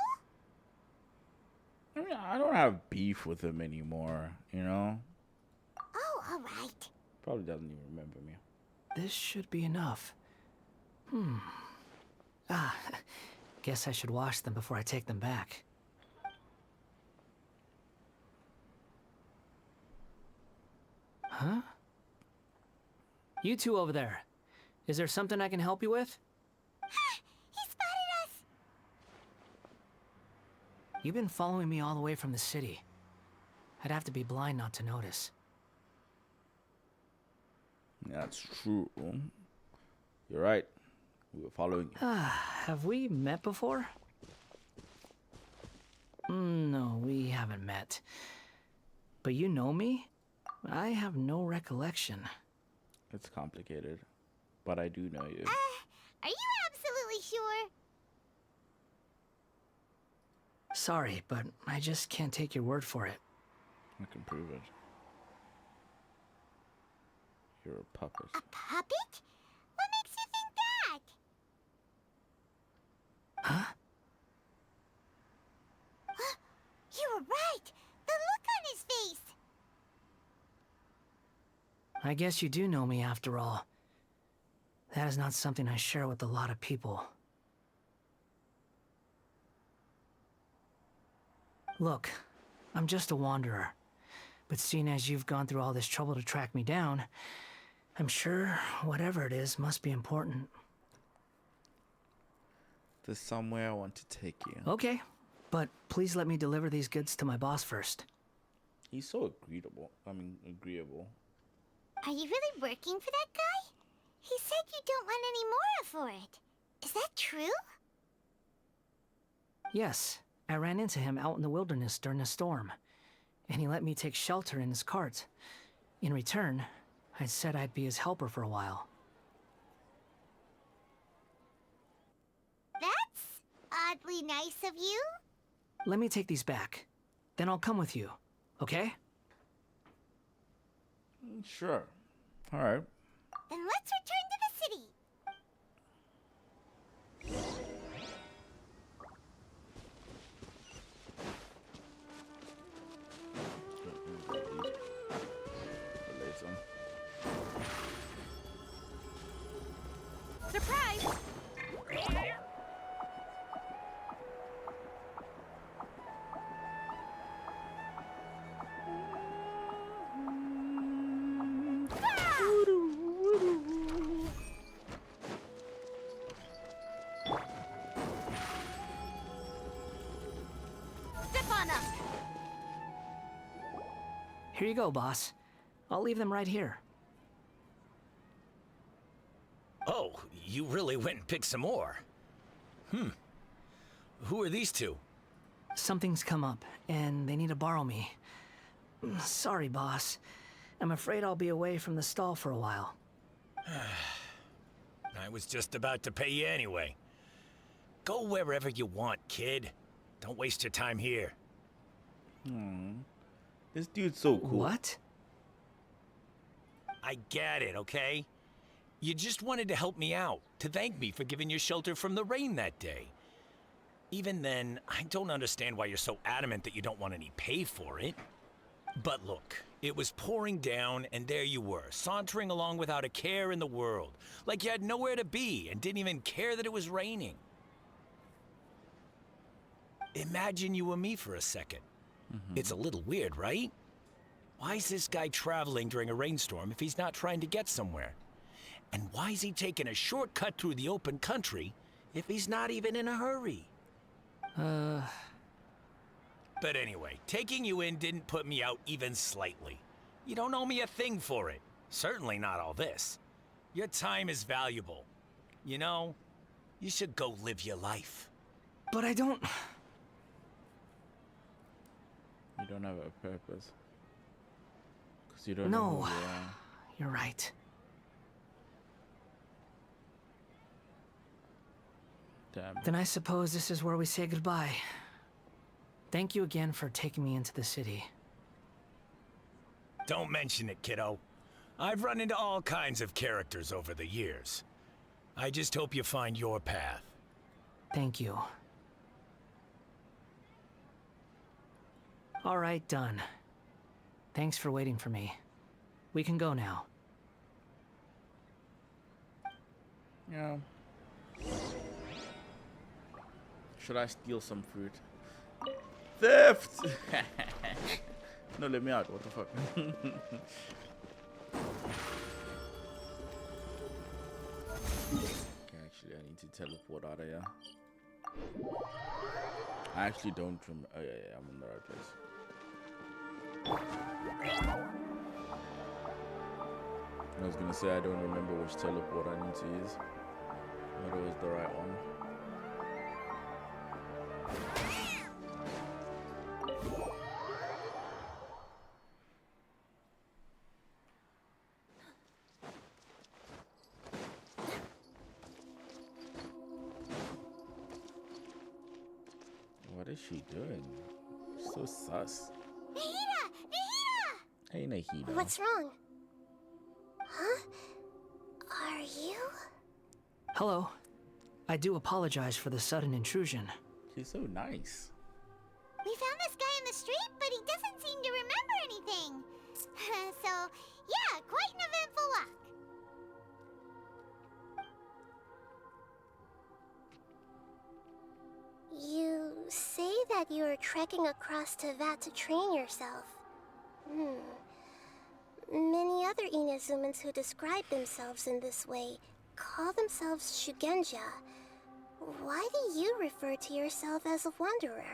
I mean, I don't have beef with him anymore, you know? Oh, alright. Probably doesn't even remember me. This should be enough. Guess I should wash them before I take them back. Huh? You two over there. Is there something I can help you with? He spotted us! You've been following me all the way from the city. I'd have to be blind not to notice. That's true. You're right. We were following you. Have we met before? No, we haven't met. But you know me? I have no recollection. It's complicated, but I do know you. Are you absolutely sure? Sorry, but I just can't take your word for it. I can prove it. You're a puppet. A puppet? What makes you think that? Huh? You were right! The look on his face! I guess you do know me after all. That is not something I share with a lot of people. Look, I'm just a wanderer. But seeing as you've gone through all this trouble to track me down, I'm sure whatever it is must be important. There's somewhere I want to take you. Okay, but please let me deliver these goods to my boss first. He's so agreeable. Agreeable. Are you really working for that guy? He said you don't want any more for it. Is that true? Yes, I ran into him out in the wilderness during a storm, and he let me take shelter in his cart. In return, I said I'd be his helper for a while. That's oddly nice of you. Let me take these back. Then I'll come with you, okay? Sure. Alright. Then let's return to the city. Surprise! Step on up! Here you go, boss. I'll leave them right here. Oh, you really went and picked some more. Who are these two? Something's come up, and they need to borrow me. Sorry, boss. I'm afraid I'll be away from the stall for a while. I was just about to pay you anyway. Go wherever you want, kid. Don't waste your time here. This dude's so cool. What? I get it, okay? You just wanted to help me out, to thank me for giving you shelter from the rain that day. Even then, I don't understand why you're so adamant that you don't want any pay for it. But look, it was pouring down, and there you were, sauntering along without a care in the world, like you had nowhere to be and didn't even care that it was raining. Imagine you were me for a second. It's a little weird, right? Why is this guy traveling during a rainstorm if he's not trying to get somewhere? And why is he taking a shortcut through the open country if he's not even in a hurry? But anyway, taking you in didn't put me out even slightly. You don't owe me a thing for it. Certainly not all this. Your time is valuable. You know, you should go live your life. But I don't... You don't have a purpose. Because you don't No, know who you are. You're right. Damn. Then I suppose this is where we say goodbye. Thank you again for taking me into the city. Don't mention it, kiddo. I've run into all kinds of characters over the years. I just hope you find your path. Thank you. All right, done. Thanks for waiting for me. We can go now. Yeah. Should I steal some fruit? Theft! No, let me out. What the fuck? Okay, actually, I need to teleport out of here. I actually don't remember. Oh, yeah, I'm in the right place. I was gonna say I don't remember which teleport I need to use. But it was the right one. What is she doing? So sus. Nahida! Nahida! Hey, Nahida. What's wrong? Huh? Are you? Hello. I do apologize for the sudden intrusion. She's so nice. We found this guy in the street, but he doesn't seem to remember anything. So, yeah, quite an eventful walk. You say that you are trekking across Teyvat to train yourself. Many other Inazumans who describe themselves in this way call themselves Shugenja. Why do you refer to yourself as a wanderer?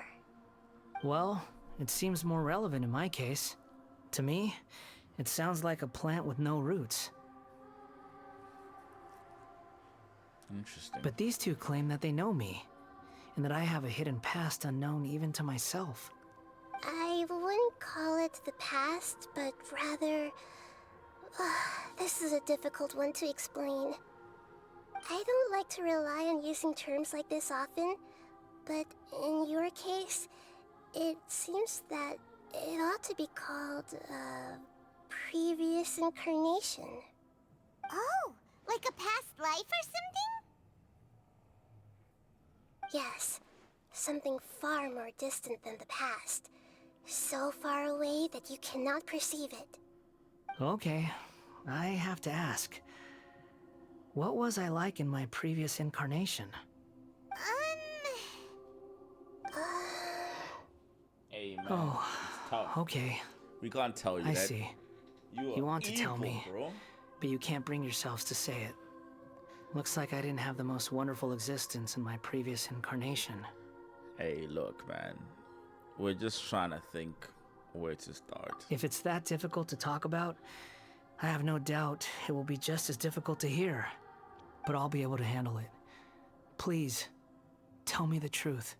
Well, it seems more relevant in my case. To me, it sounds like a plant with no roots. Interesting. But these two claim that they know me, and that I have a hidden past unknown even to myself. I wouldn't call it the past, but rather... this is a difficult one to explain. I don't like to rely on using terms like this often, but in your case, it seems that it ought to be called, previous incarnation. Oh, like a past life or something? Yes, something far more distant than the past. So far away that you cannot perceive it. Okay, I have to ask. What was I like in my previous incarnation? Hey, man. Oh, it's tough. okay. We can't tell you I that. see. You want to tell evil, me, bro. but you can't bring yourselves to say it. Looks like I didn't have the most wonderful existence in my previous incarnation. Hey, look, man. We're just trying to think where to start. If it's that difficult to talk about, I have no doubt it will be just as difficult to hear. But I'll be able to handle it. Please, tell me the truth.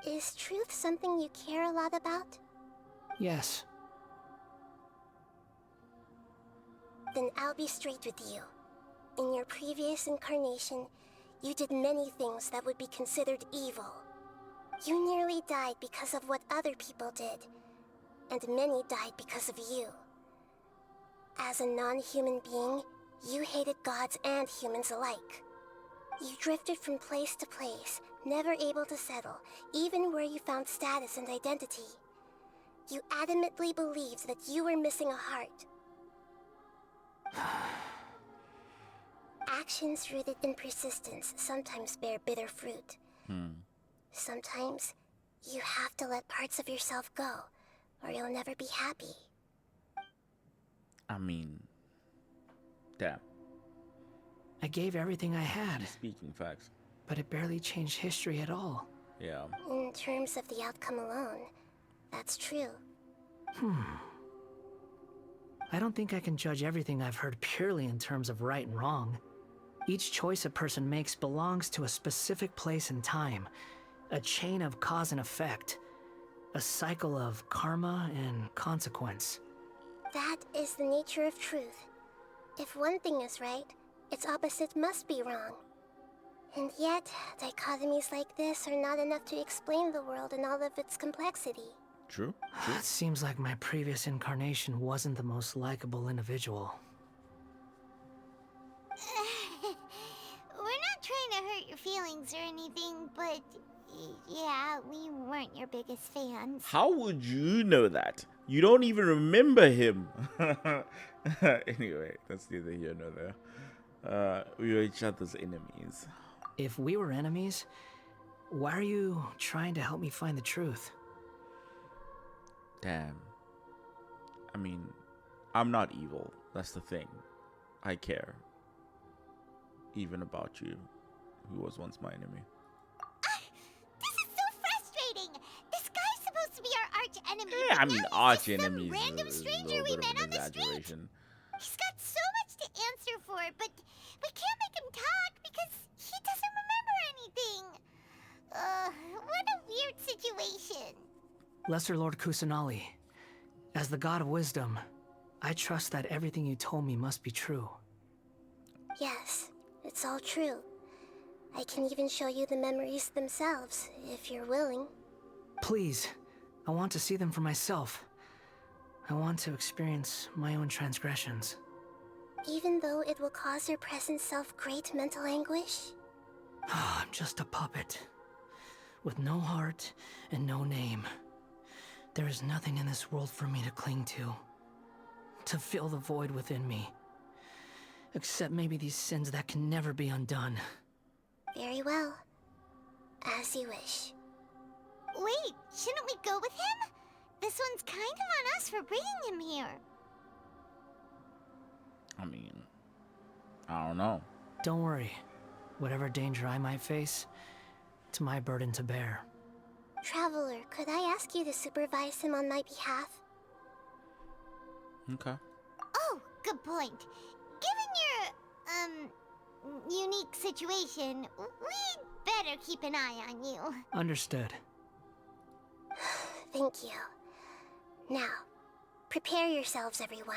Is truth something you care a lot about? Yes. Then I'll be straight with you. In your previous incarnation, you did many things that would be considered evil. You nearly died because of what other people did, and many died because of you. As a non-human being, you hated gods and humans alike. You drifted from place to place, never able to settle, even where you found status and identity. You adamantly believed that you were missing a heart. Actions rooted in persistence sometimes bear bitter fruit. Sometimes, you have to let parts of yourself go, or you'll never be happy. I mean, damn. I gave everything I had. Speaking facts. But it barely changed history at all. Yeah. In terms of the outcome alone, that's true. I don't think I can judge everything I've heard purely in terms of right and wrong. Each choice a person makes belongs to a specific place and time. A chain of cause and effect. A cycle of karma and consequence. That is the nature of truth. If one thing is right, its opposite must be wrong. And yet, dichotomies like this are not enough to explain the world in all of its complexity. True. It seems like my previous incarnation wasn't the most likable individual. We're not trying to hurt your feelings or anything, but yeah, we weren't your biggest fans. How would you know that? You don't even remember him. Anyway, that's neither here nor there. We were each other's enemies. If we were enemies, why are you trying to help me find the truth? Damn. I mean, I'm not evil. That's the thing. I care. Even about you, who was once my enemy. This is so frustrating! This guy's supposed to be our arch enemy. Yeah, I mean, arch some enemy random is a stranger we little bit met of on an the street. exaggeration. He's got so much to answer for, but we can't make him talk because he doesn't remember anything. What a weird situation. Lesser Lord Kusanali, as the god of wisdom, I trust that everything you told me must be true. Yes, it's all true. I can even show you the memories themselves, if you're willing. Please, I want to see them for myself. I want to experience my own transgressions. Even though it will cause your present self great mental anguish? I'm just a puppet, with no heart and no name. There is nothing in this world for me to cling to fill the void within me. Except maybe these sins that can never be undone. Very well. As you wish. Wait, shouldn't we go with him? This one's kind of on us for bringing him here. I mean, I don't know. Don't worry. Whatever danger I might face, it's my burden to bear. Traveler, could I ask you to supervise him on my behalf? Okay. Oh, good point. Given your, unique situation, we'd better keep an eye on you. Understood. Thank you. Now, prepare yourselves, everyone.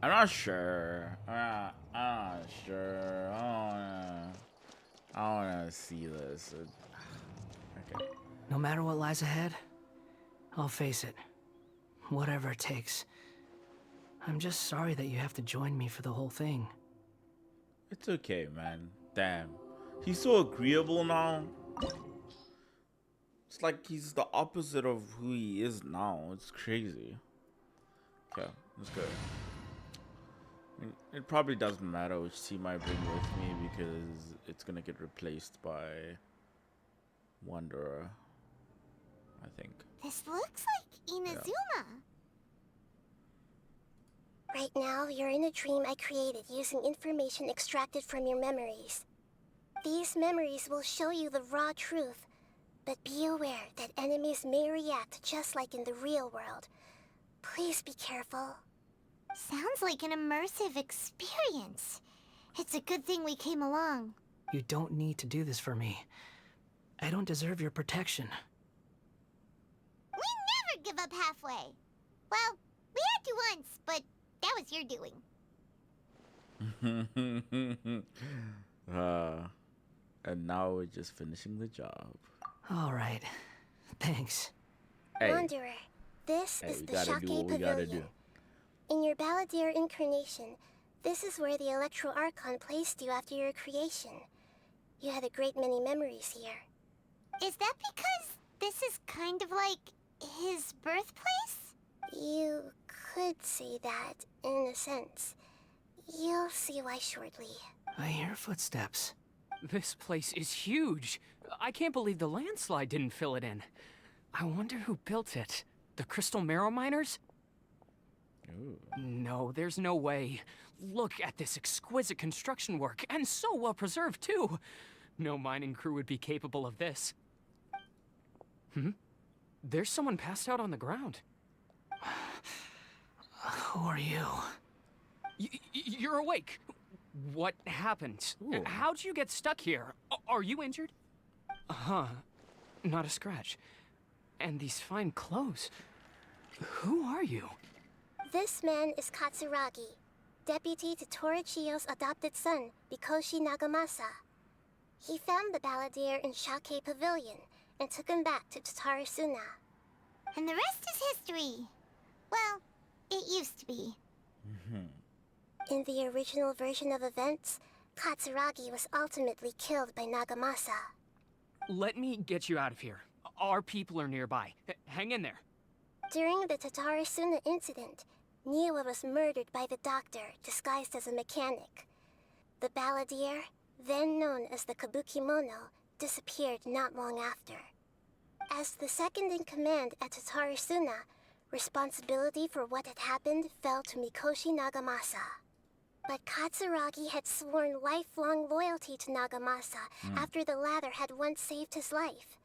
I'm not sure. I'm not sure. I don't wanna see this. Okay. No matter what lies ahead, I'll face it. Whatever it takes. I'm just sorry that you have to join me for the whole thing. It's okay, man. Damn. He's so agreeable now. It's like he's the opposite of who he is now. It's crazy. Okay, let's go. I mean, it probably doesn't matter which team I bring with me because it's gonna get replaced by Wanderer, I think. This looks like Inazuma. Yeah. Right now, you're in a dream I created using information extracted from your memories. These memories will show you the raw truth, but be aware that enemies may react just like in the real world. Please be careful. Sounds like an immersive experience. It's a good thing we came along. You don't need to do this for me. I don't deserve your protection. We never give up halfway. Well, we to once, but that was your doing. And now we're just finishing the job. All right. Thanks. Hey. Wanderer, this Hey, is we the gotta Shake do what we gotta Pavilion. do. In your Balladeer incarnation, this is where the Electro Archon placed you after your creation. You had a great many memories here. Is that because this is kind of like his birthplace? You could say that, in a sense. You'll see why shortly. I hear footsteps. This place is huge. I can't believe the landslide didn't fill it in. I wonder who built it. The Crystal Marrow Miners? Ooh. No, there's no way. Look at this exquisite construction work, and so well preserved, too. No mining crew would be capable of this. There's someone passed out on the ground. Who are you? You're awake. What happened? Ooh. How'd you get stuck here? Are you injured? Not a scratch. And these fine clothes. Who are you? This man is Katsuragi, deputy to Torichio's adopted son, Mikoshi Nagamasa. He found the Balladeer in Shake Pavilion and took him back to Tatarasuna. And the rest is history. Well, it used to be. In the original version of events, Katsuragi was ultimately killed by Nagamasa. Let me get you out of here. Our people are nearby. Hang in there. During the Tatarasuna incident, Niwa was murdered by the doctor disguised as a mechanic. The Balladeer, then known as the Kabukimono, disappeared not long after. As the second in command at Tatarasuna, responsibility for what had happened fell to Mikoshi Nagamasa. But Katsuragi had sworn lifelong loyalty to Nagamasa after the latter had once saved his life.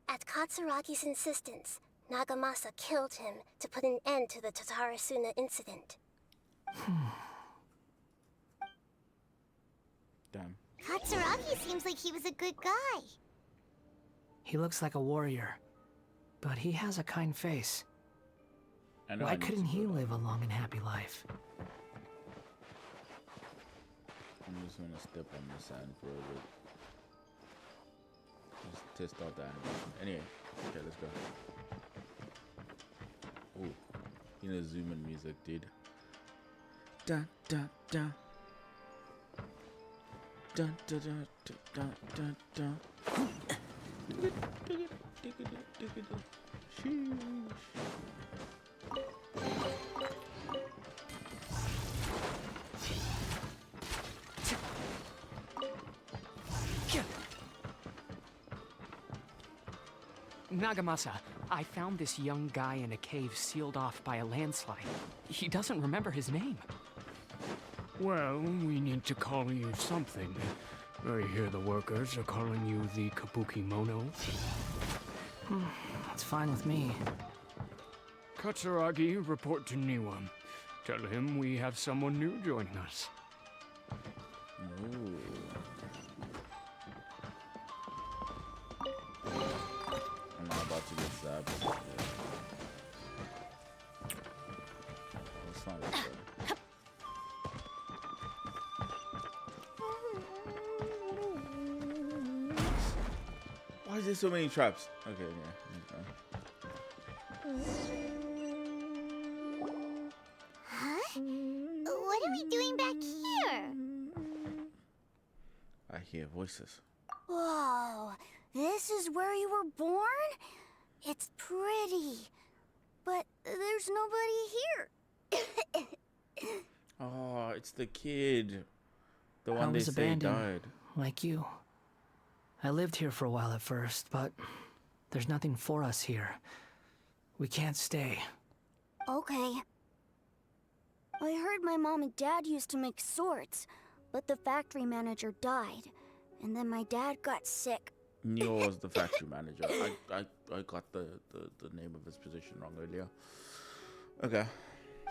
At Katsuragi's insistence, Nagamasa killed him to put an end to the Tatarasuna incident. Damn. Katsuragi seems like he was a good guy. He looks like a warrior, but he has a kind face. Why couldn't he live a long and happy life? I'm just gonna step on the sand for a bit. Just test out the animation. Anyway, okay, let's go. Ooh, you know, zoom in music, dude. Dun dun dun. Dun dun dun dun dun dun. Sheesh. Nagamasa, I found this young guy in a cave sealed off by a landslide. He doesn't remember his name. Well, we need to call you something. I hear the workers are calling you the Kabukimono. That's fine with me. Katsuragi, report to Niwa. Tell him we have someone new joining us. Ooh. I'm not about to get stabbed. That's not it, though. Why is there so many traps? Okay, yeah. Huh? What are we doing back here? I hear voices. Whoa, this is where you were born? It's pretty, but there's nobody here. Oh, it's the kid. The I one they was say abandoned, died. like you. I lived here for a while at first, but there's nothing for us here. We can't stay. Okay. I heard my mom and dad used to make swords, but the factory manager died, and then my dad got sick. Neo was the factory manager. I got the name of his position wrong earlier. Okay.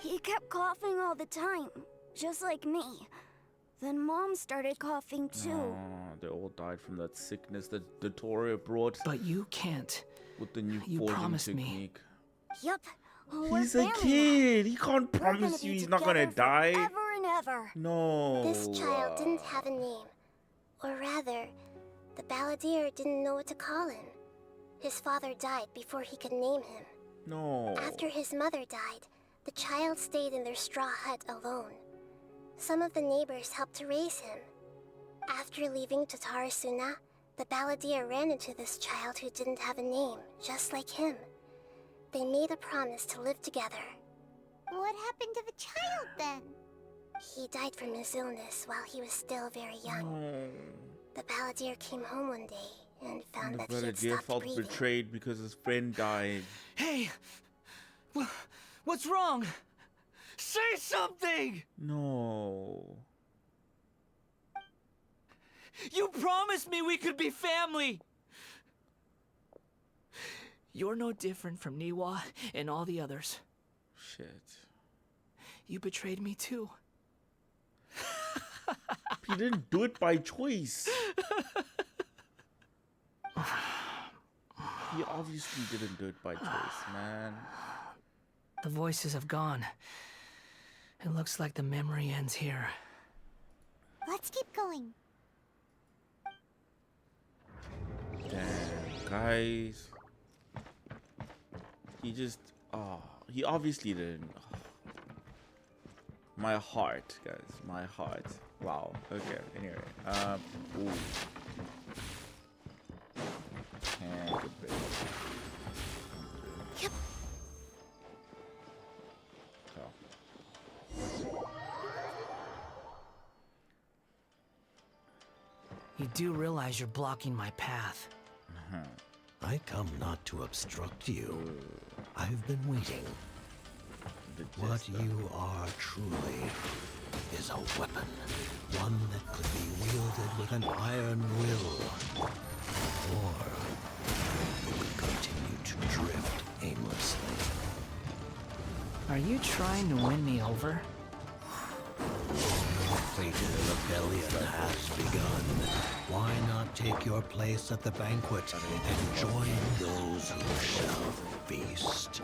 He kept coughing all the time, just like me. Then Mom started coughing too. Oh, they all died from that sickness that Dotoria brought. But you can't. With the new You forging promised me. technique. Yup, We're He's a family kid. He can't now. We're gonna promise be you he's not gonna together die. Forever and ever. No. This child didn't have a name. Or rather, the balladeer didn't know what to call him. His father died before he could name him. No. After his mother died, the child stayed in their straw hut alone. Some of the neighbors helped to raise him. After leaving Tatarasuna, the balladeer ran into this child who didn't have a name, just like him. They made a promise to live together. What happened to the child then? He died from his illness while he was still very young. The balladeer came home one day and found that he had balladeer stopped felt breathing. betrayed because his friend died. Hey! What's wrong? Say something! No. You promised me we could be family! You're no different from Niwa and all the others. Shit. You betrayed me too. He didn't do it by choice. He obviously didn't do it by choice, man. The voices have gone. It looks like the memory ends here. Let's keep going. Damn, guys. He obviously didn't. My heart, guys. My heart. Wow. Okay, anyway. Ooh. Can't get big. Yep. You do realize you're blocking my path. I come not to obstruct you. I've been waiting. What you are truly is a weapon. One that could be wielded with an iron will. Or you could continue to drift aimlessly. Are you trying to win me over? Your fated rebellion has begun. Why not take your place at the banquet and join those who shall feast?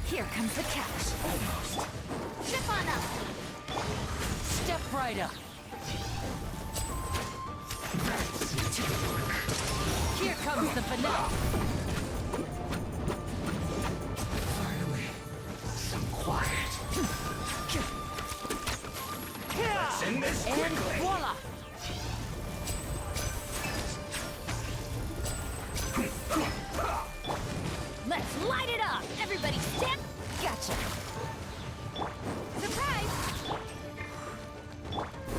Here comes the catch. Almost. Step on up. Step right up. Here comes the finale. Finally, some quiet. Let's end this And quickly. voila! Let's light it up. Everybody stand. Gotcha. Surprise!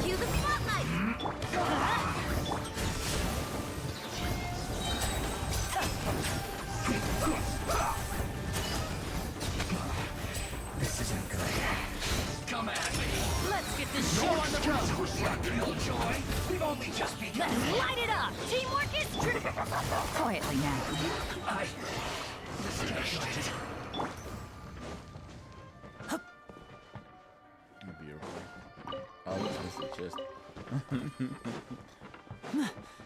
Cue the spotlight. This isn't good. Come at me. Let's get this show on the road. Real joy. We've only just begun. Let's light it up. Teamwork is true. Quietly now. This is excited. Beautiful. Oh, this is just.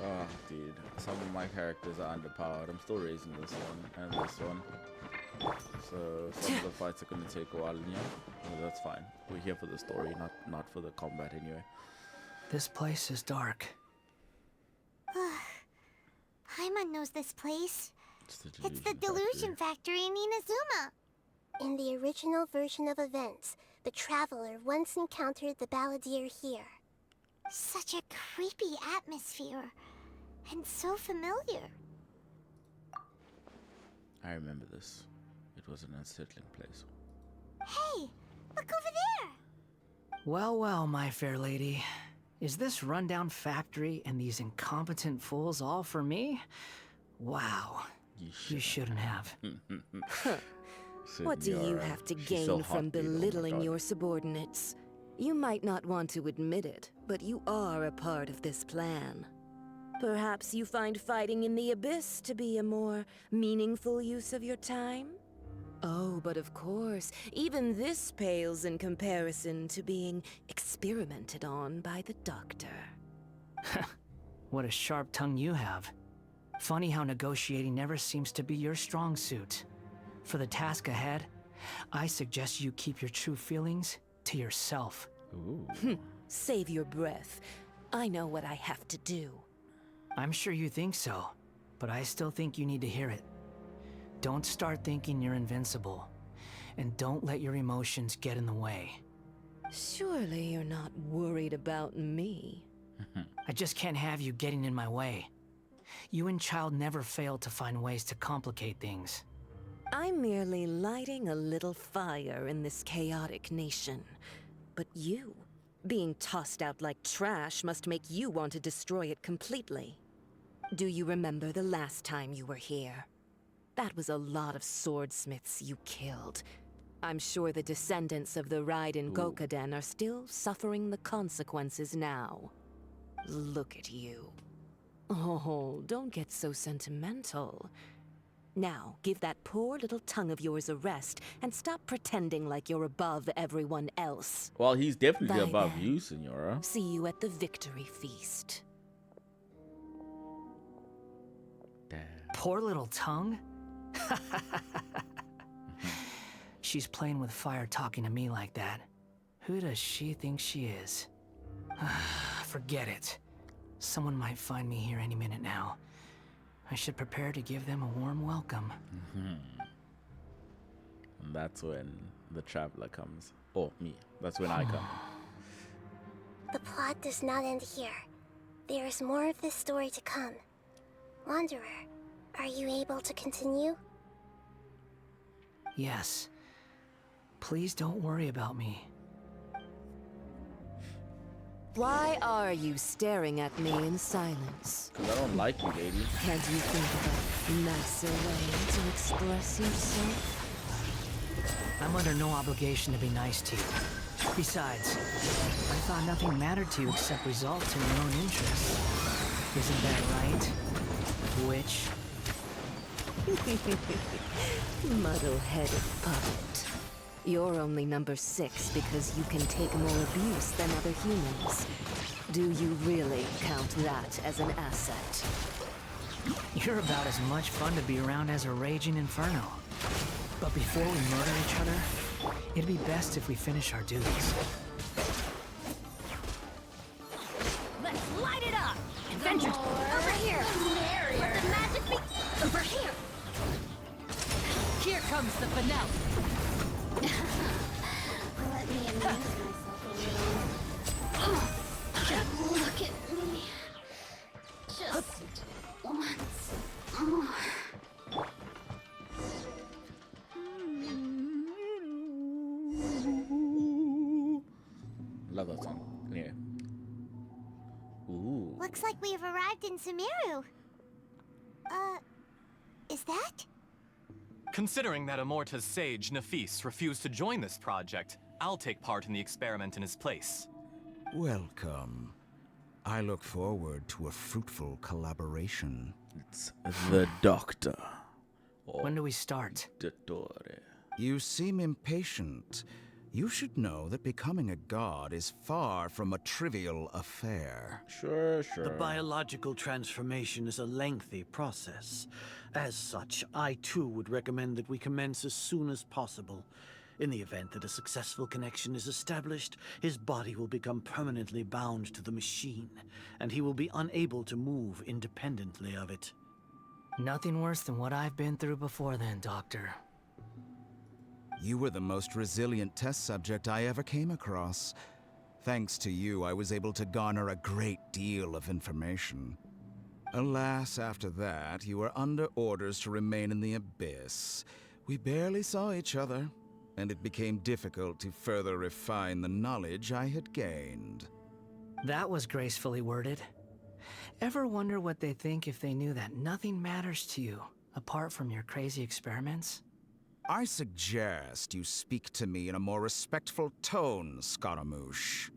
Oh, dude. Some of my characters are underpowered. I'm still raising this one and this one. So some of the fights are going to take a while, yeah. Well, that's fine. We're here for the story, not for the combat anyway. This place is dark. Paimon knows this place. It's the Delusion Factory in Inazuma. In the original version of events, the Traveler once encountered the balladeer here. Such a creepy atmosphere. And so familiar. I remember this. It was an unsettling place. Hey, look over there. Well, well, my fair lady. Is this rundown factory and these incompetent fools all for me? Wow. You shouldn't have. What do you have to gain from belittling your subordinates? You might not want to admit it, but you are a part of this plan. Perhaps you find fighting in the Abyss to be a more meaningful use of your time? Oh, but of course, even this pales in comparison to being experimented on by the doctor. What a sharp tongue you have. Funny how negotiating never seems to be your strong suit. For the task ahead, I suggest you keep your true feelings to yourself. Ooh. Save your breath. I know what I have to do. I'm sure you think so, but I still think you need to hear it. Don't start thinking you're invincible, and don't let your emotions get in the way. Surely you're not worried about me. I just can't have you getting in my way. You and Child never fail to find ways to complicate things. I'm merely lighting a little fire in this chaotic nation. But you, being tossed out like trash, must make you want to destroy it completely. Do you remember the last time you were here? That was a lot of swordsmiths you killed. I'm sure the descendants of the Raiden Gokaden are still suffering the consequences now. Look at you. Oh, don't get so sentimental. Now, give that poor little tongue of yours a rest and stop pretending like you're above everyone else. Well, he's definitely Bye above then. you, Senora. See you at the victory feast. Poor little tongue? She's playing with fire talking to me like that. Who does she think she is? Forget it. Someone might find me here any minute now. I should prepare to give them a warm welcome. And that's when the traveler comes. Or me. That's when I come. The plot does not end here. There is more of this story to come. Wanderer, are you able to continue? Yes. Please don't worry about me. Why are you staring at me in silence? Because I don't like you, lady. Can't you think of a nicer way to express yourself? I'm under no obligation to be nice to you. Besides, I thought nothing mattered to you except results in your own interests. Isn't that right, witch? Muddle-headed puppet. You're only number 6 because you can take more abuse than other humans. Do you really count that as an asset? You're about as much fun to be around as a raging inferno. But before we murder each other, it'd be best if we finish our duties. Let's light it up! Adventures over here! Let the magic be over here! Here comes the finale! Let me amuse myself a little. Just look at me. Just once more. Love that song. Yeah. Ooh. Looks like we have arrived in Sumeru. Is that? Considering that Amorta's sage, Nafis, refused to join this project, I'll take part in the experiment in his place. Welcome. I look forward to a fruitful collaboration. It's the Doctor. When do we start? Dottore. You seem impatient. You should know that becoming a god is far from a trivial affair. Sure. The biological transformation is a lengthy process. As such, I too would recommend that we commence as soon as possible. In the event that a successful connection is established, his body will become permanently bound to the machine, and he will be unable to move independently of it. Nothing worse than what I've been through before then, Doctor. You were the most resilient test subject I ever came across. Thanks to you, I was able to garner a great deal of information. Alas, after that, you were under orders to remain in the Abyss. We barely saw each other, and it became difficult to further refine the knowledge I had gained. That was gracefully worded. Ever wonder what they think if they knew that nothing matters to you, apart from your crazy experiments? I suggest you speak to me in a more respectful tone, Scaramouche.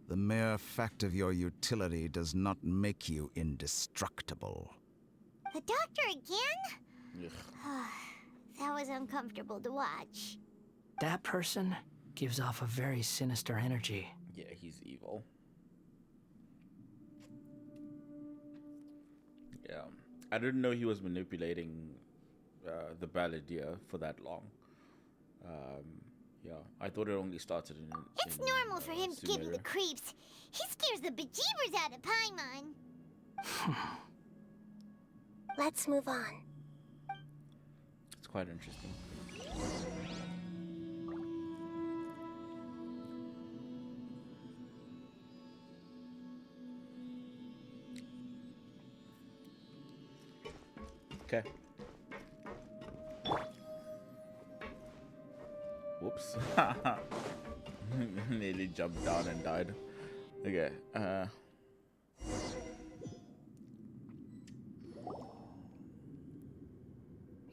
The mere fact of your utility does not make you indestructible. The Doctor again? That was uncomfortable to watch. That person gives off a very sinister energy. Yeah, he's evil. Yeah. I didn't know he was manipulating the balladeer for that long. Yeah, I thought it only started in. It's normal for him to give me the creeps. He scares the bejeebers out of Paimon. Let's move on. It's quite interesting. Okay. Whoops. Nearly jumped down and died. Okay.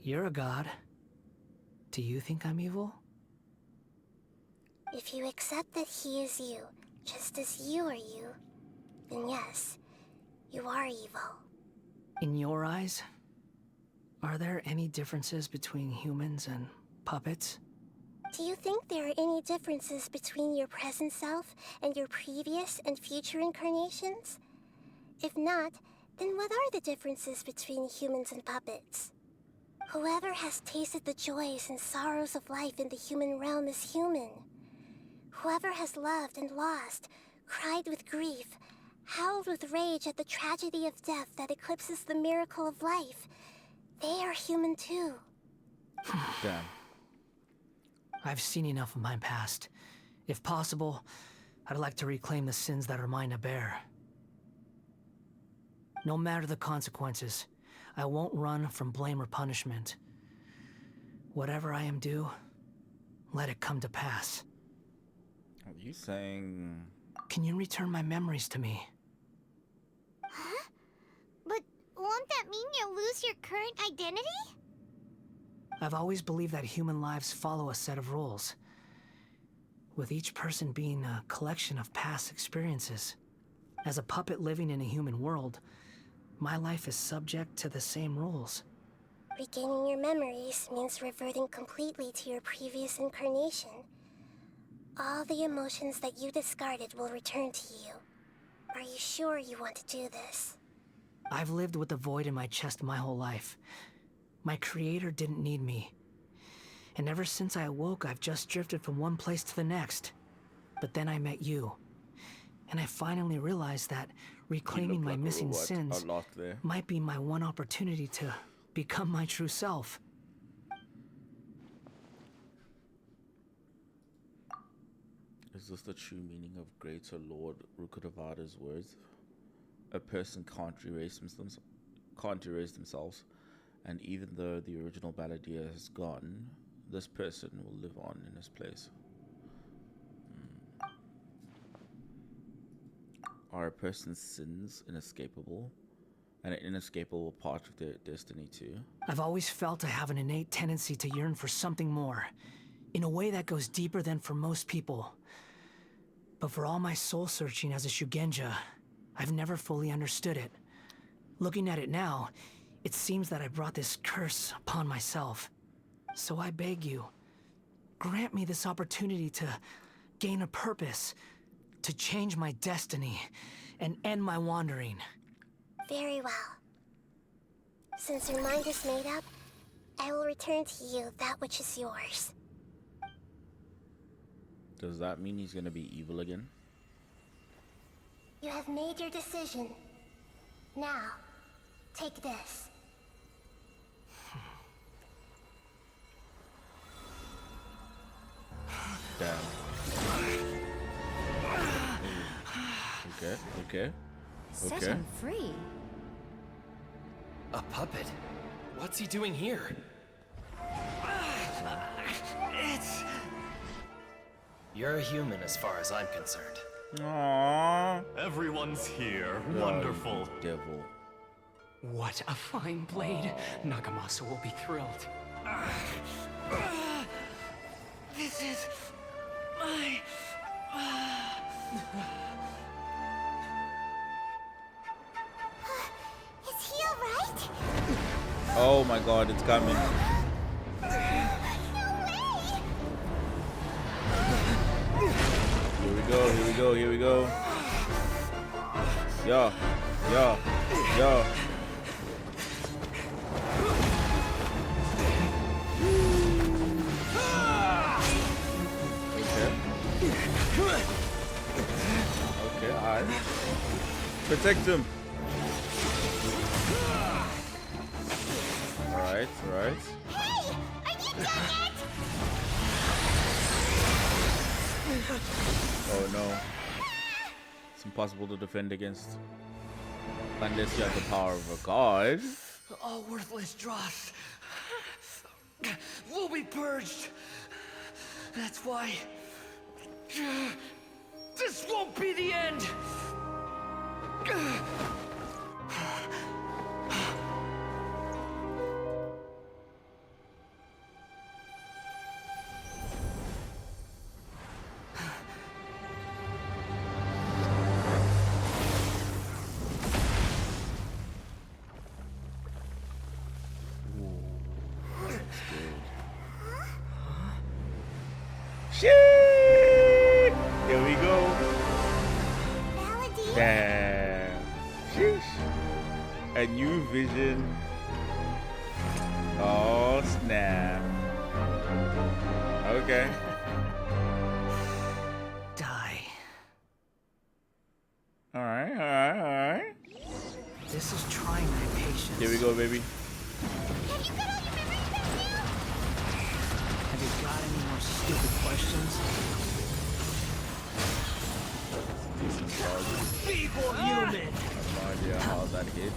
You're a god. Do you think I'm evil? If you accept that he is you, just as you are you, then yes, you are evil. In your eyes, are there any differences between humans and puppets? Do you think there are any differences between your present self and your previous and future incarnations? If not, then what are the differences between humans and puppets? Whoever has tasted the joys and sorrows of life in the human realm is human. Whoever has loved and lost, cried with grief, howled with rage at the tragedy of death that eclipses the miracle of life, they are human too. Damn. I've seen enough of my past. If possible, I'd like to reclaim the sins that are mine to bear. No matter the consequences, I won't run from blame or punishment. Whatever I am due, let it come to pass. Are you saying... Can you return my memories to me? Huh? But won't that mean you'll lose your current identity? I've always believed that human lives follow a set of rules, with each person being a collection of past experiences. As a puppet living in a human world, my life is subject to the same rules. Regaining your memories means reverting completely to your previous incarnation. All the emotions that you discarded will return to you. Are you sure you want to do this? I've lived with the void in my chest my whole life. My creator didn't need me. And ever since I awoke, I've just drifted from one place to the next. But then I met you. And I finally realized that reclaiming my missing sins might be my one opportunity to become my true self. Is this the true meaning of Greater Lord Rukkhadevada's words? A person can't erase themselves, and even though the original balladeer has gone, this person will live on in his place. Are a person's sins inescapable? And an inescapable part of their destiny too? I've always felt I have an innate tendency to yearn for something more, in a way that goes deeper than for most people. But for all my soul searching as a Shugenja, I've never fully understood it. Looking at it now, it seems that I brought this curse upon myself. So I beg you, grant me this opportunity to gain a purpose, to change my destiny, and end my wandering. Very well. Since your mind is made up, I will return to you that which is yours. Does that mean he's gonna be evil again? You have made your decision. Now, take this. Damn. Okay. Set him free. A puppet? What's he doing here? You're a human as far as I'm concerned. Aww. Everyone's here. Oh, Wonderful. Devil. What a fine blade. Nagamasa will be thrilled. This is my... Is he alright? Oh my god, it's coming. Here we go. Yeah. Okay, alright. Protect him. Alright, alright. Hey! Are you done yet? Oh no. It's impossible to defend against unless you have the power of a god. All worthless dross will be purged. That's why this won't be the end. Shit! Here we go. Damn. Sheesh. A new vision. Oh, snap. Okay. Die. Alright, alright, alright. This is trying my patience. Here we go, baby. Have you got any more stupid questions? Feeble human! I have no idea how that hit.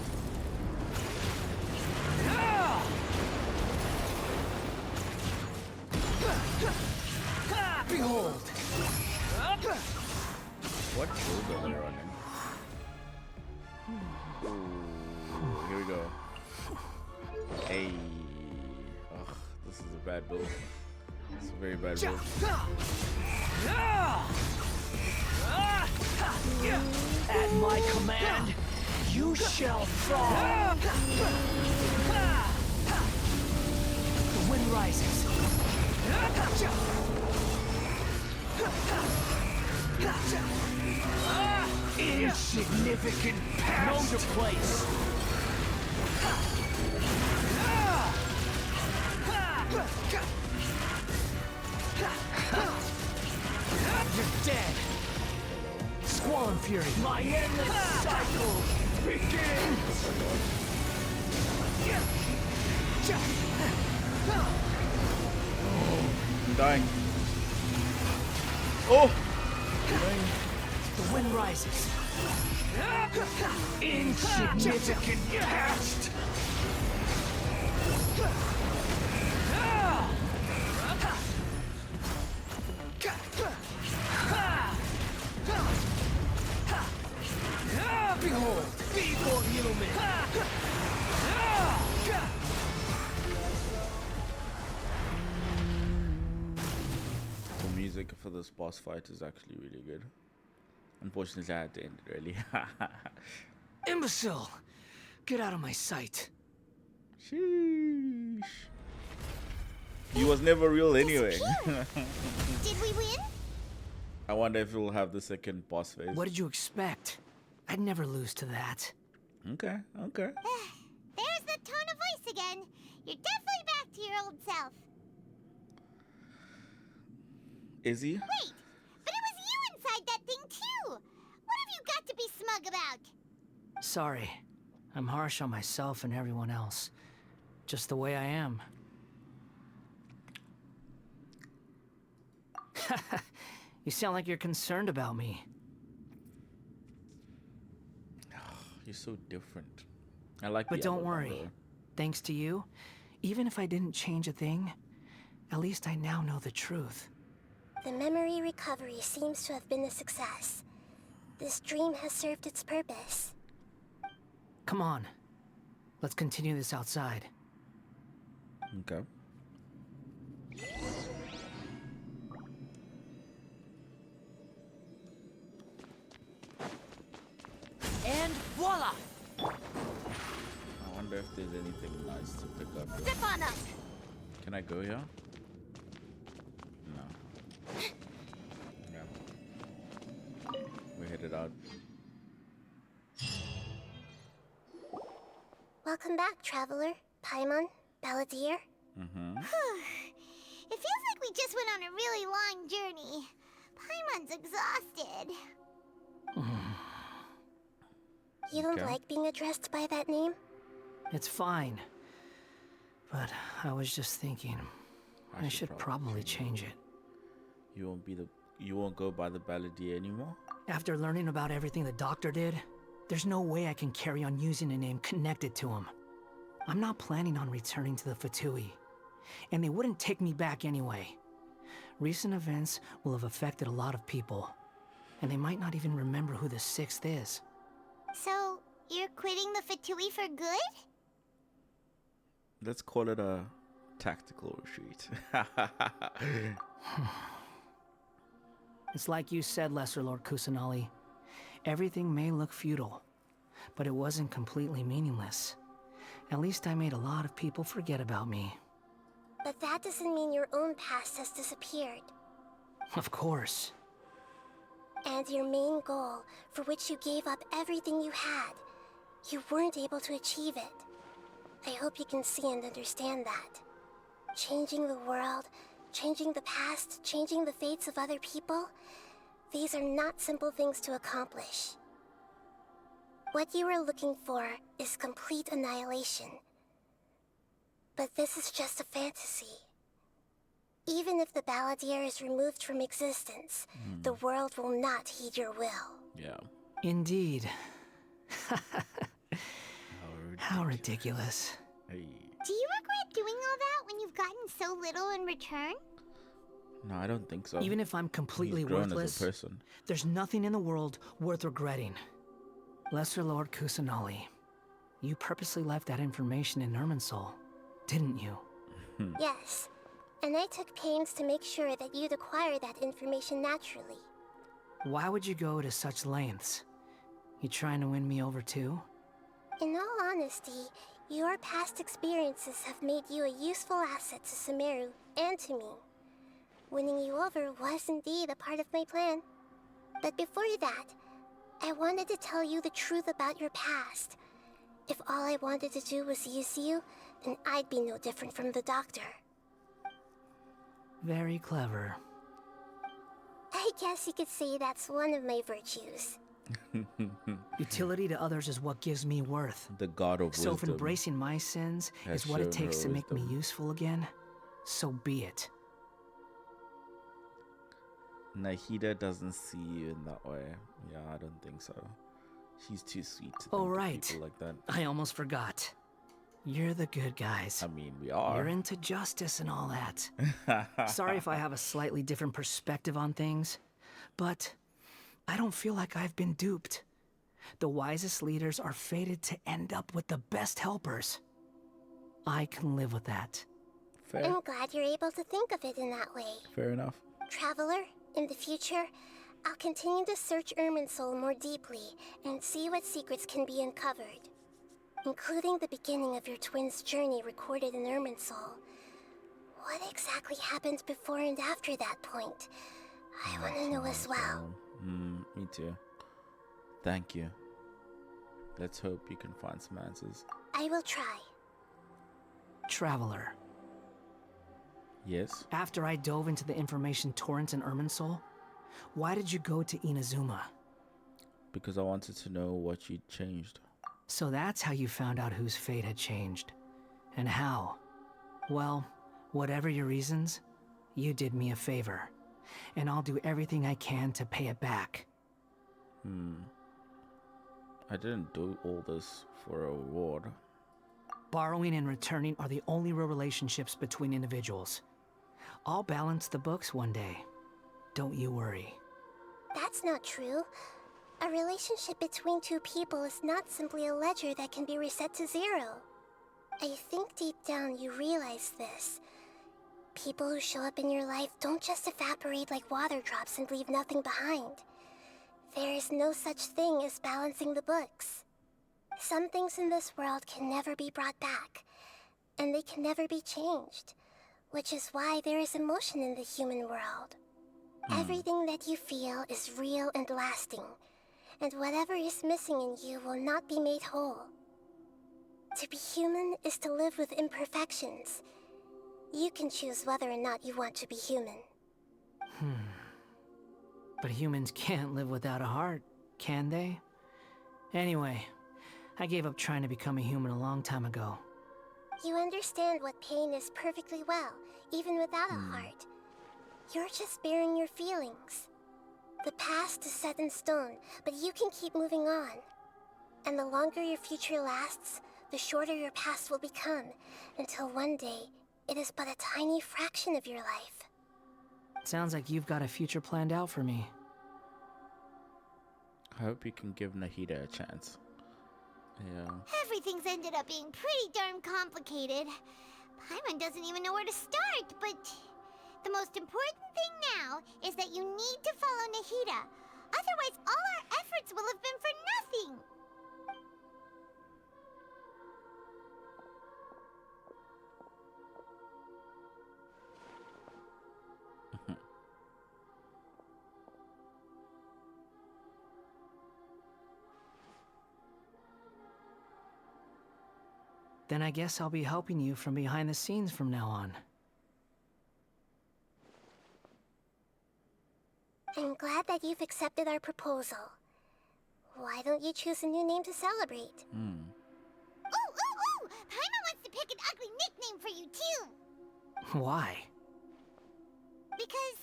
Behold! What build are they running? Ooh, here we go. Hey. Ugh, this is a bad build. It's a very bad build. At my command, you shall fall. The wind rises. Insignificant past. Know your place. You're dead. Squall and Fury. My endless cycle begins. I'm dying. Oh! The wind rises. Insignificant past. Behold, feeble human. The music for this boss fight is actually really good. Unfortunately, I had to end it early. Imbecile! Get out of my sight. Sheesh. He was never real anyway. Did we win? I wonder if we'll have the second boss phase. What did you expect? I'd never lose to that. Okay, okay. There's the tone of voice again. You're definitely back to your old self. Is he? Wait, but it was you inside that thing too. What have you got to be smug about? Sorry. I'm harsh on myself and everyone else. Just the way I am. You sound like you're concerned about me. You're so different. I like But the don't other one, worry. though. Thanks to you, even if I didn't change a thing, at least I now know the truth. The memory recovery seems to have been a success. This dream has served its purpose. Come on. Let's continue this outside. Okay. And voila! I wonder if there's anything nice to pick up here. Step on up. Can I go here? No. Yeah. We're headed out. Welcome back, traveler. Paimon, Balladeer. It feels like we just went on a really long journey. exhausted. You don't Okay. like being addressed by that name? It's fine. But I was just thinking, I should probably change it. You won't go by the Balladeer anymore? After learning about everything the doctor did, there's no way I can carry on using a name connected to him. I'm not planning on returning to the Fatui, and they wouldn't take me back anyway. Recent events will have affected a lot of people, and they might not even remember who the Sixth is. So, you're quitting the Fatui for good? Let's call it a tactical retreat. It's like you said, Lesser Lord Kusanali. Everything may look futile, but it wasn't completely meaningless. At least I made a lot of people forget about me. But that doesn't mean your own past has disappeared. Of course. And your main goal, for which you gave up everything you had, you weren't able to achieve it. I hope you can see and understand that. Changing the world, changing the past, changing the fates of other people, these are not simple things to accomplish. What you are looking for is complete annihilation. But this is just a fantasy. Even if the Balladeer is removed from existence, the world will not heed your will. Yeah. Indeed. How ridiculous. Hey. Do you regret doing all that when you've gotten so little in return? No, I don't think so. Even if I'm completely He's grown worthless, as a person. there's nothing in the world worth regretting. Lesser Lord Kusanali, you purposely left that information in Irminsul, didn't you? Yes, and I took pains to make sure that you'd acquire that information naturally. Why would you go to such lengths? You trying to win me over too? In all honesty, your past experiences have made you a useful asset to Sumeru and to me. Winning you over was indeed a part of my plan. But before that, I wanted to tell you the truth about your past. If all I wanted to do was use you, then I'd be no different from the doctor. Very clever. I guess you could say that's one of my virtues. Utility to others is what gives me worth. The god of So if wisdom embracing my sins has is what it shown takes her to make me wisdom. useful again, so be it. Nahida doesn't see you in that way. Yeah, I don't think so. She's too sweet to Oh, think of right. people like that. I almost forgot. You're the good guys. I mean, we are. You're into justice and all that. Sorry if I have a slightly different perspective on things, but I don't feel like I've been duped. The wisest leaders are fated to end up with the best helpers. I can live with that. Fair. I'm glad you're able to think of it in that way. Fair enough. Traveler, in the future, I'll continue to search Irminsul more deeply and see what secrets can be uncovered, including the beginning of your twins' journey recorded in Irminsul. What exactly happened before and after that point? I want to know as well. Me too. Thank you. Let's hope you can find some answers. I will try. Traveler. Yes? After I dove into the information torrent in Irminsul, why did you go to Inazuma? Because I wanted to know what you'd changed. So that's how you found out whose fate had changed. And how? Well, whatever your reasons, you did me a favor. And I'll do everything I can to pay it back. I didn't do all this for a reward. Borrowing and returning are the only real relationships between individuals. I'll balance the books one day. Don't you worry. That's not true. A relationship between two people is not simply a ledger that can be reset to zero. I think deep down you realize this. People who show up in your life don't just evaporate like water drops and leave nothing behind. There is no such thing as balancing the books. Some things in this world can never be brought back, and they can never be changed, which is why there is emotion in the human world. Everything that you feel is real and lasting, and whatever is missing in you will not be made whole. To be human is to live with imperfections. You can choose whether or not you want to be human. But humans can't live without a heart, can they? Anyway, I gave up trying to become a human a long time ago. You understand what pain is perfectly well, even without a heart. You're just bearing your feelings. The past is set in stone, but you can keep moving on. And the longer your future lasts, the shorter your past will become, until one day, it is but a tiny fraction of your life. Sounds like you've got a future planned out for me. I hope you can give Nahida a chance. Yeah. Everything's ended up being pretty darn complicated. Paimon doesn't even know where to start, but the most important thing now is that you need to follow Nahida. Otherwise, all our efforts will have been for nothing. Then I guess I'll be helping you from behind the scenes from now on. I'm glad that you've accepted our proposal. Why don't you choose a new name to celebrate? Ooh! Paimon wants to pick an ugly nickname for you, too! Why? Because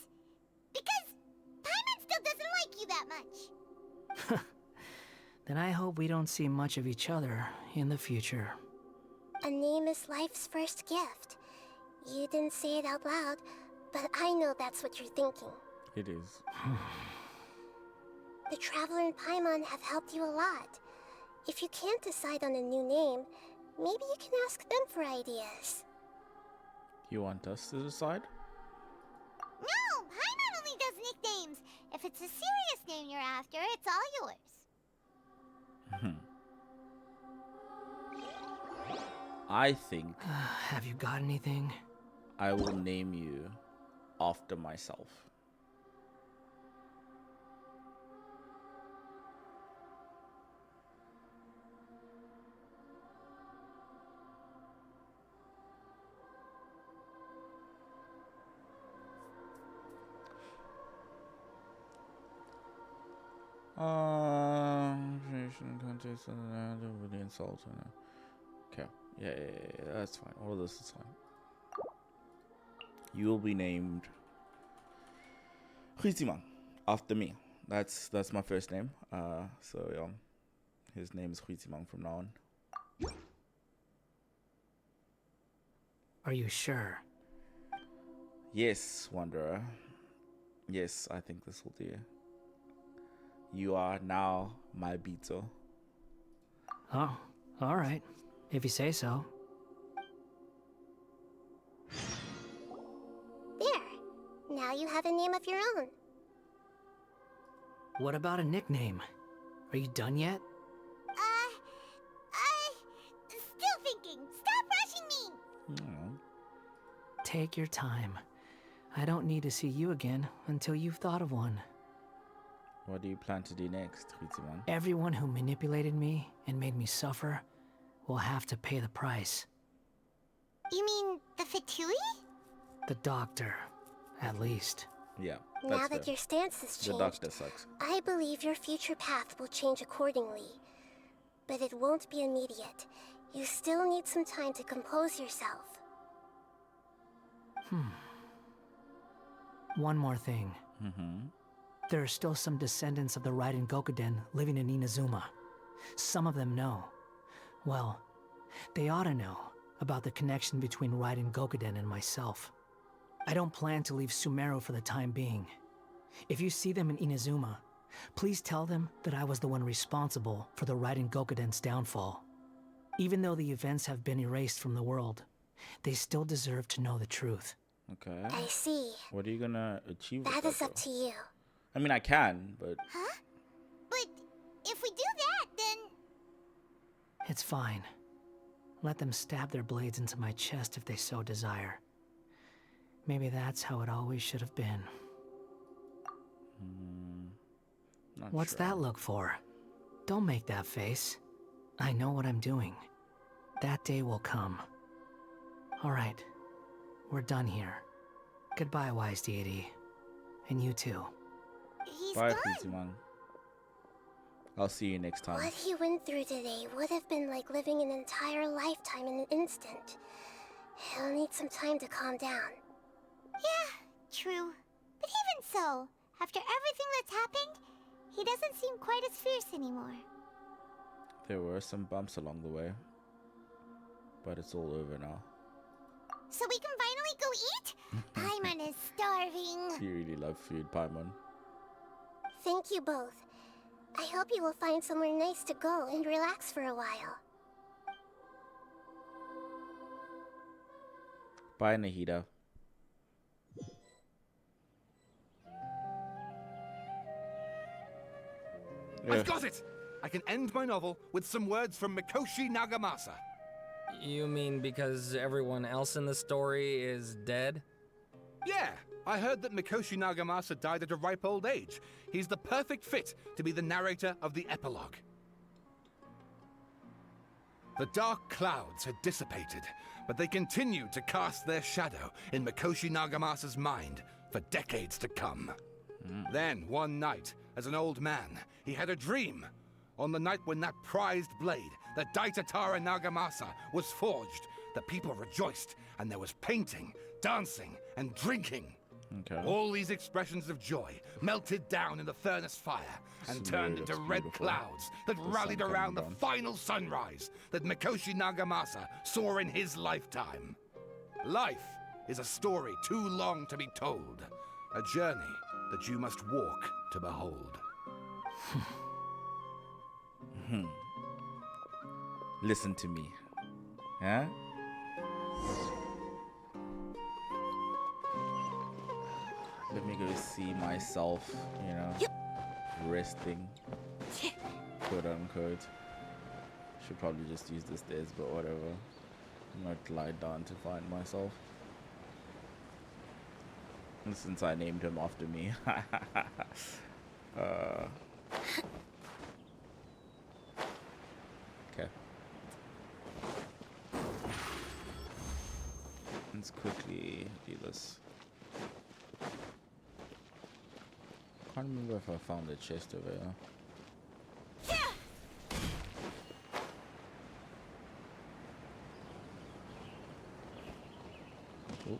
Paimon still doesn't like you that much. Then I hope we don't see much of each other in the future. A name is life's first gift. You didn't say it out loud, but I know that's what you're thinking. It is. The Traveler and Paimon have helped you a lot. If you can't decide on a new name, maybe you can ask them for ideas. You want us to decide? No! Paimon only does nicknames. If it's a serious name you're after, it's all yours. I think... Have you got anything? I will name you after myself. Context with the insult. Okay, yeah, that's fine. All of this is fine. You will be named Huizimang after me. That's my first name. So yeah, his name is Huizimang from now on. Are you sure? Yes, Wanderer. Yes, I think this will do. You are now my Bito. Oh, all right. If you say so. There. Now you have a name of your own. What about a nickname? Are you done yet? Still thinking. Stop rushing me! Take your time. I don't need to see you again until you've thought of one. What do you plan to do next, Huizimang? Everyone who manipulated me and made me suffer will have to pay the price. You mean the Fatui? The doctor, at least. Yeah, now that your stance has changed, the doctor sucks. I believe your future path will change accordingly. But it won't be immediate. You still need some time to compose yourself. One more thing. There are still some descendants of the Raiden Gokuden living in Inazuma. Some of them know. Well, they ought to know about the connection between Raiden Gokuden and myself. I don't plan to leave Sumeru for the time being. If you see them in Inazuma, please tell them that I was the one responsible for the Raiden Gokuden's downfall. Even though the events have been erased from the world, they still deserve to know the truth. Okay. I see. What are you gonna achieve with That is up to you. I mean, I can, but... Huh? But if we do that, then... It's fine. Let them stab their blades into my chest if they so desire. Maybe that's how it always should have been. What's that look for? Don't make that face. I know what I'm doing. That day will come. Alright. We're done here. Goodbye, wise deity. And you too. He's Bye, gone. Fleetimang. I'll see you next time. What he went through today would have been like living an entire lifetime in an instant. He'll need some time to calm down. Yeah, true. But even so, after everything that's happened, he doesn't seem quite as fierce anymore. There were some bumps along the way, but it's all over now. So we can finally go eat? Paimon is starving. You really love food, Paimon. Thank you both. I hope you will find somewhere nice to go and relax for a while. Bye, Nahida. I've got it! I can end my novel with some words from Mikoshi Nagamasa. You mean because everyone else in the story is dead? Yeah, I heard that Mikoshi Nagamasa died at a ripe old age. He's the perfect fit to be the narrator of the epilogue. The dark clouds had dissipated, but they continued to cast their shadow in Mikoshi Nagamasa's mind for decades to come. Then, one night, as an old man, he had a dream. On the night when that prized blade, the Daitatara Nagamasa, was forged, the people rejoiced, and there was painting, dancing, and drinking. Okay. All these expressions of joy melted down in the furnace fire and turned into red clouds that rallied around the final sunrise that Mikoshi Nagamasa saw in his lifetime. Life is a story too long to be told, a journey that you must walk to behold. Listen to me. Huh? Let me go see myself, you know, resting, quote unquote. Should probably just use the stairs, but whatever. I'm gonna lie down to find myself. And since I named him after me. Okay. Let's quickly do this. Can't remember if I found the chest over here. Oh.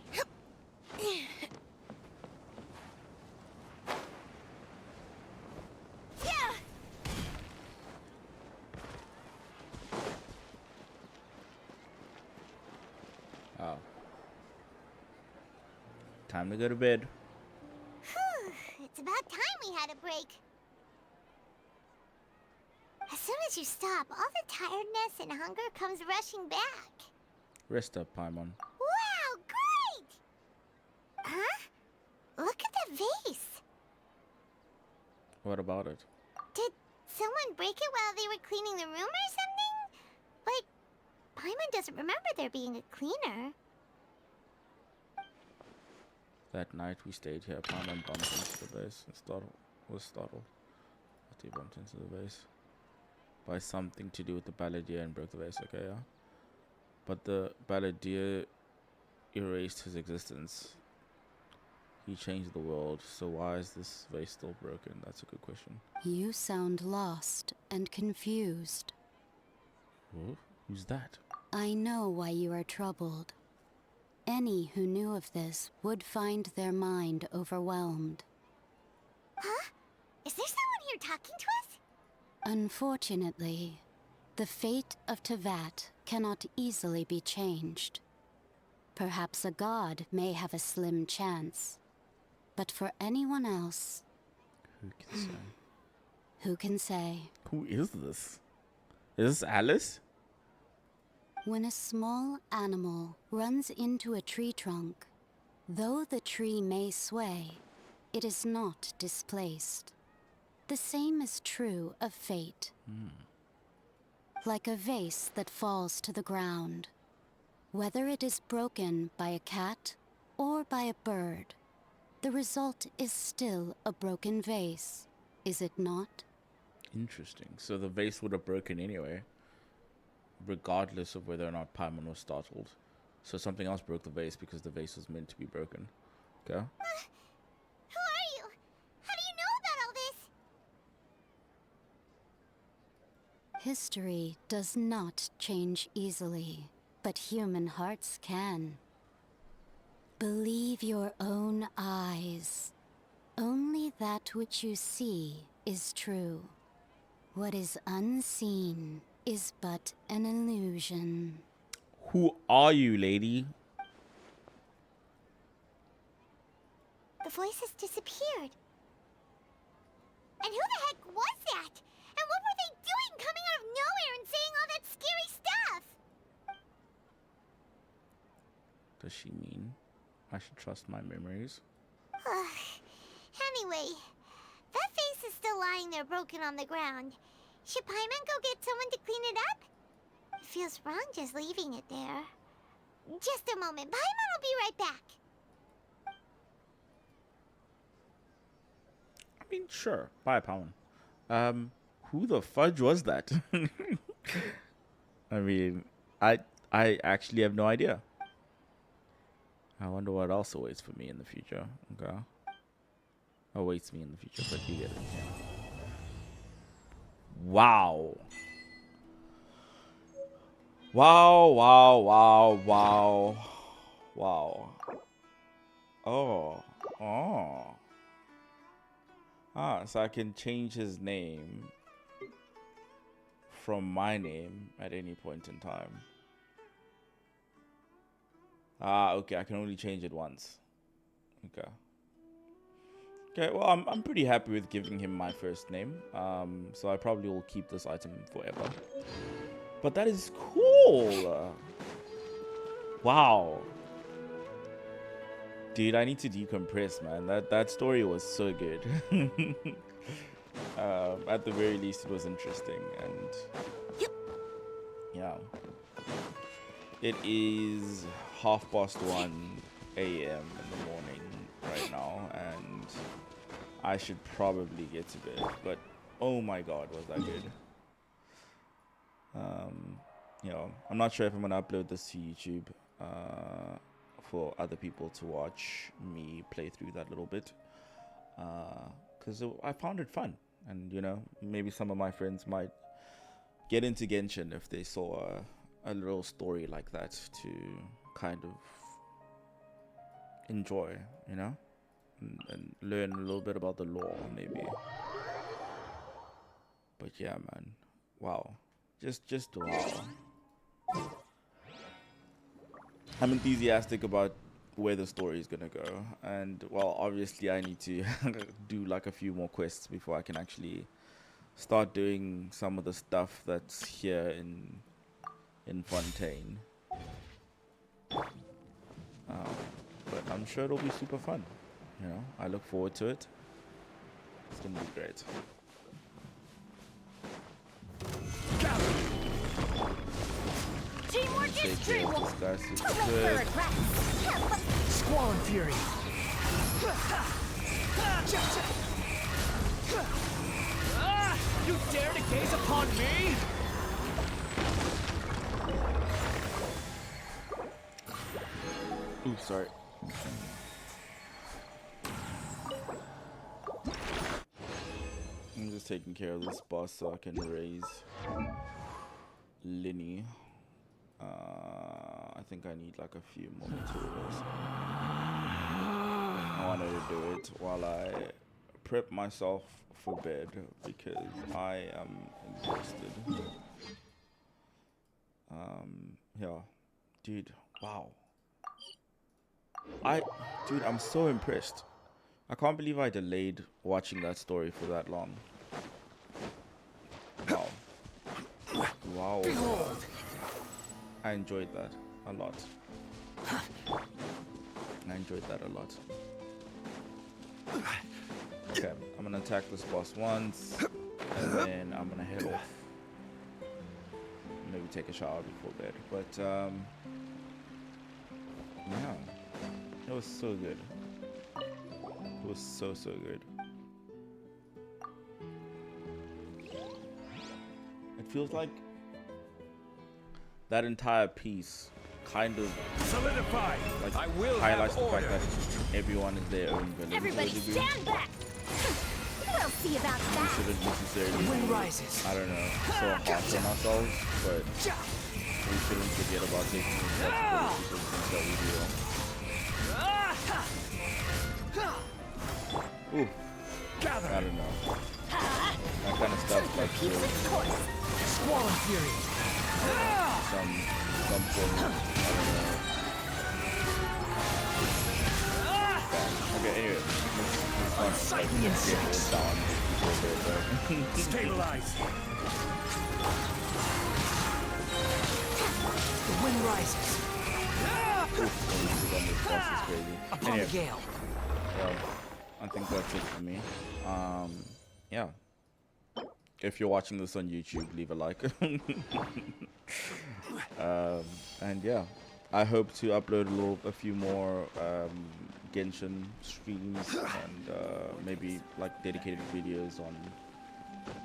Oh. Time to go to bed. It's about time we had a break. As soon as you stop, all the tiredness and hunger comes rushing back. Rest up, Paimon. Wow, great! Huh? Look at that vase. What about it? Did someone break it while they were cleaning the room or something? Like, Paimon doesn't remember there being a cleaner. That night we stayed here. Paimon bumped into the vase and was startled. After he bumped into the vase by something to do with the balladeer and broke the vase. Okay, yeah. But the balladeer erased his existence. He changed the world. So why is this vase still broken? That's a good question. You sound lost and confused. Oh, who's that? I know why you are troubled. Any who knew of this would find their mind overwhelmed. Huh? Is there someone here talking to us? Unfortunately, the fate of Tevat cannot easily be changed. Perhaps a god may have a slim chance, but for anyone else... Who can say? Who can say? Who is this? Is this Alice? When a small animal runs into a tree trunk, though the tree may sway, it is not displaced. The same is true of fate. Like a vase that falls to the ground. Whether it is broken by a cat or by a bird, the result is still a broken vase, is it not? Interesting. So the vase would have broken anyway, regardless of whether or not Paimon was startled. So something else broke the vase because the vase was meant to be broken. Okay? Who are you? How do you know about all this? history does not change easily, but human hearts can. Believe your own eyes. Only that which you see is true. What is unseen is but an illusion. Who are you, lady? The voice has disappeared. And who the heck was that? And what were they doing coming out of nowhere and saying all that scary stuff? Does she mean I should trust my memories? Anyway, that face is still lying there broken on the ground. Should Paimon go get someone to clean it up? It feels wrong just leaving it there. Just a moment. Paimon will be right back. I mean, sure. Bye, Paimon. Who the fudge was that? I mean, I actually have no idea. I wonder what else awaits for me in the future. Okay. Awaits me in the future, but you get it. Wow. Wow, wow, wow, wow. Wow. Oh. Oh. Ah, so I can change his name from my name at any point in time. Ah, okay, I can only change it once. Okay. Okay, well, I'm pretty happy with giving him my first name. So I probably will keep this item forever. But that is cool. Wow. Dude, I need to decompress, man. That story was so good. At the very least, it was interesting. And yeah. It is 1:30 a.m. in the morning right now, and I should probably get to bed. But oh my god, was that good. You know, I'm not sure if I'm gonna upload this to YouTube for other people to watch me play through that little bit, because I found it fun, and you know, maybe some of my friends might get into Genshin if they saw a little story like that to kind of enjoy, you know, and learn a little bit about the lore maybe. But yeah, man, wow, just wow. I'm enthusiastic about where the story is gonna go, and well, obviously I need to do like a few more quests before I can actually start doing some of the stuff that's here in Fontaine. But I'm sure it'll be super fun. You know, I look forward to it. It's gonna be great. Teamwork is dreamwork. Squall and Fury. You dare to gaze upon me? Ooh, sorry. I'm just taking care of this boss so I can raise Linny. I think I need like a few more materials. I wanted to do it while I prep myself for bed because I am exhausted. Yeah, dude, wow. Dude, I'm so impressed. I can't believe I delayed watching that story for that long. Wow. Wow. I enjoyed that a lot. Okay, I'm gonna attack this boss once, and then I'm gonna head off. Maybe take a shower before bed. But, yeah. It was so good. It was so good. It feels like that entire piece kind of solidified. Like I will highlights have the fact order. that everyone is their own villain. Everybody stand back! We'll see about we that. shouldn't necessarily, Wind rises. I don't know, so hard on ourselves, but we shouldn't forget about taking responsibility for the things that we do. Ooh, I don't know. That kind of stuff like Squall and fury. some form of, I don't know. Okay, anyway, let's not like, get all down before Stabilize. The wind rises. Upon Anyway, the gale. well, I think that's it for me. Yeah. If you're watching this on YouTube, leave a like. And yeah, I hope to upload a few more Genshin streams and maybe like dedicated videos on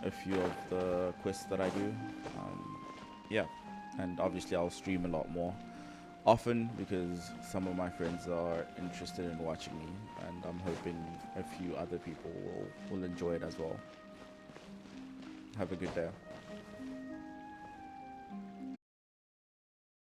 a few of the quests that I do. Yeah, and obviously I'll stream a lot more often because some of my friends are interested in watching me, and I'm hoping a few other people will enjoy it as well. Have a good day.